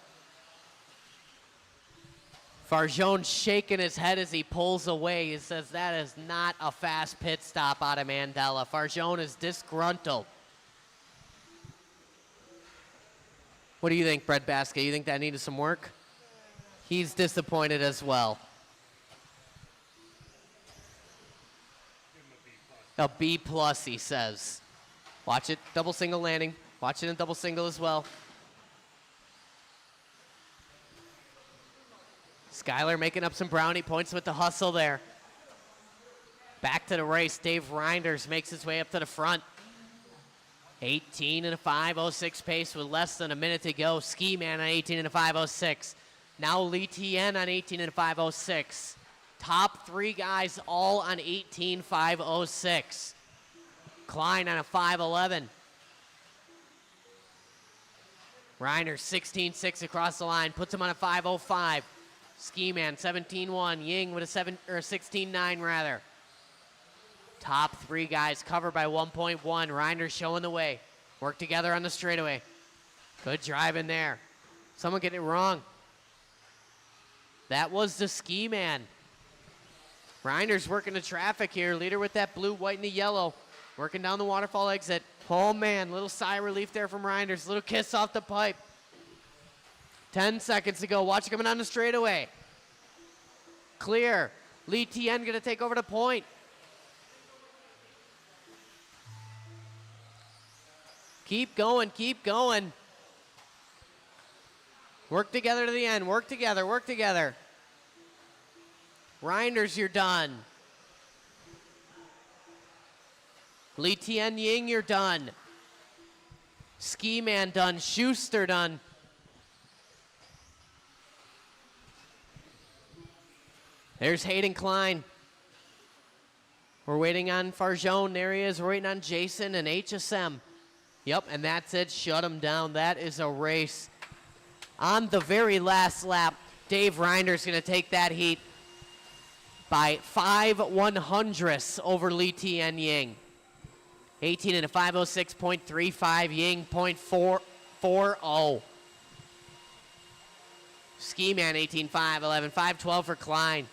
Farjone shaking his head as he pulls away. He says that is not a fast pit stop out of Mandela. Farjone is disgruntled. What do you think, Brett Basket? You think that needed some work? He's disappointed as well. A B+, he says. Watch it, double single landing. Watch it in double single as well. Skylar making up some brownie points with the hustle there. Back to the race, Dave Reinders makes his way up to the front. 18 and a 5:06 pace with less than a minute to go. Ski Man on 18 and a 5:06. Now Lee Tien on 18 and a 5:06. Top 3 guys all on 18.506. Klein on a 5:11. Reiner 16.6 across the line, puts him on a 5:05. Ski Man 17.1. Ying with a 16.9 rather. Top three guys covered by 1.1. Reinders showing the way. Work together on the straightaway. Good drive in there. Someone getting it wrong. That was the ski man. Reinders working the traffic here. Leader with that blue, white, and the yellow. Working down the waterfall exit. Oh man, little sigh of relief there from Reinders. Little kiss off the pipe. 10 seconds to go. Watch it coming on the straightaway. Clear. Lee Tien gonna take over the point. Keep going, keep going. Work together to the end. Work together, work together. Reinders, you're done. Lee Tien Ying, you're done. Ski Man done. Schuster done. There's Hayden Klein. We're waiting on Farjone. There he is. We're waiting on Jason and HSM. Yep, and that's it. Shut him down. That is a race. On the very last lap, Dave Reinders going to take that heat by 5/100ths over Lee Tien Ying. 18 and a 5:06.35. Ying 0.440. Ski Man 18.5, 11, 5:12 for Klein.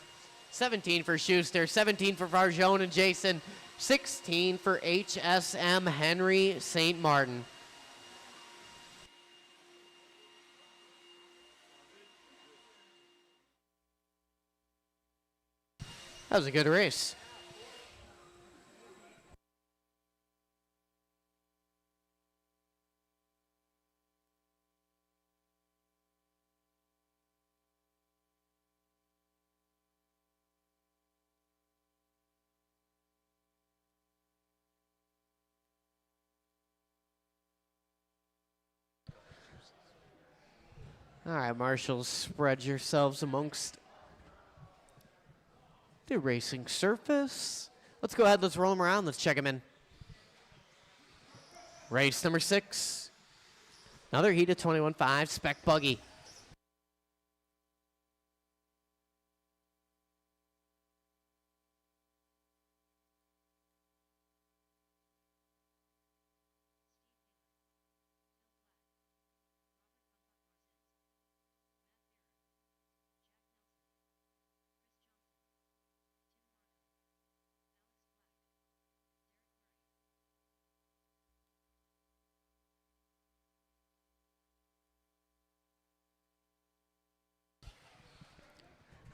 17 for Schuster, 17 for Farjone and Jason, 16 for HSM Henry St. Martin. That was a good race. All right, marshals, spread yourselves amongst the racing surface. Let's go ahead, let's roll them around, let's check them in. Race number 6. Another heat of 21.5, spec buggy.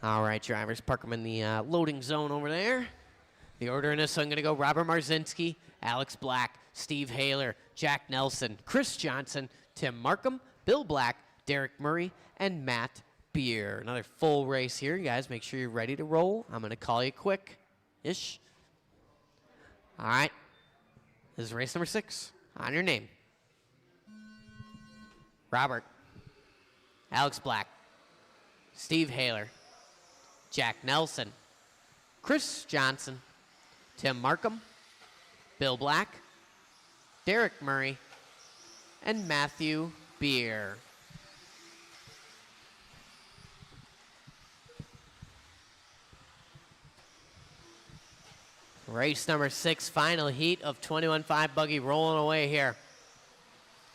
All right, drivers, park them in the loading zone over there. The order in this, I'm going to go Robert Marzinski, Alex Black, Steve Haler, Jack Nelson, Chris Johnson, Tim Markham, Bill Black, Derek Murray, and Matt Beer. Another full race here. You guys, make sure you're ready to roll. I'm going to call you quick-ish. All right. This is race number 6. On your name. Robert. Alex Black. Steve Haler. Jack Nelson, Chris Johnson, Tim Markham, Bill Black, Derek Murray, and Matthew Beer. Race number 6, final heat of 21.5 buggy rolling away here.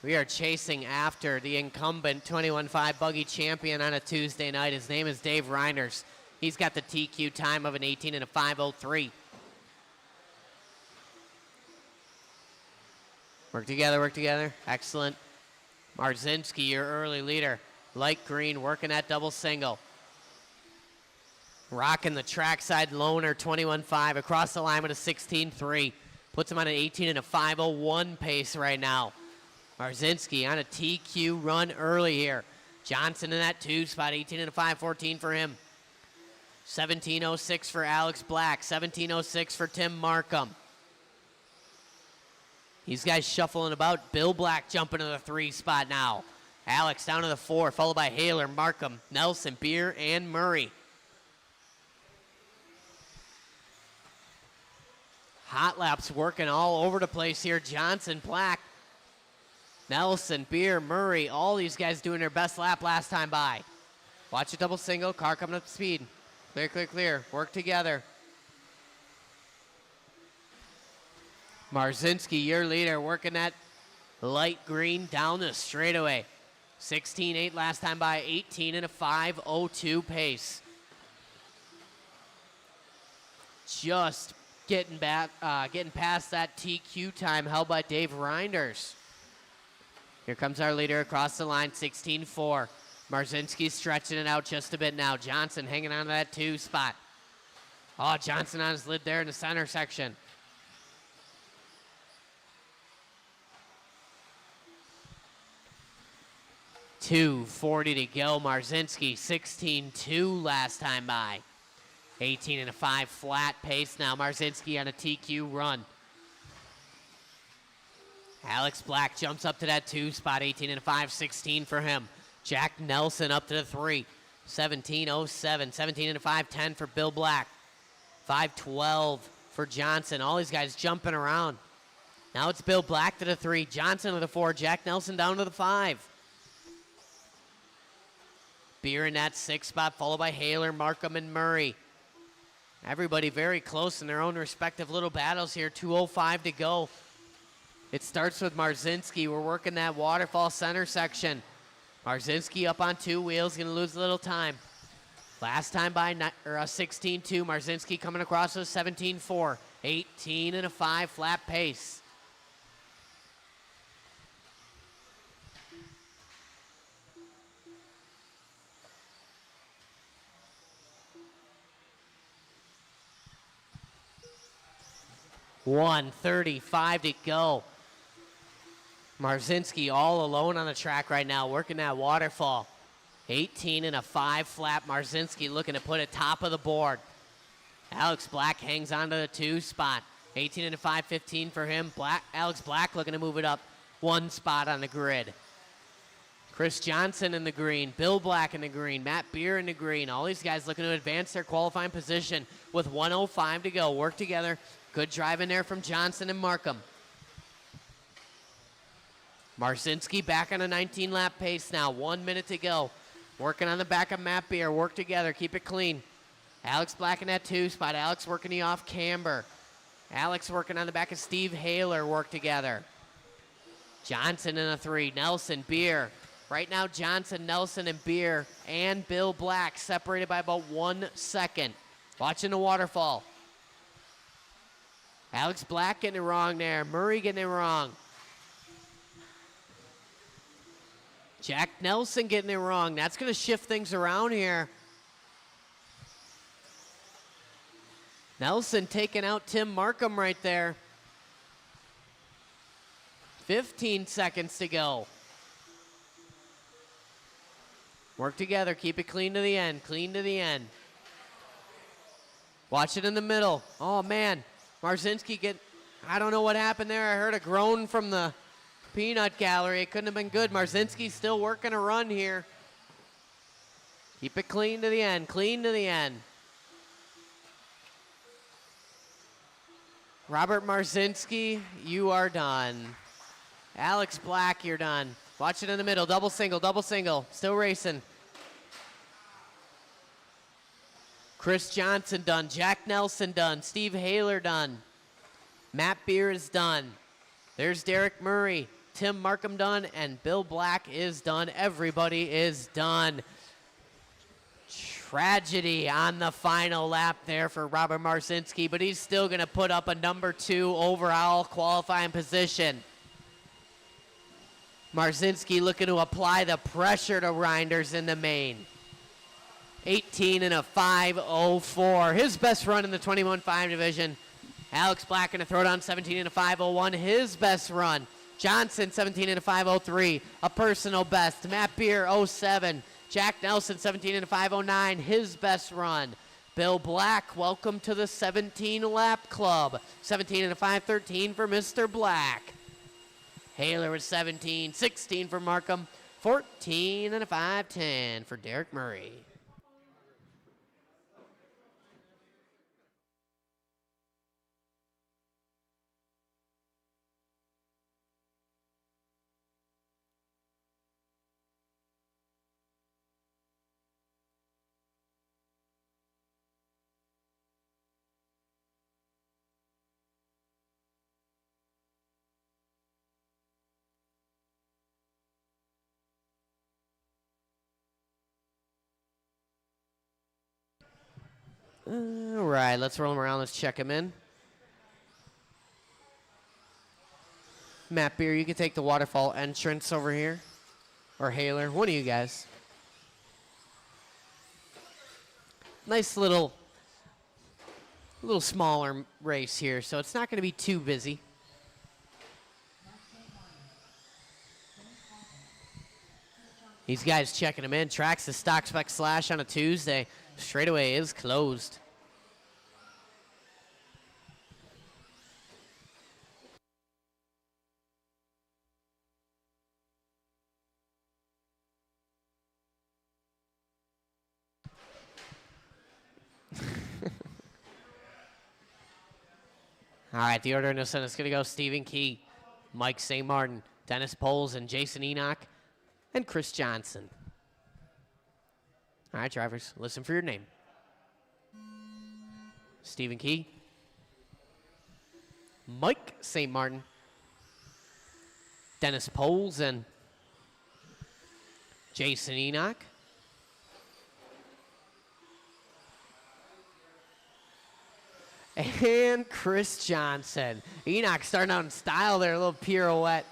We are chasing after the incumbent 21.5 buggy champion on a Tuesday night. His name is Dave Reinders. He's got the TQ time of an 18 and a 5:03. Work together, work together. Excellent. Marzinski, your early leader. Light green, working that double single. Rocking the trackside loner 21.5 across the line with a 16.3. Puts him on an 18 and a 5:01 pace right now. Marzinski on a TQ run early here. Johnson in that 2 spot, 18 and a 5:14 for him. 17.06 for Alex Black, 17.06 for Tim Markham. These guys shuffling about. Bill Black jumping to the 3 spot now. Alex down to the 4, followed by Haler, Markham, Nelson, Beer, and Murray. Hot laps working all over the place here. Johnson, Black, Nelson, Beer, Murray, all these guys doing their best lap last time by. Watch a double single, car coming up to speed. Clear, clear, clear. Work together. Marzinski, your leader, working that light green down the straightaway. 16.8 last time by, 18 and a 5.02 pace. Just getting past that TQ time held by Dave Reinders. Here comes our leader across the line, 16.4. Marzinski stretching it out just a bit now. Johnson hanging on to that 2 spot. Oh, Johnson on his lid there in the center section. .240 to go. Marzinski, 16.2 last time by. 18 and a 5 flat pace now. Marzinski on a TQ run. Alex Black jumps up to that 2 spot. 18 and a 5, 16 for him. Jack Nelson up to the 3. 17.07. 17 and a 5, 10 for Bill Black. 5.12 for Johnson. All these guys jumping around. Now it's Bill Black to the 3. Johnson to the 4. Jack Nelson down to the 5. Beer in that 6 spot, followed by Haler, Markham, and Murray. Everybody very close in their own respective little battles here. 2:05 to go. It starts with Marzinski. We're working that waterfall center section. Marzinski up on 2 wheels, going to lose a little time. Last time by 16.2. Marzinski coming across with 17.4. 18 and a 5 flat pace. .135 to go. Marzinski all alone on the track right now, working that waterfall. 18 and a 5 flat. Marzinski looking to put it top of the board. Alex Black hangs on to the 2 spot. 18 and a 5, 15 for him. Alex Black looking to move it up 1 spot on the grid. Chris Johnson in the green. Bill Black in the green. Matt Beer in the green. All these guys looking to advance their qualifying position with 1:05 to go. Work together. Good drive in there from Johnson and Markham. Marzinski back on a 19-lap pace now. 1 minute to go. Working on the back of Matt Beer. Work together. Keep it clean. Alex Black in that 2 spot. Alex working the off camber. Alex working on the back of Steve Haler. Work together. Johnson in a 3. Nelson, Beer. Right now, Johnson, Nelson, and Beer and Bill Black separated by about 1 second. Watching the waterfall. Alex Black getting it wrong there. Murray getting it wrong. Jack Nelson getting it wrong. That's going to shift things around here. Nelson taking out Tim Markham right there. 15 seconds to go. Work together. Keep it clean to the end. Clean to the end. Watch it in the middle. Oh, man. Marzinski I don't know what happened there. I heard a groan from the peanut gallery. It couldn't have been good. Marzinski's still working a run here. Keep it clean to the end. Clean to the end. Robert Marzinski, you are done. Alex Black, you're done. Watch it in the middle. Double single, double single. Still racing. Chris Johnson done. Jack Nelson done. Steve Haler done. Matt Beer is done. There's Derek Murray. Tim Markham done. And Bill Black is done. Everybody is done. Tragedy on the final lap there for Robert Marzinski, but he's still going to put up a number 2 overall qualifying position. Marzinski looking to apply the pressure to Reinders in the main. 18 and a 5.04. His best run in the 21.5 division. Alex Black going to throw down 17 and a 5.01. His best run. Johnson 17 and a 5.03. A personal best. Matt Beer 07. Jack Nelson 17 and a 5.09. His best run. Bill Black, welcome to the 17 lap club. 17 and a 5.13 for Mr. Black. Haler was 17, 16 for Markham, 14 and a 5.10 for Derek Murray. All right, let's roll him around. Let's check him in. Matt Beer, you can take the waterfall entrance over here. Or Haler, one of you guys. Nice little smaller race here, so it's not going to be too busy. These guys checking him in. Tracks the stock spec slash on a Tuesday. Straightaway is closed. All right, the order in the Senate is going to go Stephen Key, Mike St. Martin, Dennis Poles, and Jason Enoch, and Chris Johnson. All right, drivers, listen for your name. Stephen Key, Mike St. Martin, Dennis Poles, and Jason Enoch. And Chris Johnson. Enoch starting out in style there, a little pirouette.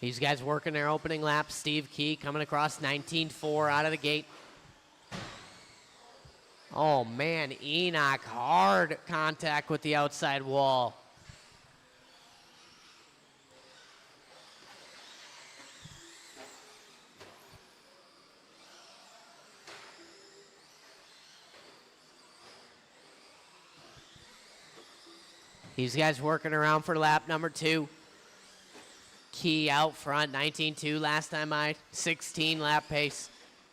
These guys working their opening lap. Steve Key coming across 19.4 out of the gate. Oh, man, Enoch, hard contact with the outside wall. These guys working around for lap number 2. Key out front, 19.2 last time I, 16 lap pace.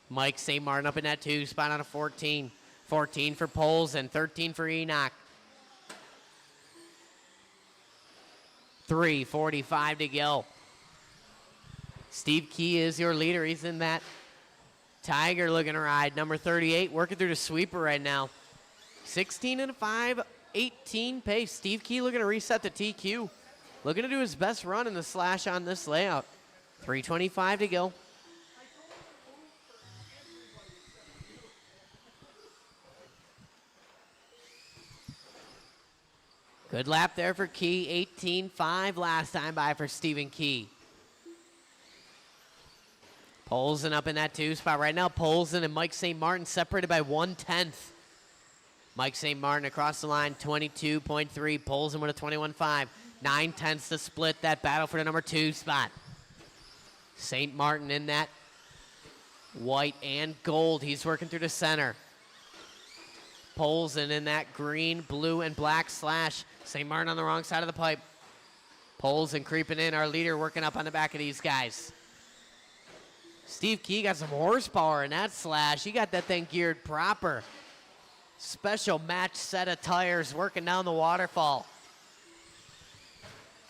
Mike St. Martin up in that 2 spot on a 14. 14 for Poles and 13 for Enoch. 3:45 to go. Steve Key is your leader. He's in that Tiger looking ride. Number 38 working through the sweeper right now. 16 and a 5, 18 pace. Steve Key looking to reset the TQ. Looking to do his best run in the slash on this layout. 3:25 to go. Good lap there for Key. 18.5 last time by for Stephen Key. Polson up in that 2 spot right now. Polson and Mike St. Martin separated by 1/10. Mike St. Martin across the line, 22.3. Polson with a 21.5. 9/10 to split that battle for the number 2 spot. St. Martin in that white and gold. He's working through the center. Polson in that green, blue, and black slash. St. Martin on the wrong side of the pipe. Polson creeping in, our leader working up on the back of these guys. Steve Key got some horsepower in that slash. He got that thing geared proper. Special match set of tires working down the waterfall.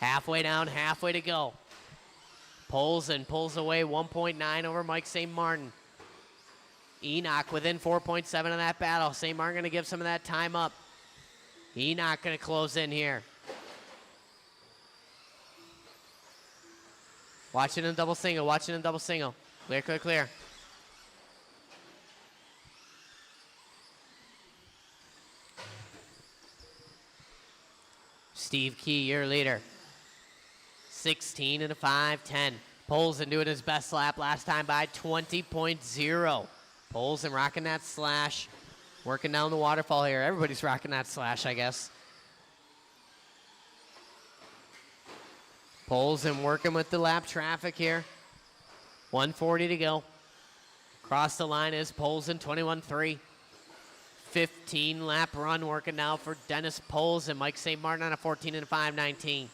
Halfway down, halfway to go. Polson pulls away 1.9 over Mike St. Martin. Enoch within 4.7 of that battle. St. Martin going to give some of that time up. Enoch going to close in here. Watching in double single, watching in double single. Clear, clear, clear. Steve Key, your leader. 16 and a 5:10. Polson doing his best lap last time by 20.0. Polson rocking that slash. Working down the waterfall here. Everybody's rocking that slash, I guess. Polson working with the lap traffic here. 1:40 to go. Across the line is Polson, 21.3. 15 lap run working now for Dennis Polson. Mike St. Martin on a 14 and a 5:19.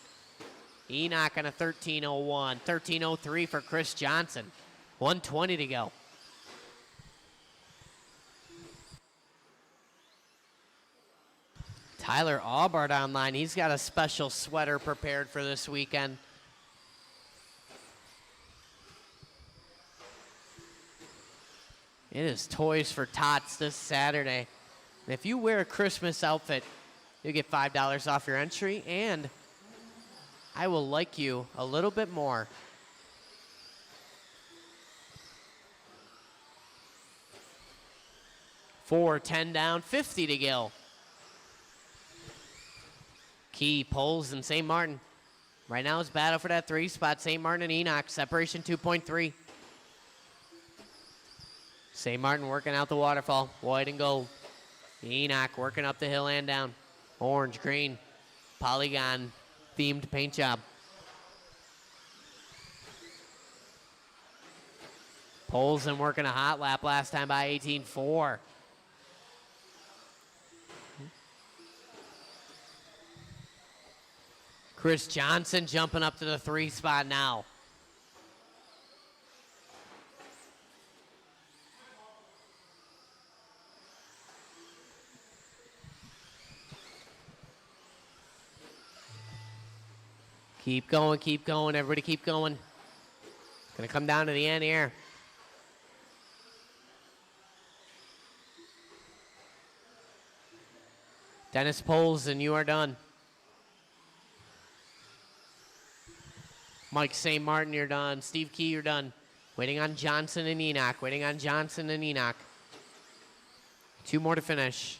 Enoch on a 13.01. 13.03 for Chris Johnson. 1:20 to go. Tyler Aubard online. He's got a special sweater prepared for this weekend. It is Toys for Tots this Saturday. And if you wear a Christmas outfit You get $5 off your entry, and I will like you a little bit more. Four, 10 down, 50 to go. Key pulls in St. Martin. Right now it's battle for that 3 spot. St. Martin and Enoch, separation 2.3. St. Martin working out the waterfall, white and gold. Enoch working up the hill and down. Orange, green, polygon themed paint job. Pulls and working a hot lap last time by 18.4. Chris Johnson jumping up to the 3 spot now. Keep going, everybody keep going. Gonna come down to the end here. Dennis Poles, and you are done. Mike St. Martin, you're done. Steve Key, you're done. Waiting on Johnson and Enoch. Waiting on Johnson and Enoch. 2 more to finish.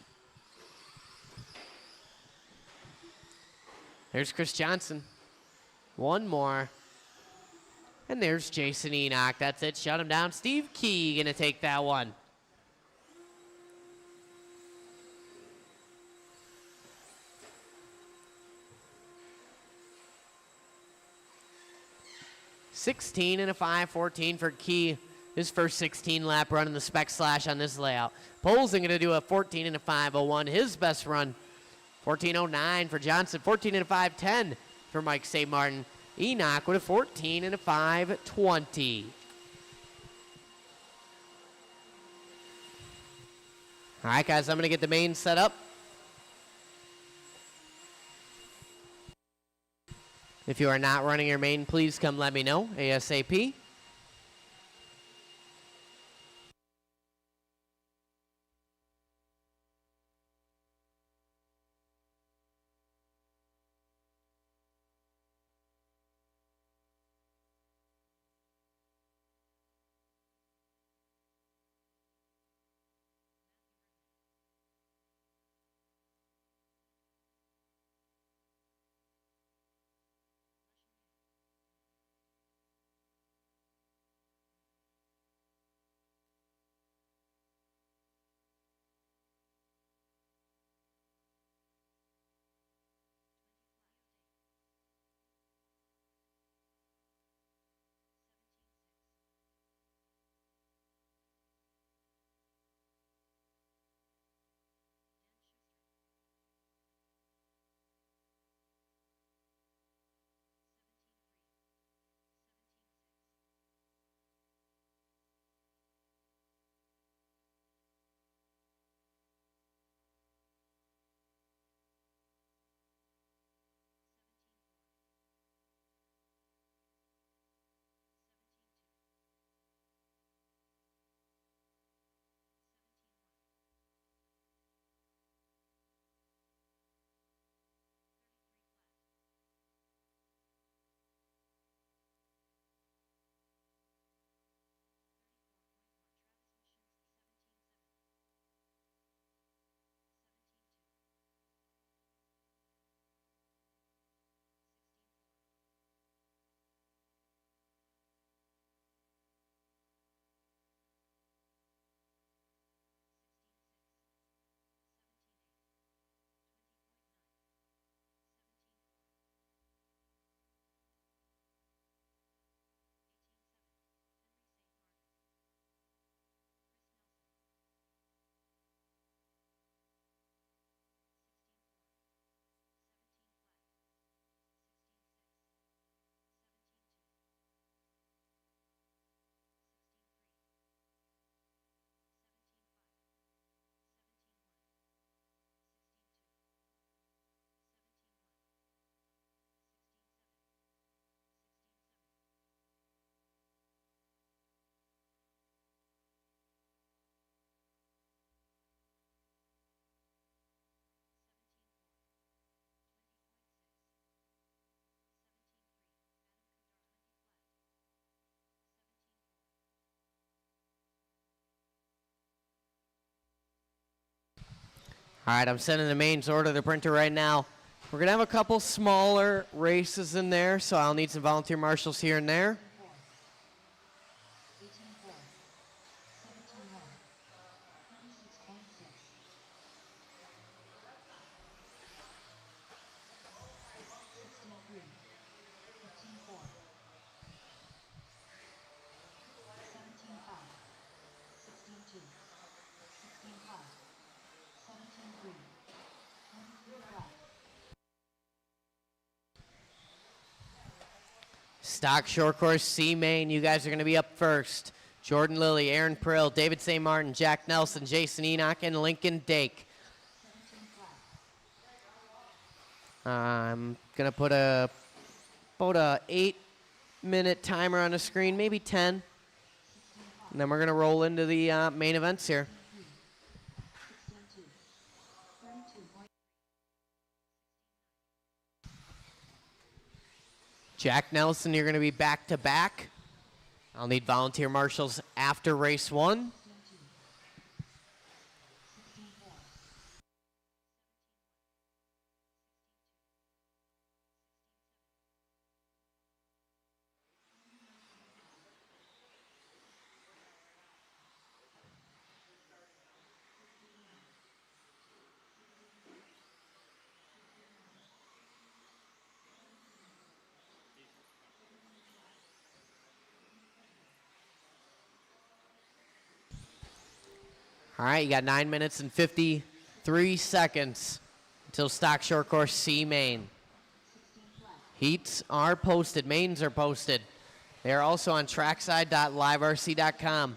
There's Chris Johnson. 1 more. And there's Jason Enoch. That's it. Shut him down. Steve Key going to take that one. $16 and a 5.14 for Key. His first 16 lap run in the spec slash on this layout. Polesing going to do a 14 and a 5.01. His best run. 14.09 for Johnson. 14 and a 5.10 for Mike St. Martin. Enoch with a 14 and a 5.20. All right, guys, I'm going to get the main set up. If you are not running your main, please come let me know ASAP. All right, I'm sending the mains order to the printer right now. We're going to have a couple smaller races in there, so I'll need some volunteer marshals here and there. Stock Short Course C main, you guys are going to be up first. Jordan Lilly, Aaron Prill, David St. Martin, Jack Nelson, Jason Enoch, and Lincoln Dake. I'm going to put about a 8-minute timer on the screen, maybe 10. And then we're going to roll into the main events here. Jack Nelson, you're going to be back-to-back. I'll need volunteer marshals after race 1. All right, you got 9 minutes and 53 seconds until Stock Short Course C main. Heats are posted, mains are posted. They are also on trackside.liverc.com.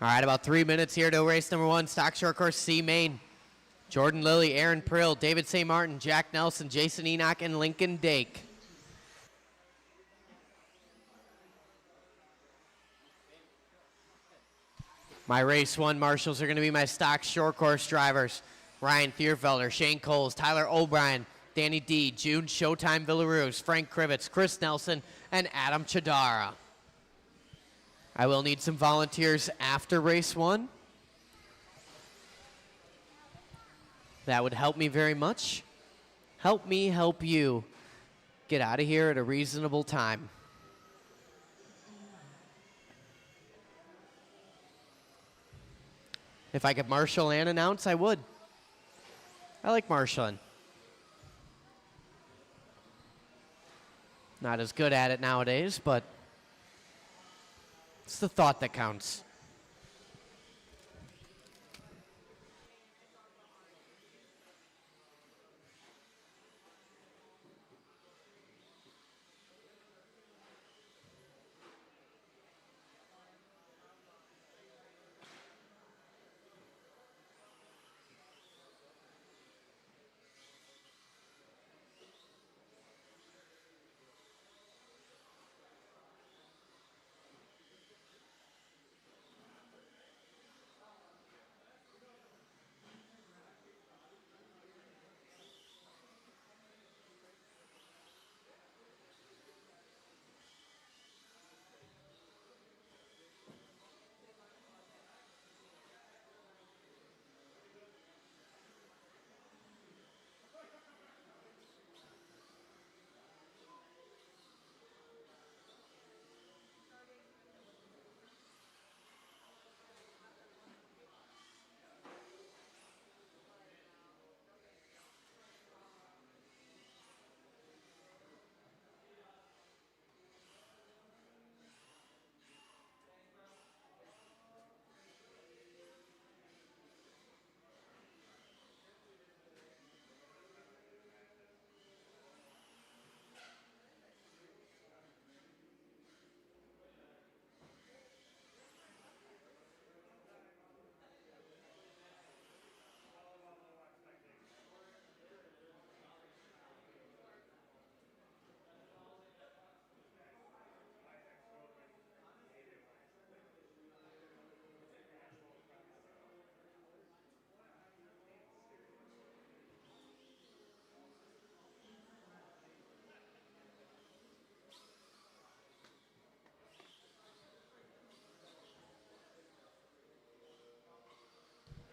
All right, about 3 minutes here to race number 1, stock short course C main. Jordan Lilly, Aaron Prill, David St. Martin, Jack Nelson, Jason Enoch, and Lincoln Dake. My race 1 marshals are going to be my stock short course drivers. Ryan Thierfelder, Shane Coles, Tyler O'Brien, Danny D, June Showtime Villaroos, Frank Krivitz, Chris Nelson, and Adam Chadara. I will need some volunteers after race 1. That would help me very much. Help me help you get out of here at a reasonable time. If I could marshal and announce, I would. I like marshaling. Not as good at it nowadays, but it's the thought that counts.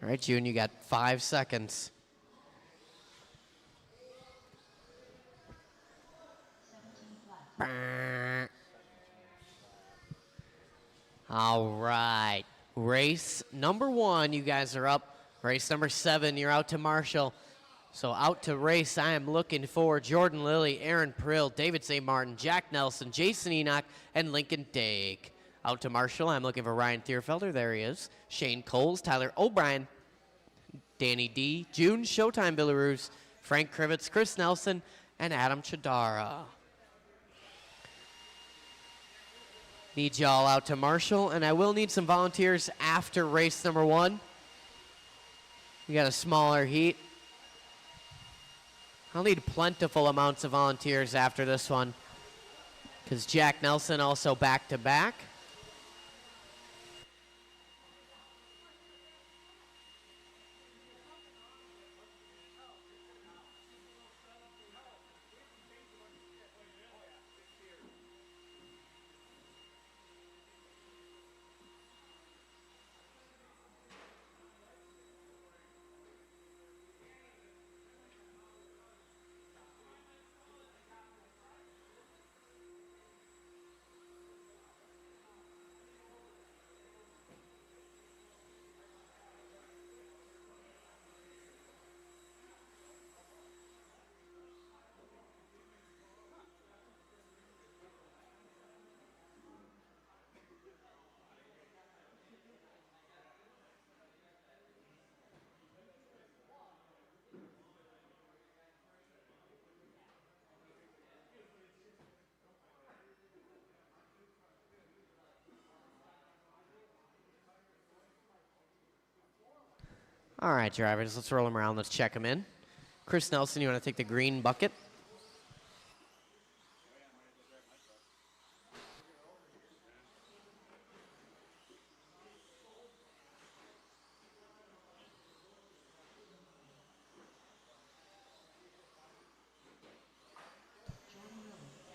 All right, June, you got 5 seconds. All right. Race number 1, you guys are up. Race number 7, you're out to marshal. So out to race, I am looking for Jordan Lilly, Aaron Prill, David St. Martin, Jack Nelson, Jason Enoch, and Lincoln Dake. Out to marshal, I'm looking for Ryan Thierfelder. There he is. Shane Coles, Tyler O'Brien, Danny D, June Showtime Villaroos, Frank Krivitz, Chris Nelson, and Adam Chadara. Need y'all out to marshal, and I will need some volunteers after race number 1. We got a smaller heat. I'll need plentiful amounts of volunteers after this one, because Jack Nelson also back-to-back. All right, drivers, let's roll them around. Let's check them in. Chris Nelson, you want to take the green bucket?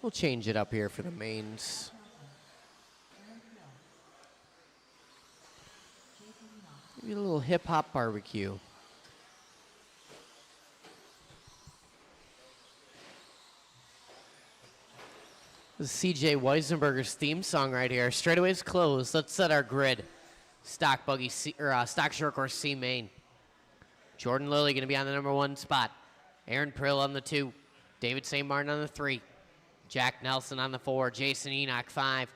We'll change it up here for the mains. Maybe a little hip-hop barbecue. This is C.J. Weisenberger's theme song right here. Straightaways closed. Let's set our grid. Stock buggy C, or stock short course C main. Jordan Lilly going to be on the number 1 spot. Aaron Prill on the 2. David St. Martin on the 3. Jack Nelson on the 4. Jason Enoch 5.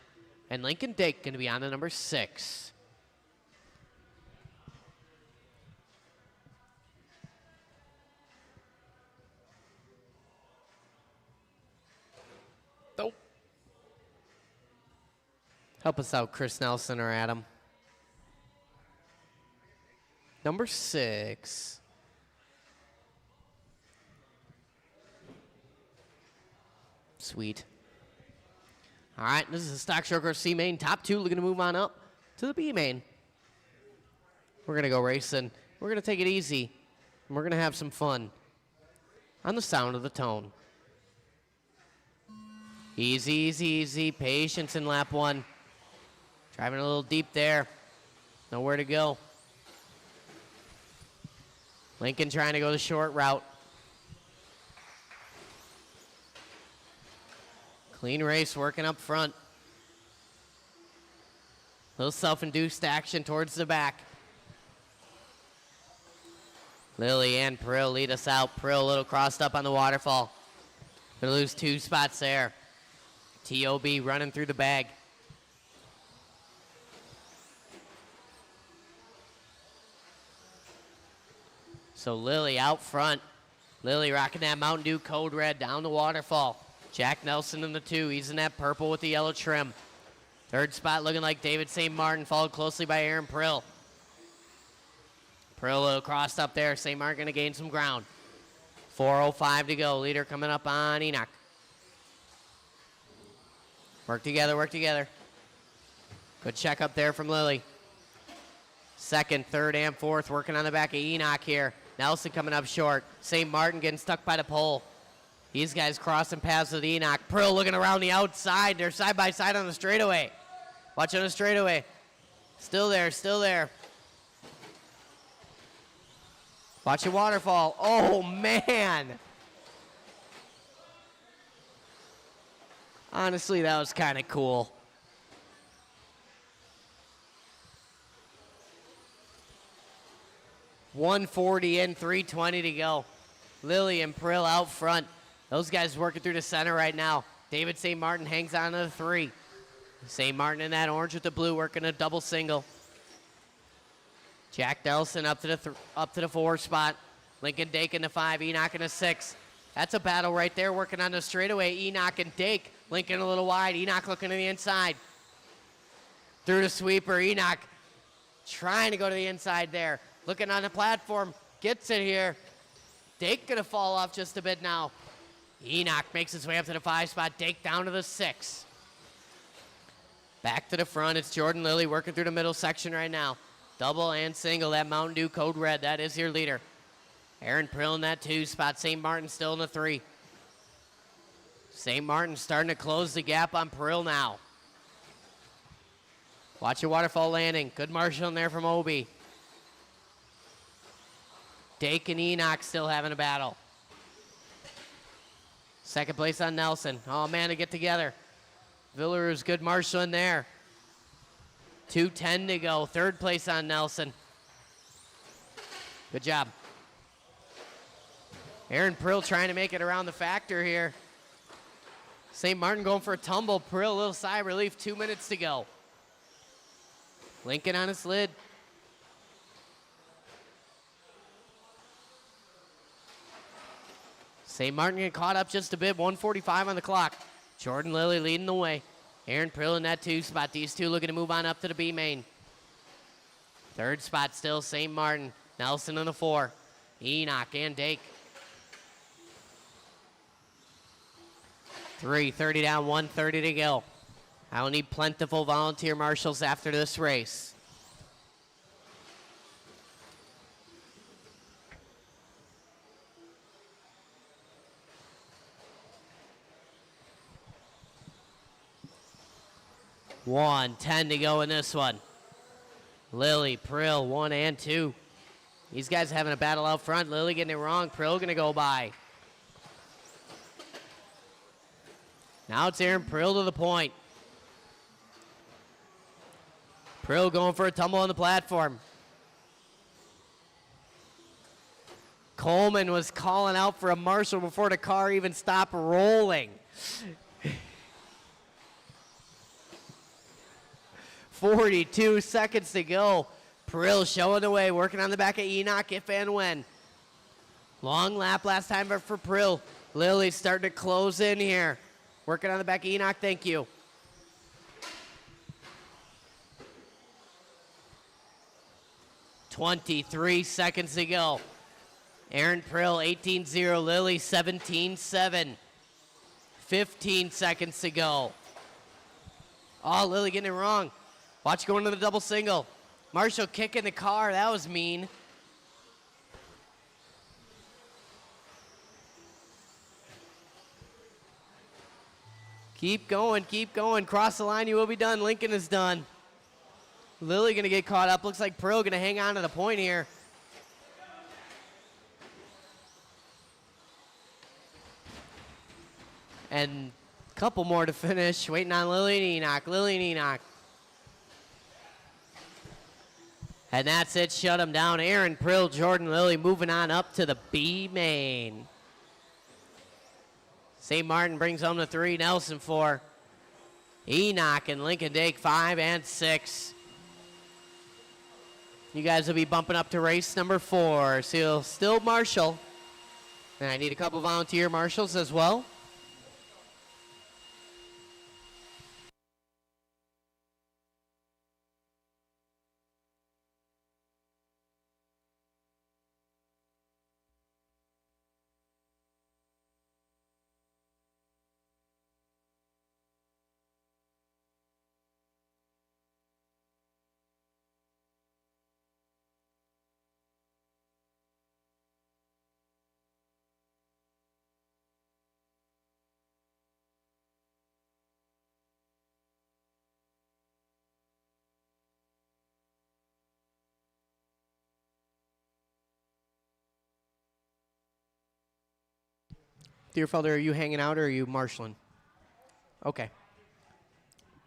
And Lincoln Dake going to be on the number 6. Nope. Help us out, Chris Nelson or Adam. Number 6. Sweet. All right, this is the stock short course C main. Top 2 looking to move on up to the B main. We're going to go racing. We're going to take it easy, and we're going to have some fun on the sound of the tone. Easy, easy, easy. Patience in lap 1. Driving a little deep there. Nowhere to go. Lincoln trying to go the short route. Clean race working up front. Little self-induced action towards the back. Lilly and Prill lead us out. Prill a little crossed up on the waterfall. Gonna lose 2 spots there. T.O.B. running through the bag. So Lilly out front. Lilly rocking that Mountain Dew Code Red down the waterfall. Jack Nelson in the 2. He's in that purple with the yellow trim. 3rd spot looking like David St. Martin, followed closely by Aaron Prill. Prill a little crossed up there. St. Martin going to gain some ground. 4:05 to go. Leader coming up on Enoch. Work together, work together. Good check up there from Lilly. 2nd, 3rd, and 4th working on the back of Enoch here. Nelson coming up short. St. Martin getting stuck by the pole. These guys crossing paths with Enoch. Prill looking around the outside. They're side by side on the straightaway. Watch on the straightaway. Still there, still there. Watch the waterfall. Oh, man. Honestly, that was kind of cool. .140 in, 3:20 to go. Lilly and Prill out front. Those guys working through the center right now. David St. Martin hangs on to the 3. St. Martin in that orange with the blue working a double single. Jack Nelson up to the 4 spot. Lincoln Dake in the 5. Enoch in the 6. That's a battle right there working on the straightaway. Enoch and Dake. Lincoln a little wide. Enoch looking to the inside. Through the sweeper. Enoch trying to go to the inside there. Looking on the platform. Gets it here. Dake gonna fall off just a bit now. Enoch makes his way up to the 5 spot. Dake down to the 6. Back to the front. It's Jordan Lilly working through the middle section right now. Double and single. That Mountain Dew Code Red. That is your leader. Aaron Prill in that 2 spot. St. Martin still in the 3. St. Martin starting to close the gap on Prill now. Watch your waterfall landing. Good marshal in there from Obi. Dake and Enoch still having a battle. 2nd place on Nelson. Oh, man, to get together. Villaroo's good marshal in there. 2:10 to go. 3rd place on Nelson. Good job. Aaron Prill trying to make it around the factor here. St. Martin going for a tumble. Prill, a little sigh of relief. 2 minutes to go. Lincoln on his lid. St. Martin getting caught up just a bit. 1:45 on the clock. Jordan Lilly leading the way. Aaron Prill in that 2 spot. These two looking to move on up to the B main. 3rd spot still St. Martin. Nelson in the 4. Enoch and Dake. 3:30 down, 1:30 to go. I will need plentiful volunteer marshals after this race. $1:10 to go in this one. Lily, Prill, 1 and 2. These guys having a battle out front. Lily getting it wrong. Prill going to go by. Now it's Aaron Prill to the point. Prill going for a tumble on the platform. Coleman was calling out for a marshal before the car even stopped rolling. 42 seconds to go. Prill showing the way, working on the back of Enoch if and when. Long lap last time for Prill. Lily starting to close in here. Working on the back of Enoch, thank you. $23 seconds to go. Aaron Prill, 18-0. Lily, 17-7. 15 seconds to go. Oh, Lily getting it wrong. Watch going to the double single. Marshall kicking the car. That was mean. Keep going, keep going. Cross the line, you will be done. Lincoln is done. Lily going to get caught up. Looks like Prill going to hang on to the point here. And a couple more to finish. Waiting on Lily and Enoch. Lily and Enoch. And that's it. Shut him down. Aaron Prill, Jordan Lily moving on up to the B main. St. Martin brings home the 3. Nelson 4. Enoch and Lincoln Dake 5 and 6. You guys will be bumping up to race number 4. So you'll still marshal. And I need a couple volunteer marshals as well. Deerfelder, are you hanging out or are you marshaling? Okay.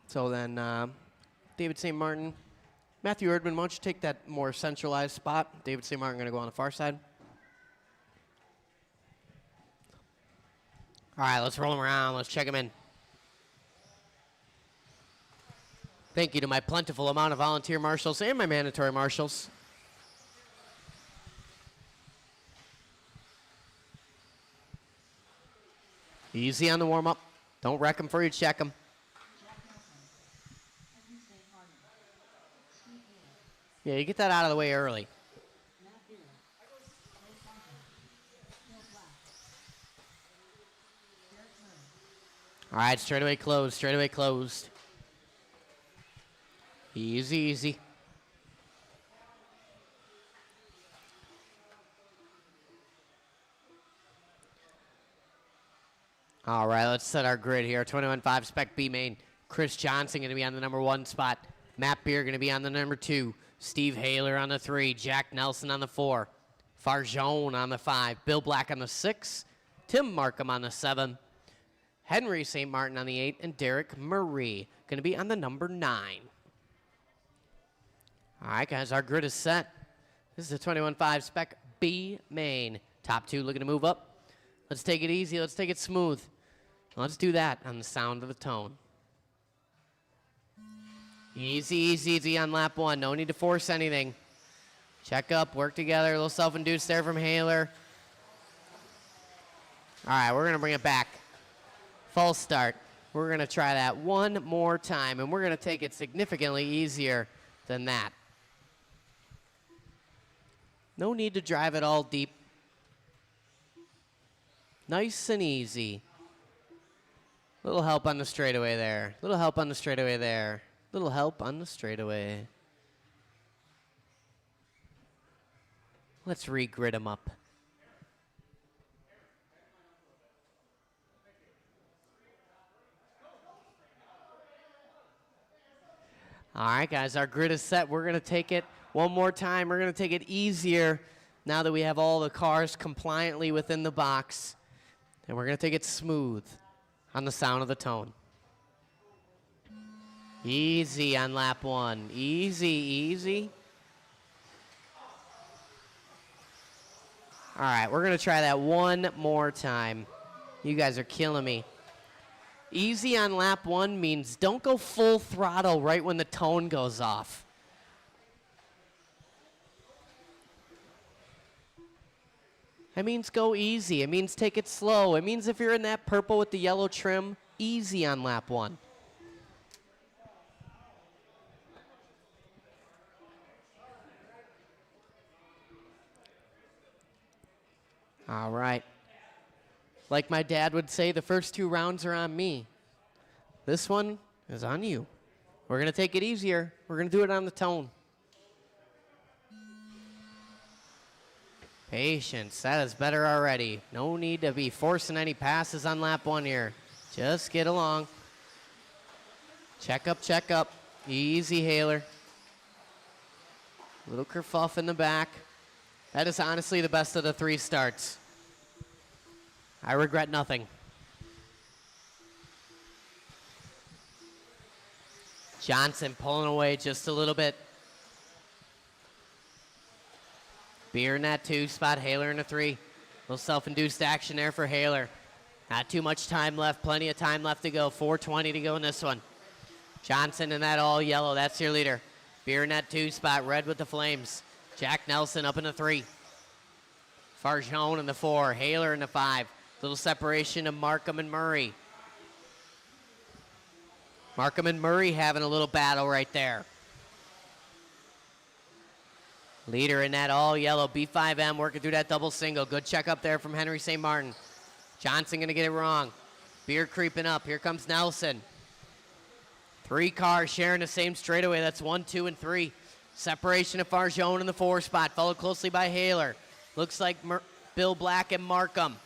So then, David St. Martin. Matthew Erdman, why don't you take that more centralized spot? David St. Martin going to go on the far side. All right, let's roll him around. Let's check him in. Thank you to my plentiful amount of volunteer marshals and my mandatory marshals. Easy on the warm-up. Don't wreck them before you check them. Yeah, you get that out of the way early. All right, straightaway closed, straightaway closed. Easy, easy. All right, let's set our grid here. 21.5 Spec B main. Chris Johnson going to be on the number 1 spot. Matt Beer going to be on the number 2. Steve Haler on the 3. Jack Nelson on the 4. Farjone on the 5. Bill Black on the 6. Tim Markham on the 7. Henry St. Martin on the 8. And Derek Murray going to be on the number 9. All right, guys, our grid is set. This is the 21.5 Spec B main. Top 2 looking to move up. Let's take it easy. Let's take it smooth. Let's do that on the sound of the tone. Easy, easy, easy on lap 1. No need to force anything. Check up, work together. A little self-induced there from Haler. All right, we're going to bring it back. False start. We're going to try that one more time, and we're going to take it significantly easier than that. No need to drive it all deep. Nice and easy. Little help on the straightaway there. Little help on the straightaway there. Little help on the straightaway. Let's re-grid them up. All right, guys, our grid is set. We're going to take it one more time. We're going to take it easier now that we have all the cars compliantly within the box. And we're going to take it smooth on the sound of the tone. Easy on lap 1. Easy, easy. All right, we're going to try that one more time. You guys are killing me. Easy on lap 1 means don't go full throttle right when the tone goes off. It means go easy. It means take it slow. It means if you're in that purple with the yellow trim, easy on lap 1. All right. Like my dad would say, the first 2 rounds are on me. This one is on you. We're going to take it easier. We're going to do it on the tone. Patience. That is better already. No need to be forcing any passes on lap 1 here. Just get along. Check up, check up. Easy, Haler. Little kerfuff in the back. That is honestly the best of the 3 starts. I regret nothing. Johnson pulling away just a little bit. Beer in that 2 spot, Haler in a 3. A little self-induced action there for Haler. Not too much time left, plenty of time left to go. 4:20 to go in this one. Johnson in that all yellow, that's your leader. Beer in that 2 spot, red with the flames. Jack Nelson up in the 3. Farjone in the 4, Haler in the 5. Little separation of Markham and Murray. Markham and Murray having a little battle right there. Leader in that all yellow B5M working through that double single. Good check up there from Henry St. Martin. Johnson gonna get it wrong. Beer creeping up. Here comes Nelson. 3 cars sharing the same straightaway. That's 1, 2, and 3. Separation of Farjone in the 4 spot, followed closely by Haler. Looks like Bill Black and Markham.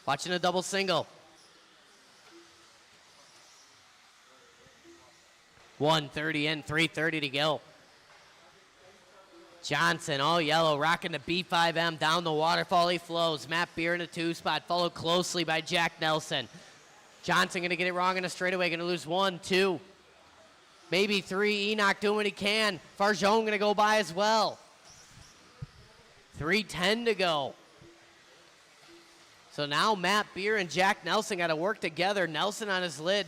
Watching a double single. 1:30 in, 3:30 to go. Johnson, all yellow, rocking the B5M down the waterfall he flows. Matt Beer in a 2 spot, followed closely by Jack Nelson. Johnson gonna get it wrong in a straightaway, gonna lose 1, 2, maybe 3. Enoch doing what he can. Farjone gonna go by as well. 3:10 to go. So now Matt Beer and Jack Nelson got to work together. Nelson on his lid.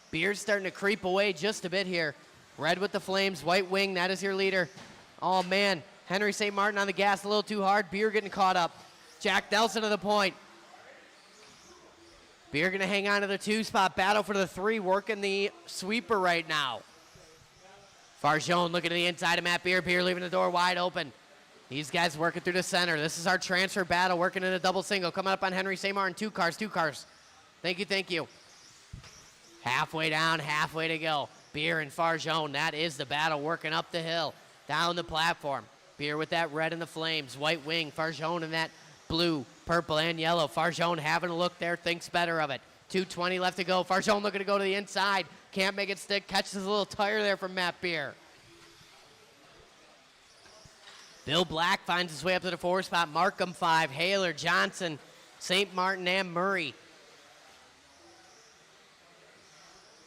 Beer's starting to creep away just a bit here. Red with the flames, white wing, that is your leader. Oh man, Henry St. Martin on the gas a little too hard. Beer getting caught up. Jack Nelson to the point. Beer gonna hang on to the 2 spot. Battle for the 3, working the sweeper right now. Farjone looking to the inside of Matt Beer. Beer leaving the door wide open. These guys working through the center. This is our transfer battle, working in a double single. Coming up on Henry St. Martin. 2 cars, 2 cars. Thank you, thank you. Halfway down, halfway to go. Beer and Farjone, that is the battle, working up the hill, down the platform. Beer with that red in the flames, white wing. Farjone in that blue, purple, and yellow. Farjone having a look there, thinks better of it. 2:20 left to go. Farjone looking to go to the inside. Can't make it stick. Catches a little tire there from Matt Beer. Bill Black finds his way up to the 4 spot. Markham 5, Haler, Johnson, St. Martin, and Murray.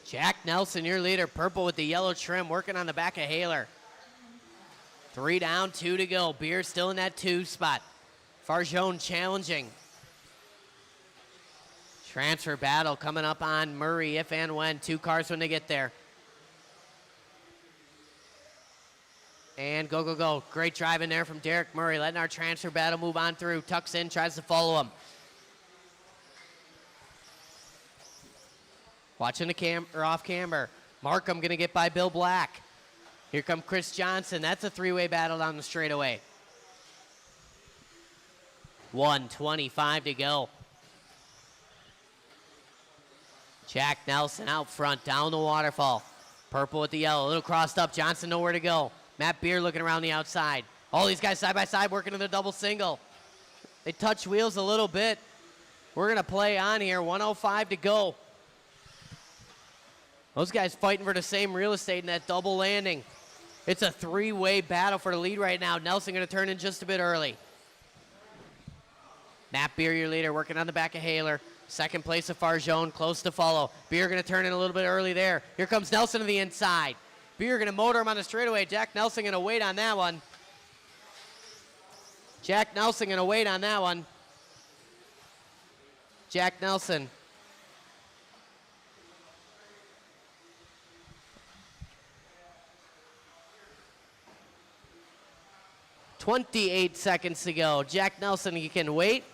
Jack Nelson, your leader, purple with the yellow trim, working on the back of Haler. 3 down, 2 to go. Beer still in that 2 spot. Farjone challenging. Transfer battle coming up on Murray if and when. 2 cars when they get there. And go, go, go. Great drive in there from Derek Murray, letting our transfer battle move on through. Tucks in, tries to follow him. Watching the off camber. Markham gonna get by Bill Black. Here comes Chris Johnson. That's a three-way battle down the straightaway. 1:25 to go. Jack Nelson out front, down the waterfall. Purple with the yellow, a little crossed up. Johnson nowhere to go. Matt Beer looking around the outside. All these guys side by side working in the double single. They touch wheels a little bit. We're going to play on here. 1:05 to go. Those guys fighting for the same real estate in that double landing. It's a three-way battle for the lead right now. Nelson going to turn in just a bit early. Matt Beer, your leader, working on the back of Haler. Second place of Farjone, close to follow. Beer going to turn in a little bit early there. Here comes Nelson to the inside. Beer going to motor him on the straightaway. Jack Nelson going to wait on that one. Jack Nelson going to wait on that one. Jack Nelson. .28 seconds to go. Jack Nelson, you can wait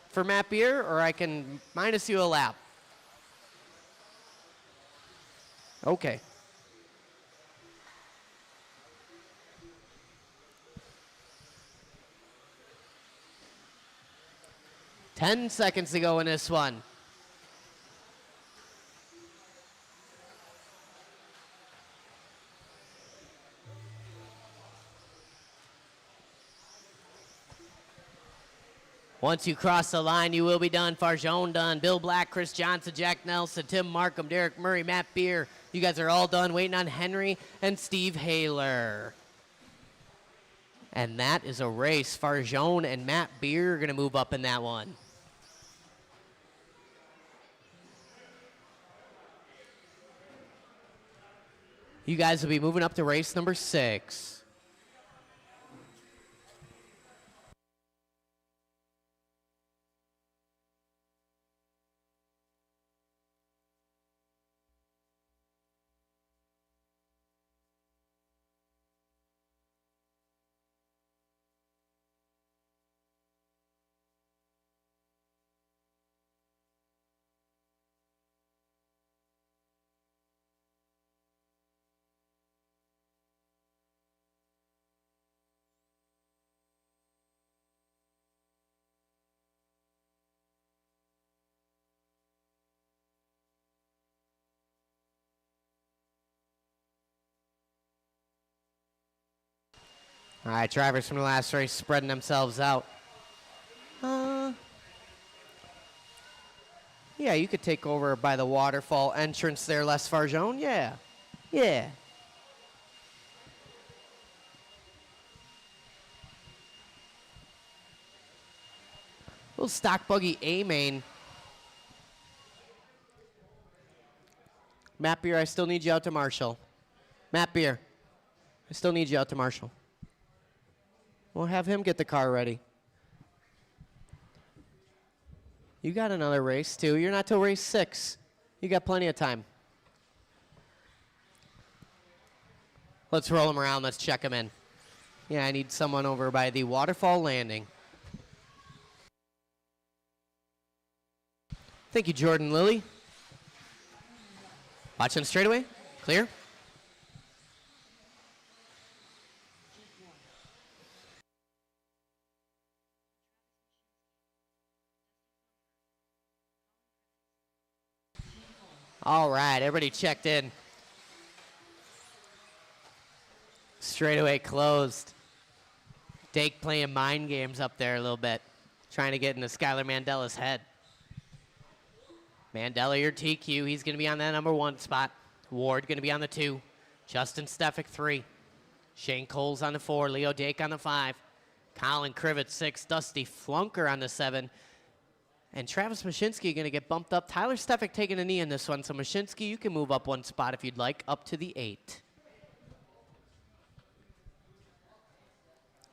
for Matt Beer, or I can minus you a lap. Okay. Ten seconds to go in this one. Once you cross the line, you will be done. Farjone done. Bill Black, Chris Johnson, Jack Nelson, Tim Markham, Derek Murray, Matt Beer. You guys are all done waiting on Henry and Steve Haler. And that is a race. Farjone and Matt Beer are going to move up in that one. You guys will be moving up to race number 6. All right, drivers from the last race spreading themselves out. Yeah, you could take over by the waterfall entrance there, Les Farjone. Yeah. Yeah. Little stock buggy A main. Matt Beer, I still need you out to Marshall. Matt Beer, I still need you out to Marshall. We'll have him get the car ready. You got another race, too. You're not till race 6. You got plenty of time. Let's roll him around. Let's check him in. Yeah, I need someone over by the waterfall landing. Thank you, Jordan Lilly. Watching straightaway. Clear. All right, everybody checked in. Straightaway closed. Dake playing mind games up there a little bit, trying to get into Skylar Mandela's head. Mandela, your TQ, he's going to be on that number 1 spot. Ward going to be on the 2. Justin Stefik, 3. Shane Coles on the 4. Leo Dake on the 5. Colin Krivet, 6. Dusty Flunker on the 7. And Travis Mashinsky going to get bumped up. Tyler Stefik taking a knee in this one. So Mashinsky, you can move up 1 spot if you'd like, up to the 8.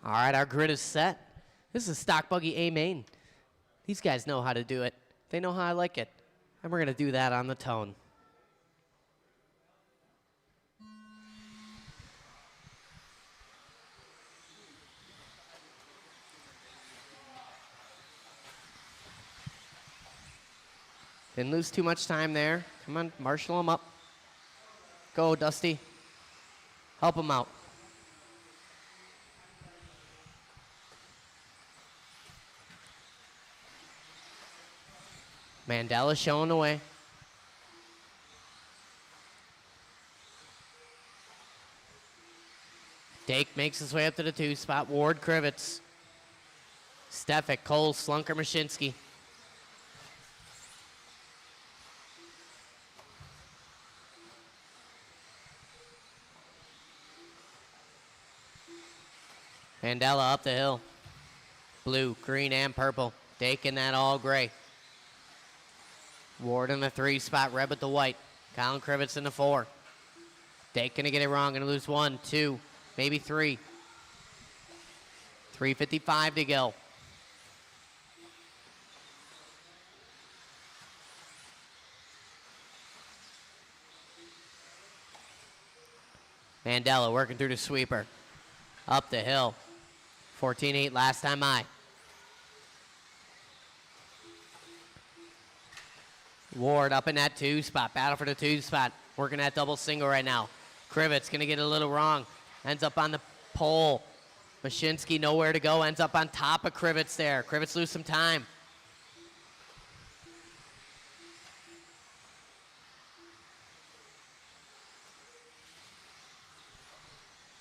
All right, our grid is set. This is stock buggy A main. These guys know how to do it. They know how I like it. And we're going to do that on the tone. Didn't lose too much time there. Come on, marshal them up. Go, Dusty. Help him out. Mandela showing the way. Dake makes his way up to the 2 spot. Ward, Krivitz. Stefik, Cole, Slunker, Mashinsky. Mandela up the hill. Blue, green, and purple. Dake in that all gray. Ward in the 3 spot. Reb at the white. Colin Krivitz in the 4. Dake gonna get it wrong. Gonna lose 1, 2, maybe 3. 3:55 to go. Mandela working through the sweeper. Up the hill. 14-8 last time I. Ward up in that 2 spot. Battle for the 2 spot. Working that double single right now. Krivitz going to get a little wrong. Ends up on the pole. Mashinsky nowhere to go. Ends up on top of Krivitz there. Krivitz lose some time.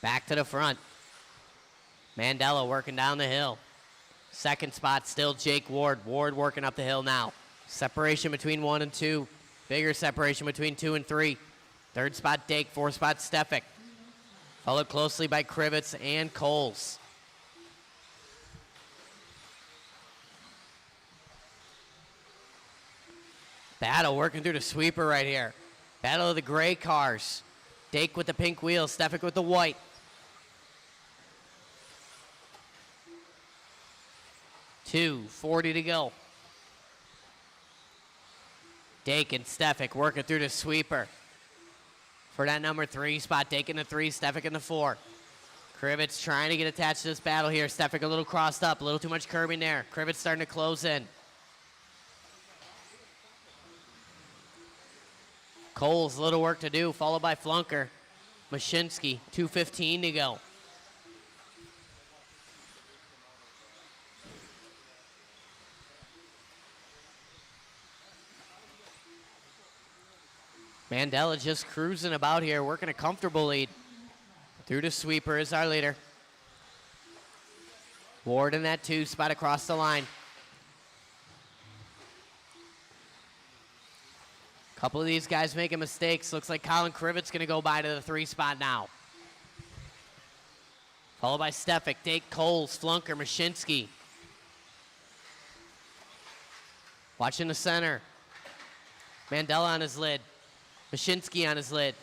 Back to the front. Mandela working down the hill. 2nd spot still Jake Ward. Ward working up the hill now. Separation between 1 and 2. Bigger separation between 2 and 3. 3rd spot Dake. 4th spot Stefik. Followed closely by Krivitz and Coles. Battle working through the sweeper right here. Battle of the gray cars. Dake with the pink wheels. Stefik with the white. $2:40 to go. Dake and Stefik working through the sweeper. For that number 3 spot, Dake in the 3, Stefik in the 4. Krivitz trying to get attached to this battle here. Stefik a little crossed up, a little too much curbing there. Krivitz starting to close in. Cole's a little work to do, followed by Flunker. Mashinsky, 2:15 to go. Mandela just cruising about here, working a comfortable lead. Through the sweeper is our leader. Ward in that 2 spot across the line. Couple of these guys making mistakes. Looks like Colin Krivitz going to go by to the 3 spot now. Followed by Stefik, Dake, Coles, Flunker, Mashinsky. Watching the center. Mandela on his lid. Mashinsky on his lid.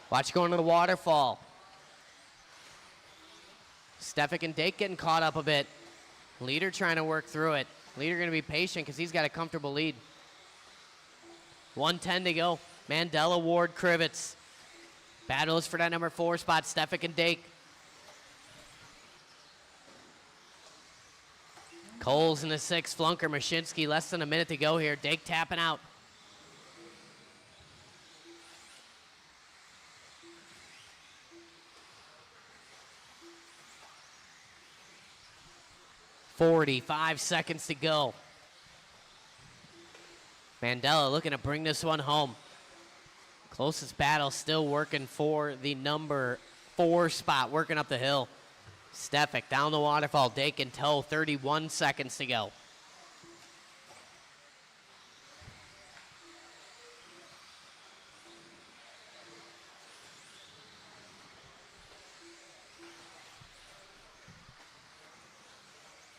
Watch going to the waterfall. Stefik and Dake getting caught up a bit. Leader trying to work through it. Leader going to be patient because he's got a comfortable lead. 1:10 to go. Mandela, Ward, Krivitz. Battles for that number 4 spot, Stefik and Dake. Coles in the 6, Flunker, Mashinsky, less than a minute to go here. Dake tapping out. .45 seconds to go. Mandela looking to bring this one home. Closest battle still working for the number 4 spot, working up the hill. Stefik down the waterfall, Dake in tow, 31 seconds to go.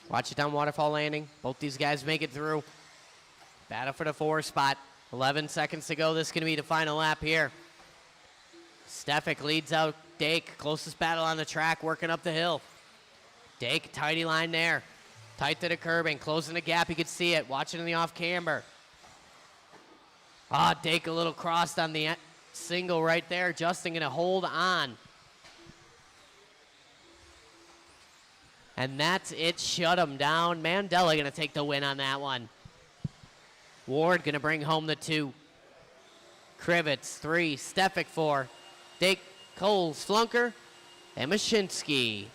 Watch it down waterfall landing. Both these guys make it through. Battle for the 4 spot. 11 seconds to go. This is going to be the final lap here. Stefik leads out Dake. Closest battle on the track, working up the hill. Dake, tidy line there. Tight to the curbing, closing the gap. You can see it. Watching in the off camber. Dake a little crossed on the single right there. Justin going to hold on. And that's it. Shut him down. Mandela going to take the win on that one. Ward going to bring home the 2. Krivitz 3. Stefik 4. Dake, Coles, Flunker, and Mashinsky.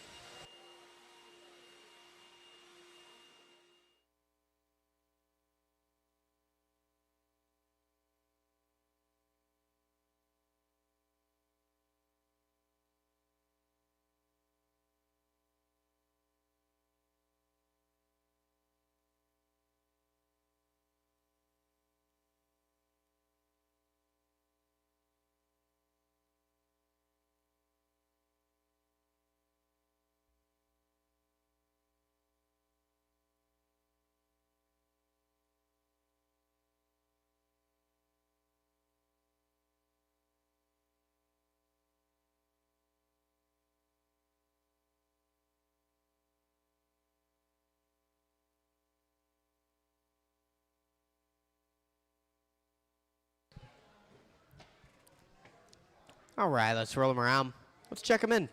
All right, let's roll them around. Let's check them in.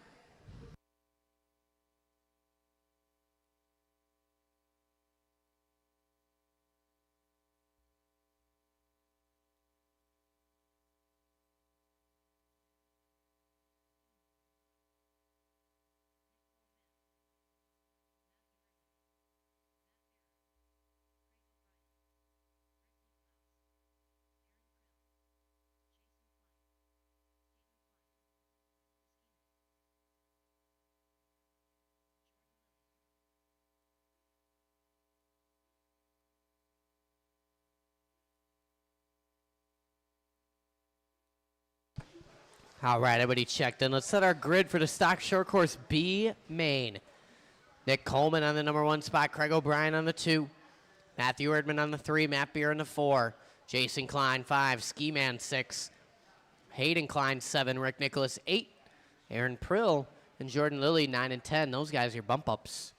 All right, everybody checked in. Let's set our grid for the stock short course B main. Nick Coleman on the number 1 spot. Craig O'Brien on the 2. Matthew Erdman on the 3. Matt Beer on the 4. Jason Klein 5. Ski Man 6. Hayden Klein 7. Rick Nicholas 8. Aaron Prill and Jordan Lilly 9 and 10. Those guys are your bump ups.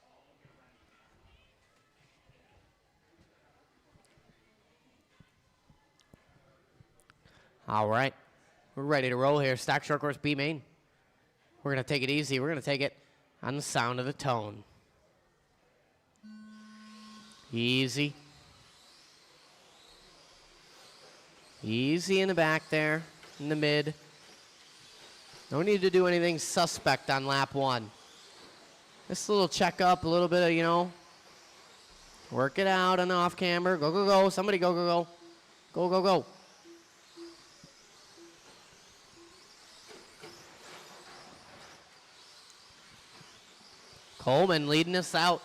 All right. We're ready to roll here. Stock short course B main. We're going to take it easy. We're going to take it on the sound of the tone. Easy. Easy in the back there, in the mid. No need to do anything suspect on lap 1. Just a little check up, a little bit of, work it out on the off camber. Go, go, go. Somebody go, go, go. Go, go, go. Coleman leading us out.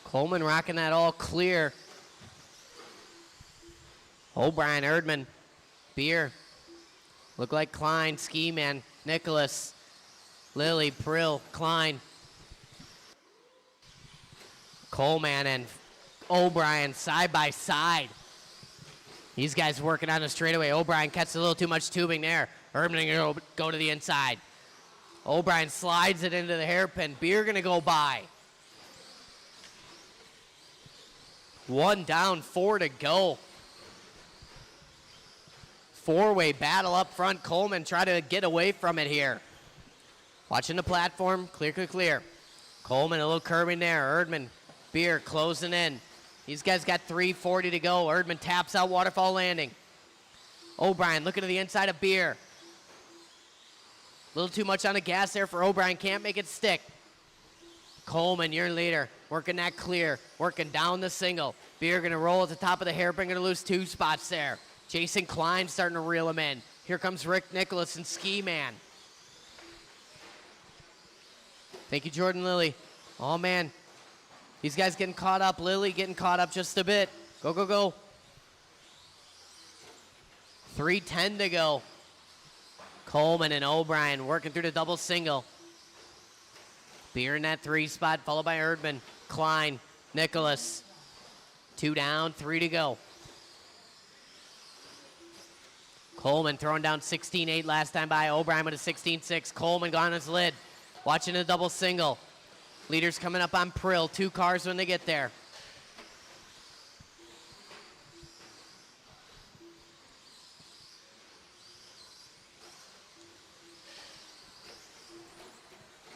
Coleman rocking that all clear. O'Brien, Erdman, Beer. Look like Klein, Ski Man, Nicholas, Lilly, Prill, Klein. Coleman and O'Brien side by side. These guys working on the straightaway. O'Brien catches a little too much tubing there. Erdman going to go to the inside. O'Brien slides it into the hairpin. Beer going to go by. 1 down, 4 to go. 4-way battle up front. Coleman try to get away from it here. Watching the platform. Clear, clear, clear. Coleman a little curving there. Erdman, Beer closing in. These guys got 3:40 to go. Erdman taps out Waterfall Landing. O'Brien looking to the inside of Beer. A little too much on the gas there for O'Brien. Can't make it stick. Coleman, your leader. Working that clear. Working down the single. Beer going to roll at the top of the hairpin. Going to lose 2 spots there. Jason Klein starting to reel him in. Here comes Rick Nicholas and Ski Man. Thank you, Jordan Lilly. Oh, man. These guys getting caught up. Lilly getting caught up just a bit. Go, go, go. 3:10 to go. Coleman and O'Brien working through the double single. Beer in that 3 spot, followed by Erdman, Klein, Nicholas. 2 down, 3 to go. Coleman throwing down 16-8 last time by. O'Brien with a 16-6. Coleman got on his lid. Watching the double single. Leaders coming up on Prill. 2 cars when they get there.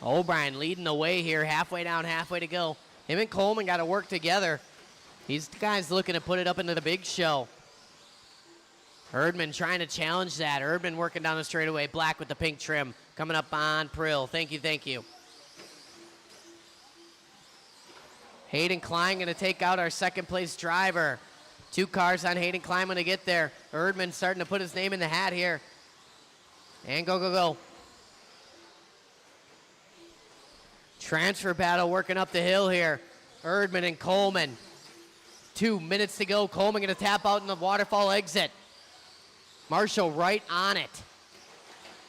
O'Brien leading the way here, halfway down, halfway to go. Him and Coleman got to work together. These guys looking to put it up into the big show. Erdman trying to challenge that. Erdman working down the straightaway. Black with the pink trim. Coming up on Prill. Thank you, thank you. Hayden Klein going to take out our second place driver. 2 cars on Hayden Klein when they get there. Erdman starting to put his name in the hat here. And go, go, go. Transfer battle working up the hill here. Erdman and Coleman. 2 minutes to go. Coleman going to tap out in the waterfall exit. Marshall right on it.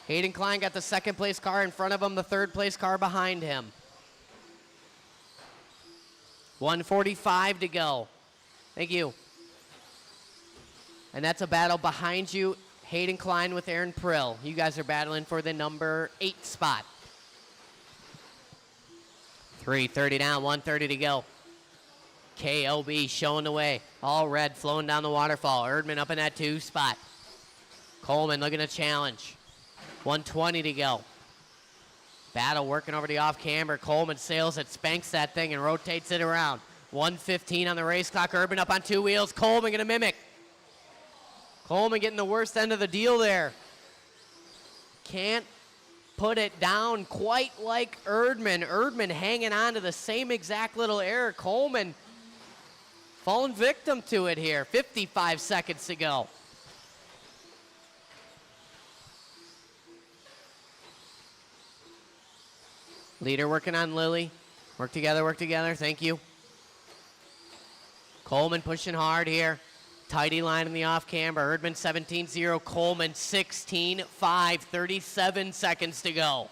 Hayden Klein got the second place car in front of him, the third place car behind him. 1:45 to go. Thank you. And that's a battle behind you. Hayden Klein with Aaron Prill. You guys are battling for the number 8 spot. 3:30 down, 1:30 to go. KOB showing the way. All red flowing down the waterfall. Erdman up in that 2 spot. Coleman looking to challenge. 1:20 to go. Battle working over the off camber. Coleman sails it, spanks that thing and rotates it around. 1:15 on the race clock. Erdman up on 2 wheels. Coleman gonna mimic. Coleman getting the worst end of the deal there. Can't put it down quite like Erdman. Erdman hanging on to the same exact little error. Coleman falling victim to it here. 55 seconds to go. Leader working on Lily. Work together, thank you. Coleman pushing hard here. Tidy line in the off camber. Erdman 17-0, Coleman 16-5, 37 seconds to go.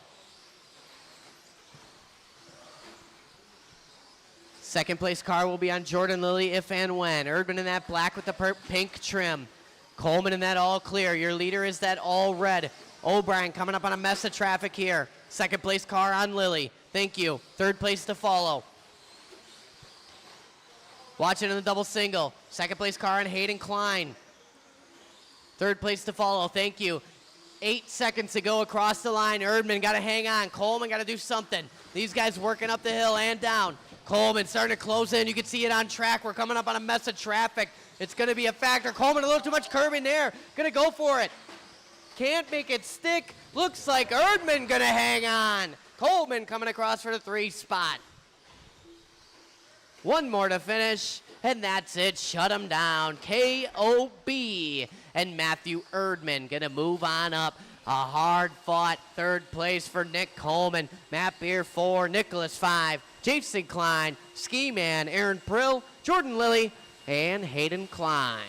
Second place car will be on Jordan Lilly if and when. Erdman in that black with the pink trim. Coleman in that all clear. Your leader is that all red. O'Brien coming up on a mess of traffic here. Second place car on Lilly. Thank you. Third place to follow. Watching in the double single. Second place car on Hayden Klein. Third place to follow. Thank you. 8 seconds to go across the line. Erdman got to hang on. Coleman got to do something. These guys working up the hill and down. Coleman starting to close in. You can see it on track. We're coming up on a mess of traffic. It's going to be a factor. Coleman a little too much curving there. Going to go for it. Can't make it stick. Looks like Erdman going to hang on. Coleman coming across for the 3 spot. 1 more to finish, and that's it. Shut him down. KOB and Matthew Erdman going to move on up. A hard-fought 3rd place for Nick Coleman. Matt Beer 4, Nicholas 5, Jason Klein, Ski Man, Aaron Prill, Jordan Lilly, and Hayden Klein.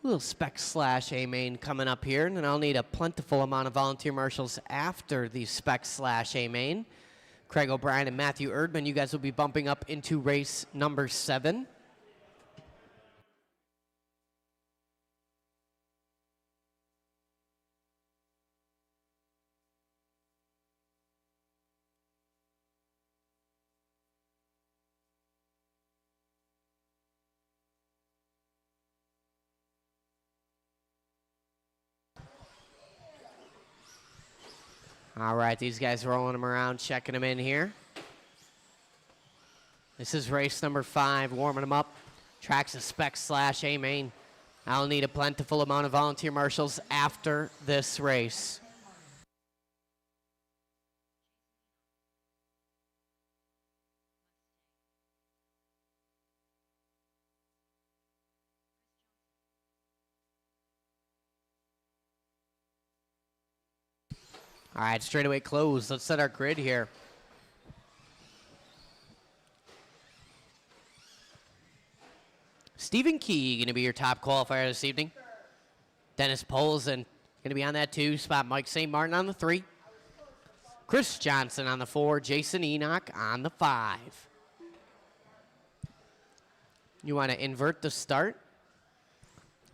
Little spec slash A main coming up here, and then I'll need a plentiful amount of volunteer marshals after the spec slash A main. Craig O'Brien and Matthew Erdman, you guys will be bumping up into race number 7. All right, these guys rolling them around, checking them in here. This is race number 5, warming them up. Tracks a spec slash A main. I'll need a plentiful amount of volunteer marshals after this race. All right, straightaway close. Let's set our grid here. Stephen Key going to be your top qualifier this evening. Dennis Polson going to be on that 2 spot. Mike St. Martin on the 3. Chris Johnson on the 4. Jason Enoch on the 5. You want to invert the start.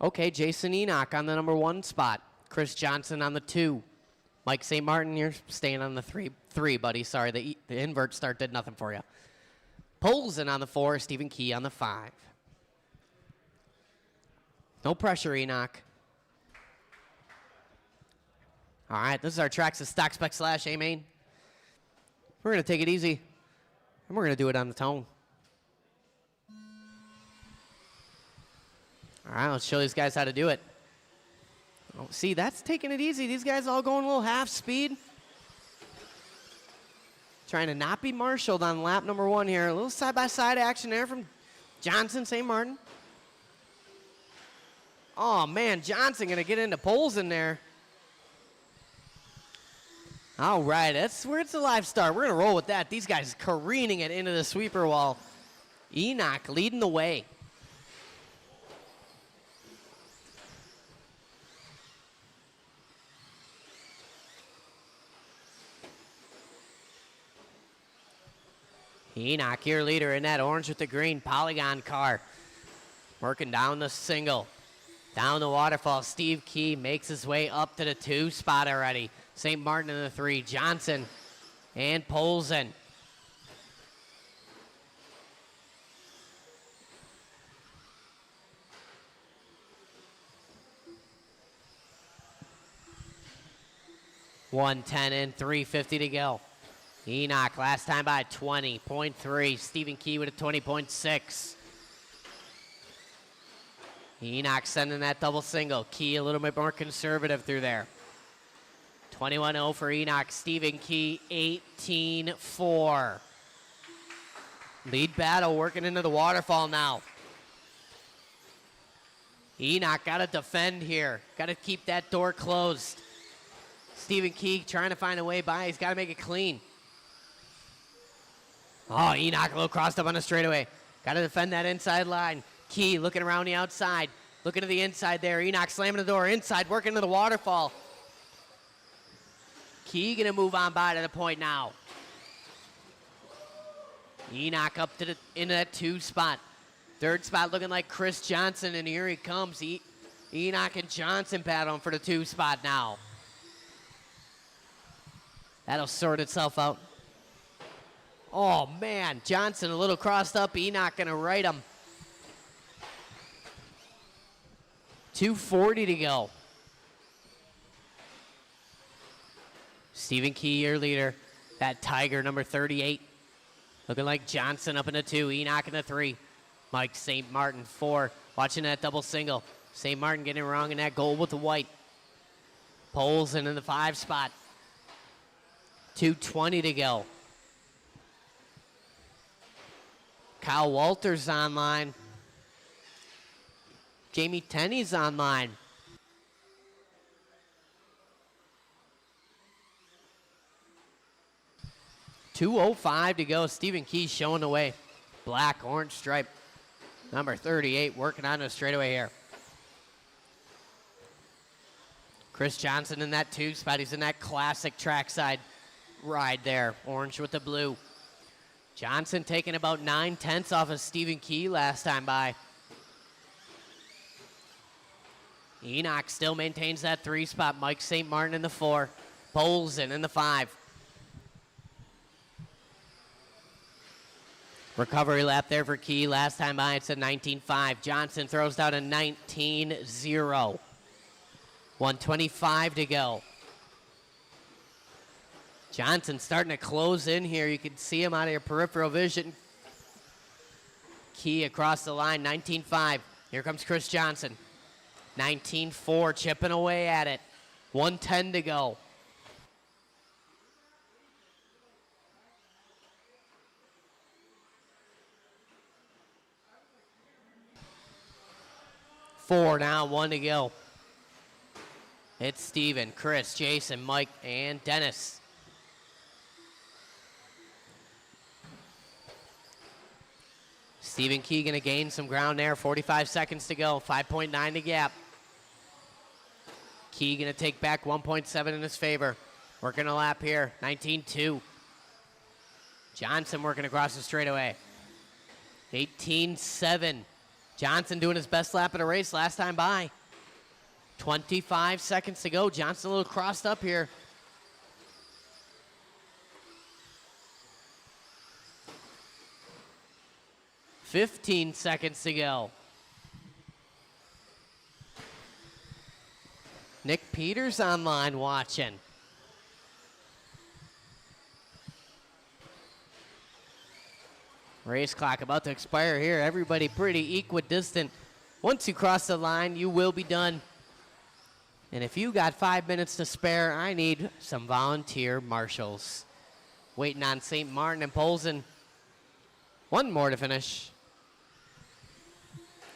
Okay, Jason Enoch on the number 1 spot. Chris Johnson on the 2. Mike St. Martin, you're staying on the 3, buddy. Sorry, the invert start did nothing for you. Polson on the 4, Stephen Key on the 5. No pressure, Enoch. All right, this is our Trackside Stock Spec Slash A-Main. We're going to take it easy, and we're going to do it on the tone. All right, let's show these guys how to do it. Oh, see, that's taking it easy. These guys all going a little half speed. Trying to not be marshaled on lap number 1 here. A little side-by-side action there from Johnson, St. Martin. Oh, man, Johnson going to get into poles in there. All right, that's where it's a live start. We're going to roll with that. These guys careening it into the sweeper wall. Enoch leading the way. Enoch, your leader in that orange with the green Polygon car. Working down the single. Down the waterfall, Steve Key makes his way up to the 2 spot already. St. Martin in the 3, Johnson and Polson. $110 and $350 to go. Enoch last time by 20.3. Stephen Key with a 20.6. Enoch sending that double single. Key a little bit more conservative through there. 21-0 for Enoch. Stephen Key 18-4. Lead battle working into the waterfall now. Enoch got to defend here. Got to keep that door closed. Stephen Key trying to find a way by. He's got to make it clean. Oh, Enoch a little crossed up on the straightaway. Got to defend that inside line. Key looking around the outside. Looking to the inside there. Enoch slamming the door inside, working to the waterfall. Key going to move on by to the point now. Enoch up to into that 2 spot. 3rd spot looking like Chris Johnson, and here he comes. Enoch and Johnson battling for the 2 spot now. That'll sort itself out. Oh, man. Johnson a little crossed up. Enoch going to right him. 2:40 to go. Stephen Key, your leader. That Tiger, number 38. Looking like Johnson up in the 2. Enoch in the 3. Mike St. Martin, 4. Watching that double single. St. Martin getting it wrong in that gold with the white. Polson in the 5 spot. 2:20 to go. Kyle Walters online. Jamie Tenney's online. $2:05 to go. Stephen Key showing the way. Black, orange stripe. Number 38 working on the straightaway here. Chris Johnson in that 2 spot. He's in that classic trackside ride there. Orange with the blue. Johnson taking about 9/10 off of Stephen Key last time by. Enoch still maintains that 3 spot. Mike St. Martin in the 4. Polson in the 5. Recovery lap there for Key. Last time by, it's a 19.5. Johnson throws down a 19.0. 1:25 to go. Johnson starting to close in here. You can see him out of your peripheral vision. Key across the line, 19.5. Here comes Chris Johnson. 19.4, chipping away at it. 1:10 to go. Four down, 1 to go. It's Steven, Chris, Jason, Mike, and Dennis. Stephen Key going to gain some ground there. 45 seconds to go. 5.9 to gap. Key going to take back 1.7 in his favor. Working a lap here. 19.2. Johnson working across the straightaway. 18.7. Johnson doing his best lap of the race last time by. 25 seconds to go. Johnson a little crossed up here. "15 seconds to go. Nick Peters online watching. Race clock about to expire here. Everybody pretty equidistant. Once you cross the line, you will be done. And if you got 5 minutes to spare, I need some volunteer marshals. Waiting on St. Martin and Polson. One more to finish.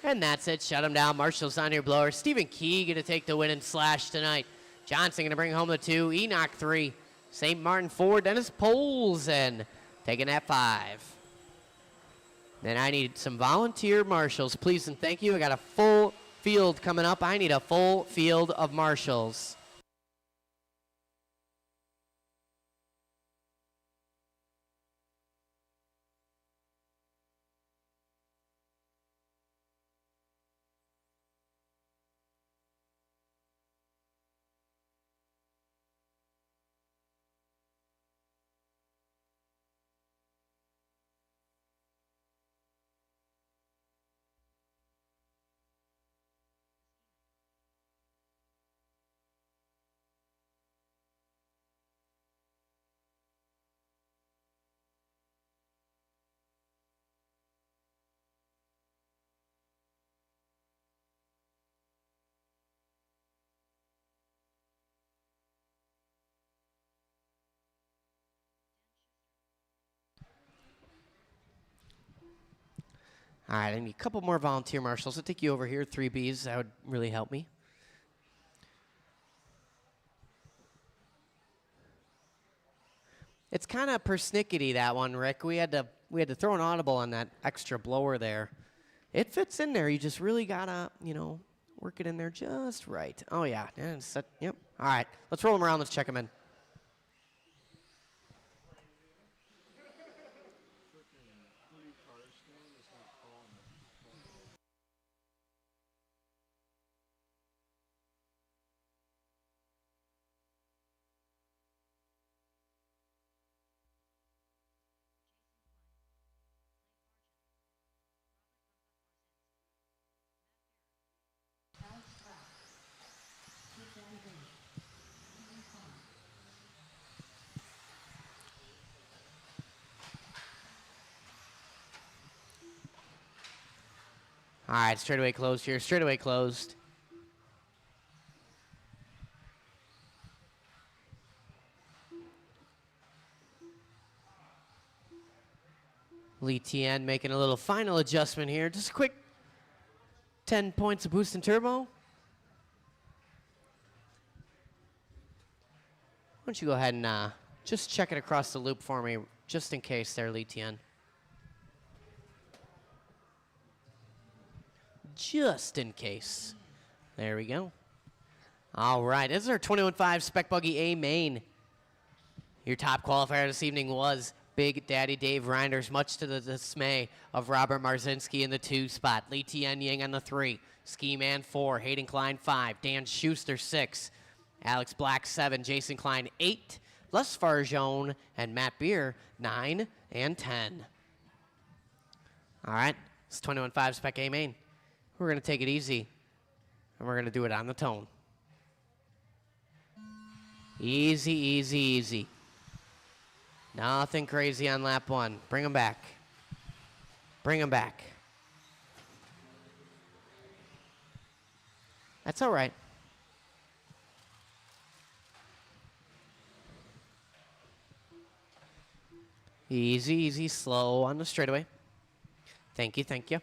And that's it. Shut him down. Marshall's on your blower. Stephen Key going to take the win and slash tonight. Johnson going to bring home the 2. Enoch 3. St. Martin 4. Dennis Polson taking that 5. Then I need some volunteer marshals, please and thank you. I got a full field coming up. I need a full field of marshals. All right, I need a couple more volunteer marshals. I'll take you over here, 3Bs. That would really help me. It's kind of persnickety, that one, Rick. We had to throw an audible on that extra blower there. It fits in there. You just really gotta, work it in there just right. Oh yeah, yep. All right, let's roll them around. Let's check them in. All right, straightaway closed here. Straightaway closed. Lee Tien making a little final adjustment here. Just a quick 10 points of boost and turbo. Why don't you go ahead and just check it across the loop for me, just in case there, Lee Tien. Just in case. There we go. All right, this is our 21.5 Spec Buggy A main. Your top qualifier this evening was Big Daddy Dave Reinders, much to the dismay of Robert Marzinski in the 2 spot. Lee Tien Ying on the 3. Ski Man 4. Hayden Klein 5. Dan Schuster 6. Alex Black 7. Jason Klein 8. Les Farjone and Matt Beer 9 and 10. All right, it's 21.5 Spec A main. We're going to take it easy, and we're going to do it on the tone. Easy, easy, easy. Nothing crazy on lap 1. Bring them back. Bring them back. That's all right. Easy, easy, slow on the straightaway. Thank you, thank you.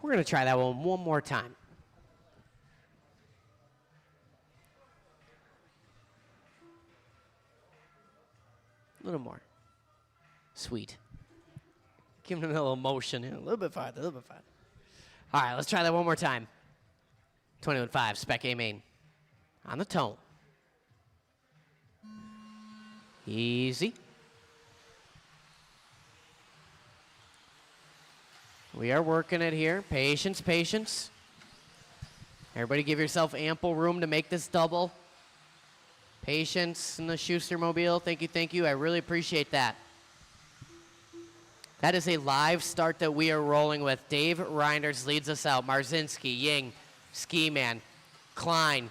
We're going to try that one more time. A little more. Sweet. Give it a little motion. A little bit farther, a little bit farther. All right, let's try that one more time. 21.5, Spec A main. On the tone. Easy. We are working it here. Patience, patience. Everybody give yourself ample room to make this double. Patience in the Schuster Mobile. Thank you, thank you. I really appreciate that. That is a live start that we are rolling with. Dave Reinders leads us out. Marzinski, Ying, Ski Man, Klein,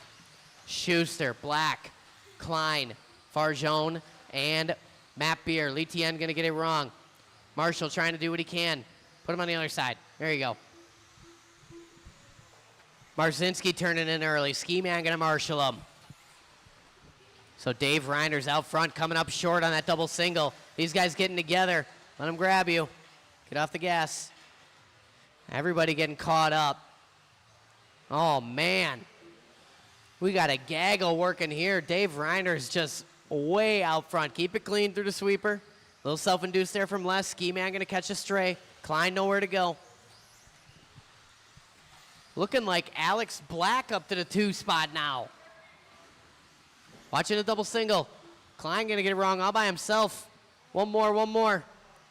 Schuster, Black, Klein, Farjone, and Matt Beer. Lee Tien going to get it wrong. Marshall trying to do what he can. Put him on the other side. There you go. Marzinski turning in early. Ski Man going to marshal him. So Dave Reinders out front, coming up short on that double single. These guys getting together. Let them grab you. Get off the gas. Everybody getting caught up. Oh, man. We got a gaggle working here. Dave Reinders just way out front. Keep it clean through the sweeper. A little self-induced there from Les. Ski Man going to catch a stray. Klein nowhere to go. Looking like Alex Black up to the 2 spot now. Watching a double single. Klein going to get it wrong all by himself. One more, one more.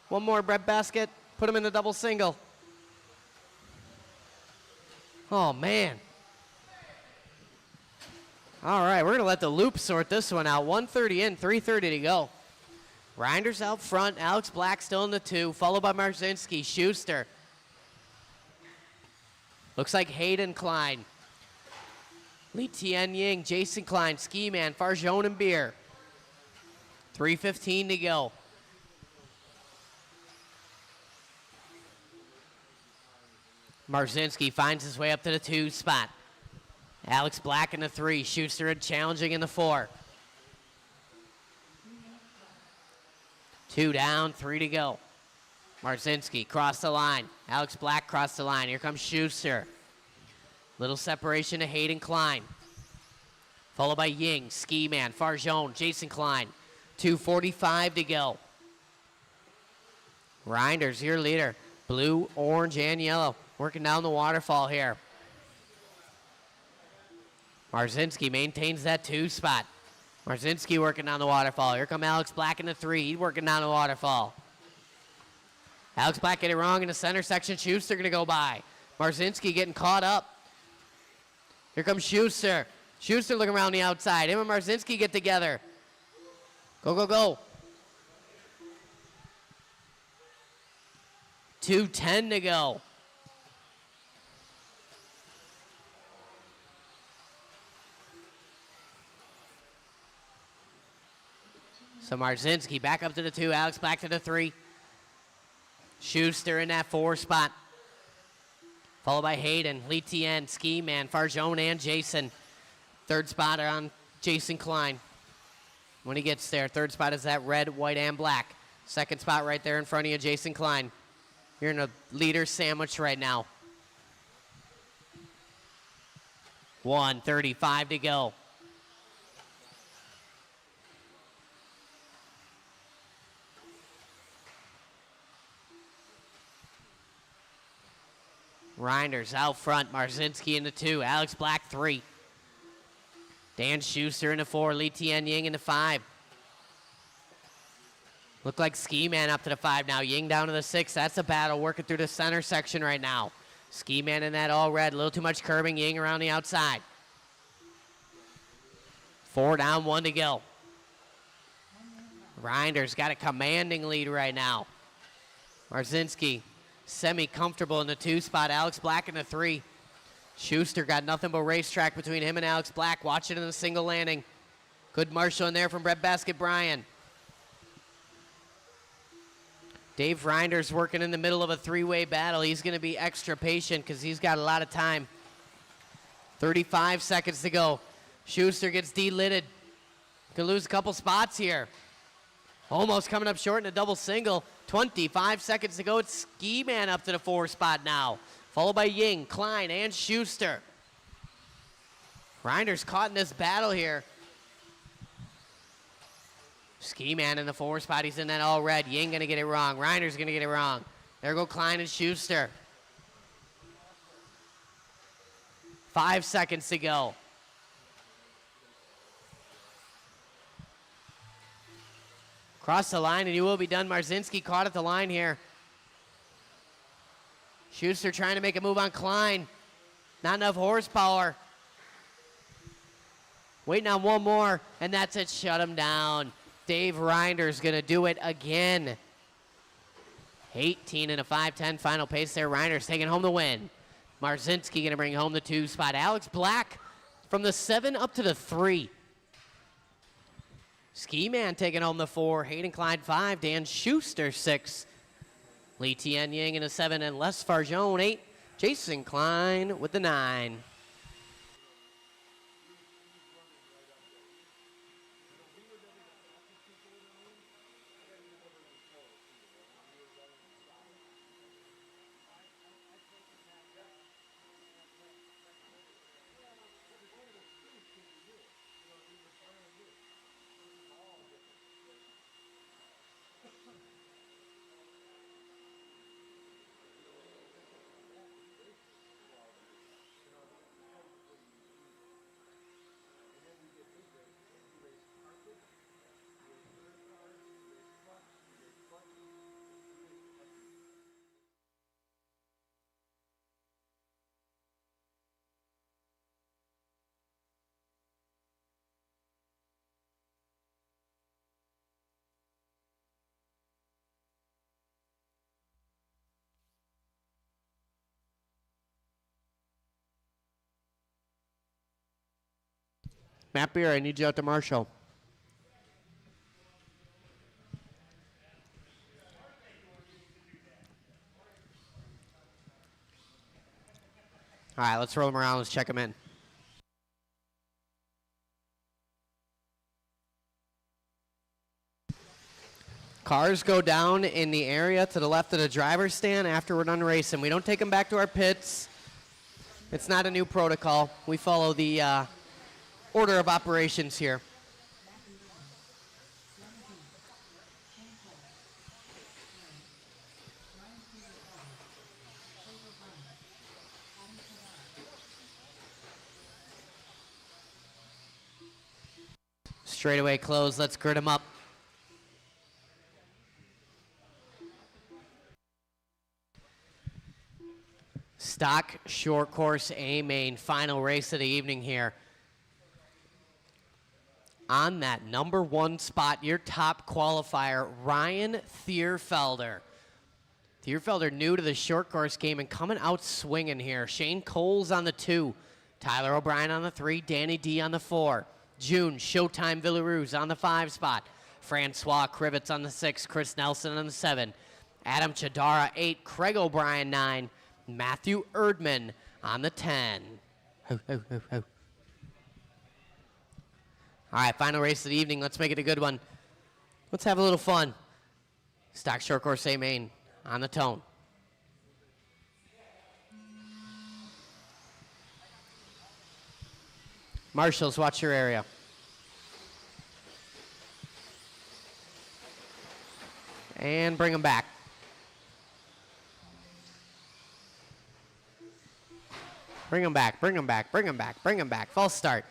One more, Brett Basket. Put him in the double single. Oh, man. All right, we're going to let the loop sort this one out. 130 in, 3:30 to go. Reinders out front. Alex Black still in the 2, followed by Marzinski. Schuster. Looks like Hayden Klein. Lee Tien Ying, Jason Klein, Ski Man, Farjone and Beer. 3:15 to go. Marzinski finds his way up to the 2 spot. Alex Black in the 3. Schuster challenging in the 4. 2 down, 3 to go. Marzinski crossed the line. Alex Black crossed the line. Here comes Schuster. Little separation to Hayden Klein. Followed by Ying, Ski Man, Farjone, Jason Klein. 2:45 to go. Reinders, your leader. Blue, orange, and yellow. Working down the waterfall here. Marzinski maintains that 2 spot. Marzinski working down the waterfall. Here come Alex Black in the 3. He's working down the waterfall. Alex Black get it wrong in the center section. Schuster going to go by. Marzinski getting caught up. Here comes Schuster. Schuster looking around the outside. Him and Marzinski get together. Go, go, go. 2:10 to go. So Marzinski back up to the 2. Alex Black to the 3. Schuster in that 4 spot. Followed by Hayden, Lee Tien, Ski Man, Farjone, and Jason. 3rd spot on Jason Klein. When he gets there, 3rd spot is that red, white, and black. 2nd spot right there in front of you, Jason Klein. You're in a leader sandwich right now. 1:35 to go. Reinders out front. Marzinski in the 2. Alex Black 3. Dan Schuster in the 4. Lee Tien Ying in the 5. Look like Ski Man up to the 5 now. Ying down to the 6. That's a battle working through the center section right now. Ski Man in that all red. A little too much curbing. Ying around the outside. 4 down, 1 to go. Reinders got a commanding lead right now. Marzinski semi-comfortable in the 2 spot. Alex Black in the 3. Schuster got nothing but racetrack between him and Alex Black. Watch it in the single landing. Good marshal in there from Brett Basket Bryan. Dave Reinders working in the middle of a 3-way battle. He's going to be extra patient because he's got a lot of time. 35 seconds to go. Schuster gets delitted. Could lose a couple spots here. Almost coming up short in a double single. 25 seconds to go. It's Ski Man up to the 4 spot now. Followed by Ying, Klein, and Schuster. Reinders caught in this battle here. Ski Man in the 4 spot. He's in that all red. Ying going to get it wrong. Reinders going to get it wrong. There go Klein and Schuster. 5 seconds to go. Cross the line and you will be done. Marzinski caught at the line here. Schuster trying to make a move on Klein. Not enough horsepower. Waiting on one more, and that's it. Shut him down. Dave Reinder's going to do it again. 18 and a 5:10 final pace there. Reinder's taking home the win. Marzinski going to bring home the 2 spot. Alex Black from the 7 up to the 3. Ski Man taking home the 4. Hayden Klein 5. Dan Schuster 6. Lee Tien Ying in the 7 and Les Farjon 8. Jason Klein with the 9. Matt Beer, I need you out to Marshall. All right, let's roll him around. Let's check him in. Cars go down in the area to the left of the driver's stand after we're done racing. We don't take them back to our pits. It's not a new protocol. We follow the order of operations here. Straightaway close. Let's grid them up. Stock short course A main, final race of the evening here. On that number 1 spot, your top qualifier, Ryan Thierfelder. Thierfelder new to the short course game and coming out swinging here. Shane Coles on the 2, Tyler O'Brien on the 3, Danny D on the 4. June, Showtime Villaruz on the 5 spot. Francois Krivitz on the 6, Chris Nelson on the 7. Adam Chadara 8, Craig O'Brien 9, Matthew Erdman on the 10. Ho, ho, ho, ho. All right, final race of the evening. Let's make it a good one. Let's have a little fun. Stock short course A main on the tone. Marshals, watch your area. And bring them back. Bring them back, bring them back, bring them back, bring them back. False start.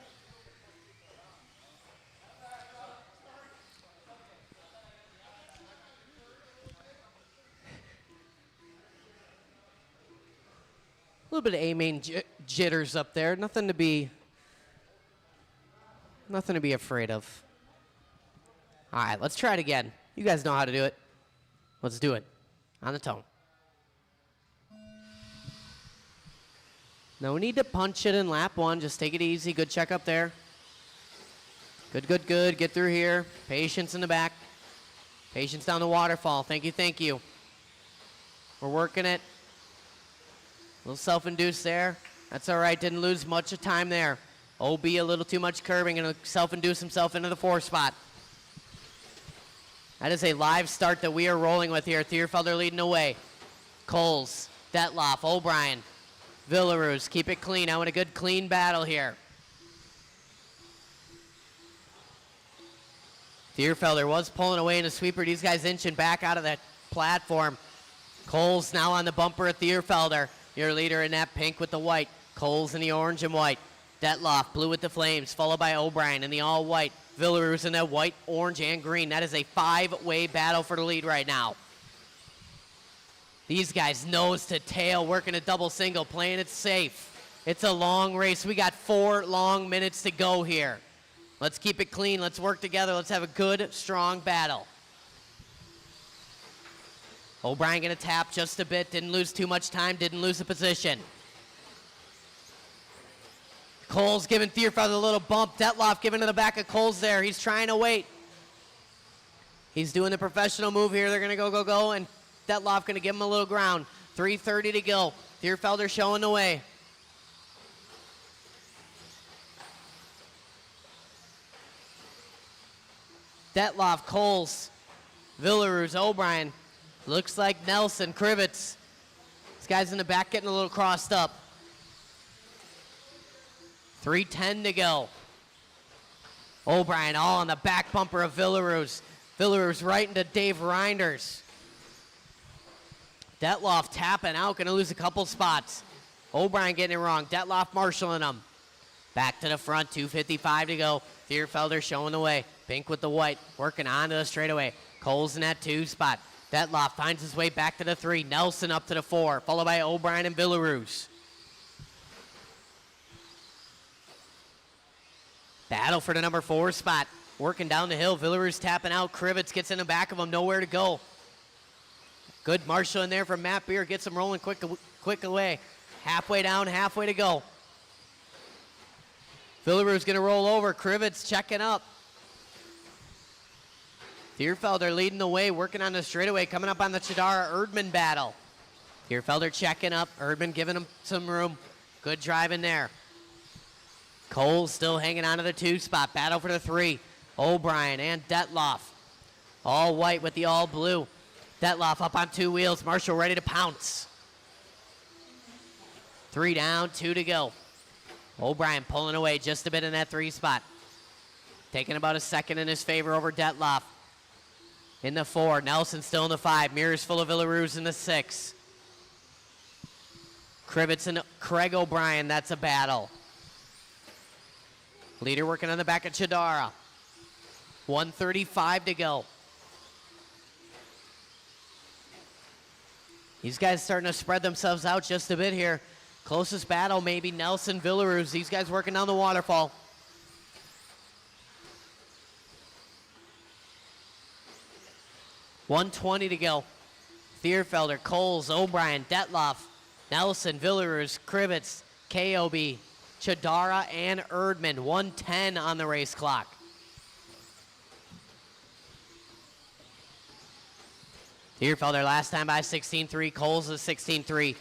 A little bit of A-main jitters up there. Nothing to be afraid of. All right, let's try it again. You guys know how to do it. Let's do it. On the tone. No need to punch it in lap 1. Just take it easy. Good check up there. Good, good, good. Get through here. Patience in the back. Patience down the waterfall. Thank you, thank you. We're working it. A little self-induced there. That's all right. Didn't lose much of time there. OB a little too much curbing and self-induce himself into the 4 spot. That is a live start that we are rolling with here. Thierfelder leading away. Coles, Detloff, O'Brien, Villaruz. Keep it clean. I want a good clean battle here. Thierfelder was pulling away in a sweeper. These guys inching back out of that platform. Coles now on the bumper at Thierfelder. Your leader in that pink with the white. Coles in the orange and white. Detloff, blue with the flames, followed by O'Brien in the all-white. Villaruz in that white, orange, and green. That is a 5-way battle for the lead right now. These guys nose to tail, working a double single, playing it safe. It's a long race. We got 4 long minutes to go here. Let's keep it clean. Let's work together. Let's have a good, strong battle. O'Brien gonna tap just a bit. Didn't lose too much time. Didn't lose the position. Coles giving Thierfelder a little bump. Detloff giving to the back of Coles there. He's trying to wait. He's doing the professional move here. They're gonna go, and Detloff gonna give him a little ground. 3:30 to go. Thierfelder showing the way. Detloff, Coles, Villaroos, O'Brien. Looks like Nelson, Krivitz. These guys in the back getting a little crossed up. 3:10 to go. O'Brien all on the back bumper of Villaroos. Villaroos right into Dave Reinders. Detloff tapping out, gonna lose a couple spots. O'Brien getting it wrong. Detloff marshalling them. Back to the front, 2:55 to go. Thierfelder showing the way. Pink with the white, working onto the straightaway. Coles in that 2 spot. Detloff finds his way back to the 3. Nelson up to the 4, followed by O'Brien and Villaroos. Battle for the number 4 spot. Working down the hill. Villaroos tapping out. Krivitz gets in the back of him. Nowhere to go. Good marshal in there from Matt Beer. Gets him rolling quick away. Halfway down, halfway to go. Villaroos going to roll over. Krivitz checking up. Thierfelder leading the way. Working on the straightaway. Coming up on the Chidara-Erdman battle. Thierfelder checking up. Erdman giving him some room. Good driving there. Cole still hanging on to the 2 spot. Battle for the 3. O'Brien and Detloff. All white with the all blue. Detloff up on 2 wheels. Marshall ready to pounce. 3 down, 2 to go. O'Brien pulling away just a bit in that 3 spot. Taking about a second in his favor over Detloff. In the 4, Nelson still in the 5. Mirrors full of Villaroos in the 6. Krivitz and Craig O'Brien, that's a battle. Leader working on the back of Chidara. 1:35 to go. These guys starting to spread themselves out just a bit here. Closest battle maybe Nelson, Villaroos. These guys working down the waterfall. $1:20 to go. Thierfelder, Coles, O'Brien, Detloff, Nelson, Villaroos, Krivitz, KOB, Chidara, and Erdman. 1:10 on the race clock. Thierfelder last time by 16.3. Coles is 16.3.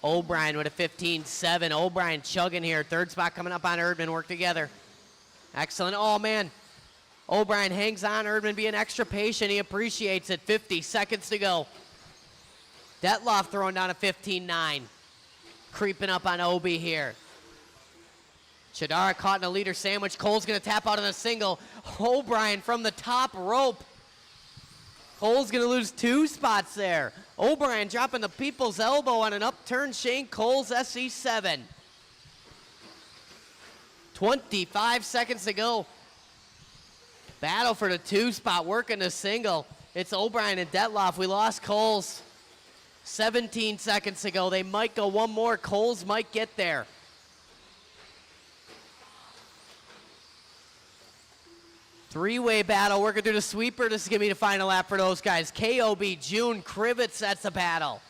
O'Brien with a 15.7. O'Brien chugging here. 3rd spot coming up on Erdman. Work together. Excellent. Oh, man. O'Brien hangs on. Erdman being extra patient. He appreciates it. 50 seconds to go. Detloff throwing down a 15.9. Creeping up on OB here. Chidara caught in a leader sandwich. Cole's going to tap out on a single. O'Brien from the top rope. Cole's going to lose 2 spots there. O'Brien dropping the people's elbow on an upturned Shane Cole's SE7. 25 seconds to go. Battle for the 2 spot, working the single. It's O'Brien and Detloff. We lost Coles. 17 seconds to go. They might go one more. Coles might get there. Three-way battle, working through the sweeper. This is going to be the final lap for those guys. KOB, June, Krivitz, that's a battle.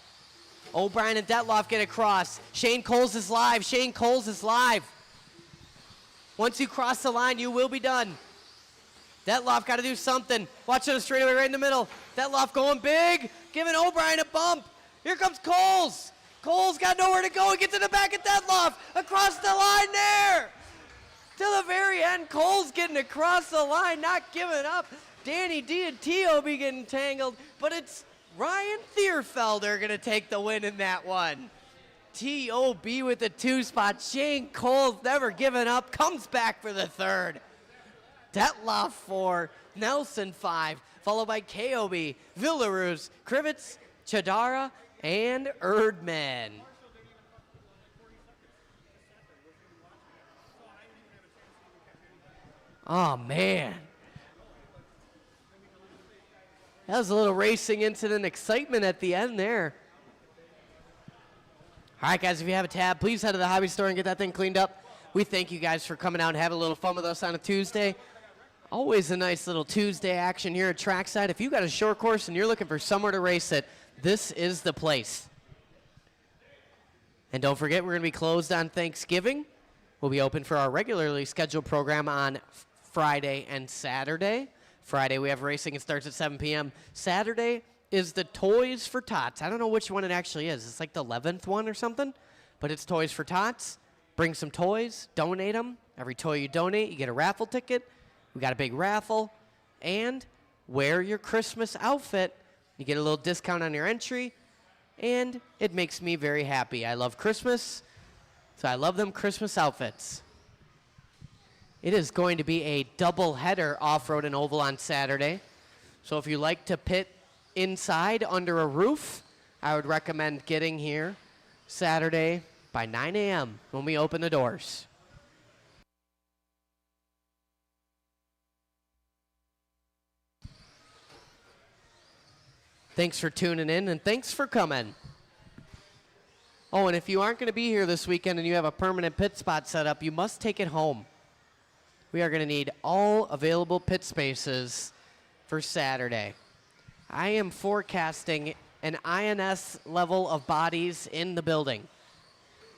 O'Brien and Detloff get across. Shane Coles is live. Shane Coles is live. Once you cross the line, you will be done. Detloff got to do something. Watch it straightaway right in the middle. Detloff going big, giving O'Brien a bump. Here comes Coles. Coles got nowhere to go. He gets in the back of Detloff. Across the line there. To the very end, Coles getting across the line, not giving up. Danny D and T.O.B. getting tangled, but it's Ryan Thierfelder going to take the win in that one. T.O.B. with the 2 spot. Shane Coles never giving up, comes back for the 3rd. Detloff 4, Nelson 5, followed by KOB, Villaroos, Krivitz, Chidara, and Erdman. Oh, man. That was a little racing incident excitement at the end there. All right, guys, if you have a tab, please head to the hobby store and get that thing cleaned up. We thank you guys for coming out and having a little fun with us on a Tuesday. Always a nice little Tuesday action here at Trackside. If you got a short course and you're looking for somewhere to race it, this is the place. And don't forget, we're going to be closed on Thanksgiving. We'll be open for our regularly scheduled program on Friday and Saturday. Friday, we have racing. It starts at 7 p.m. Saturday is the Toys for Tots. I don't know which one it actually is. It's like the 11th one or something, but it's Toys for Tots. Bring some toys, donate them. Every toy you donate, you get a raffle ticket. We got a big raffle. And wear your Christmas outfit. You get a little discount on your entry, and it makes me very happy. I love Christmas, so I love them Christmas outfits. It is going to be a double-header off-road and oval on Saturday. So if you like to pit inside under a roof, I would recommend getting here Saturday by 9 a.m. when we open the doors. Thanks for tuning in, and thanks for coming. Oh, and if you aren't going to be here this weekend and you have a permanent pit spot set up, you must take it home. We are going to need all available pit spaces for Saturday. I am forecasting an INS level of bodies in the building,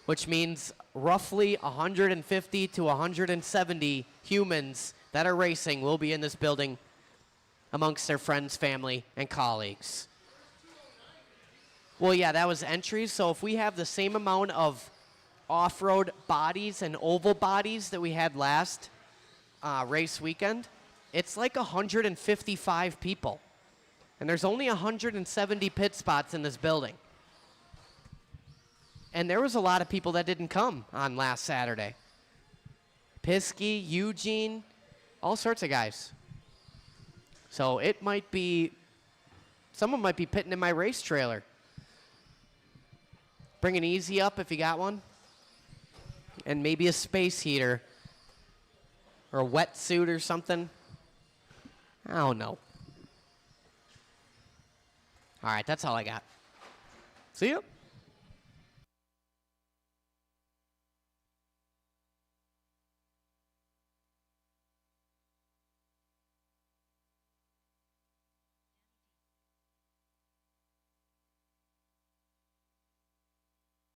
which means roughly 150 to 170 humans that are racing will be in this building amongst their friends, family, and colleagues. Well, yeah, that was entries. So if we have the same amount of off-road bodies and oval bodies that we had last race weekend, it's like 155 people. And there's only 170 pit spots in this building. And there was a lot of people that didn't come on last Saturday. Piskey, Eugene, all sorts of guys. So it might be, someone might be pitting in my race trailer. Bring an easy up if you got one. And maybe a space heater. Or a wetsuit or something. I don't know. All right, that's all I got. See you.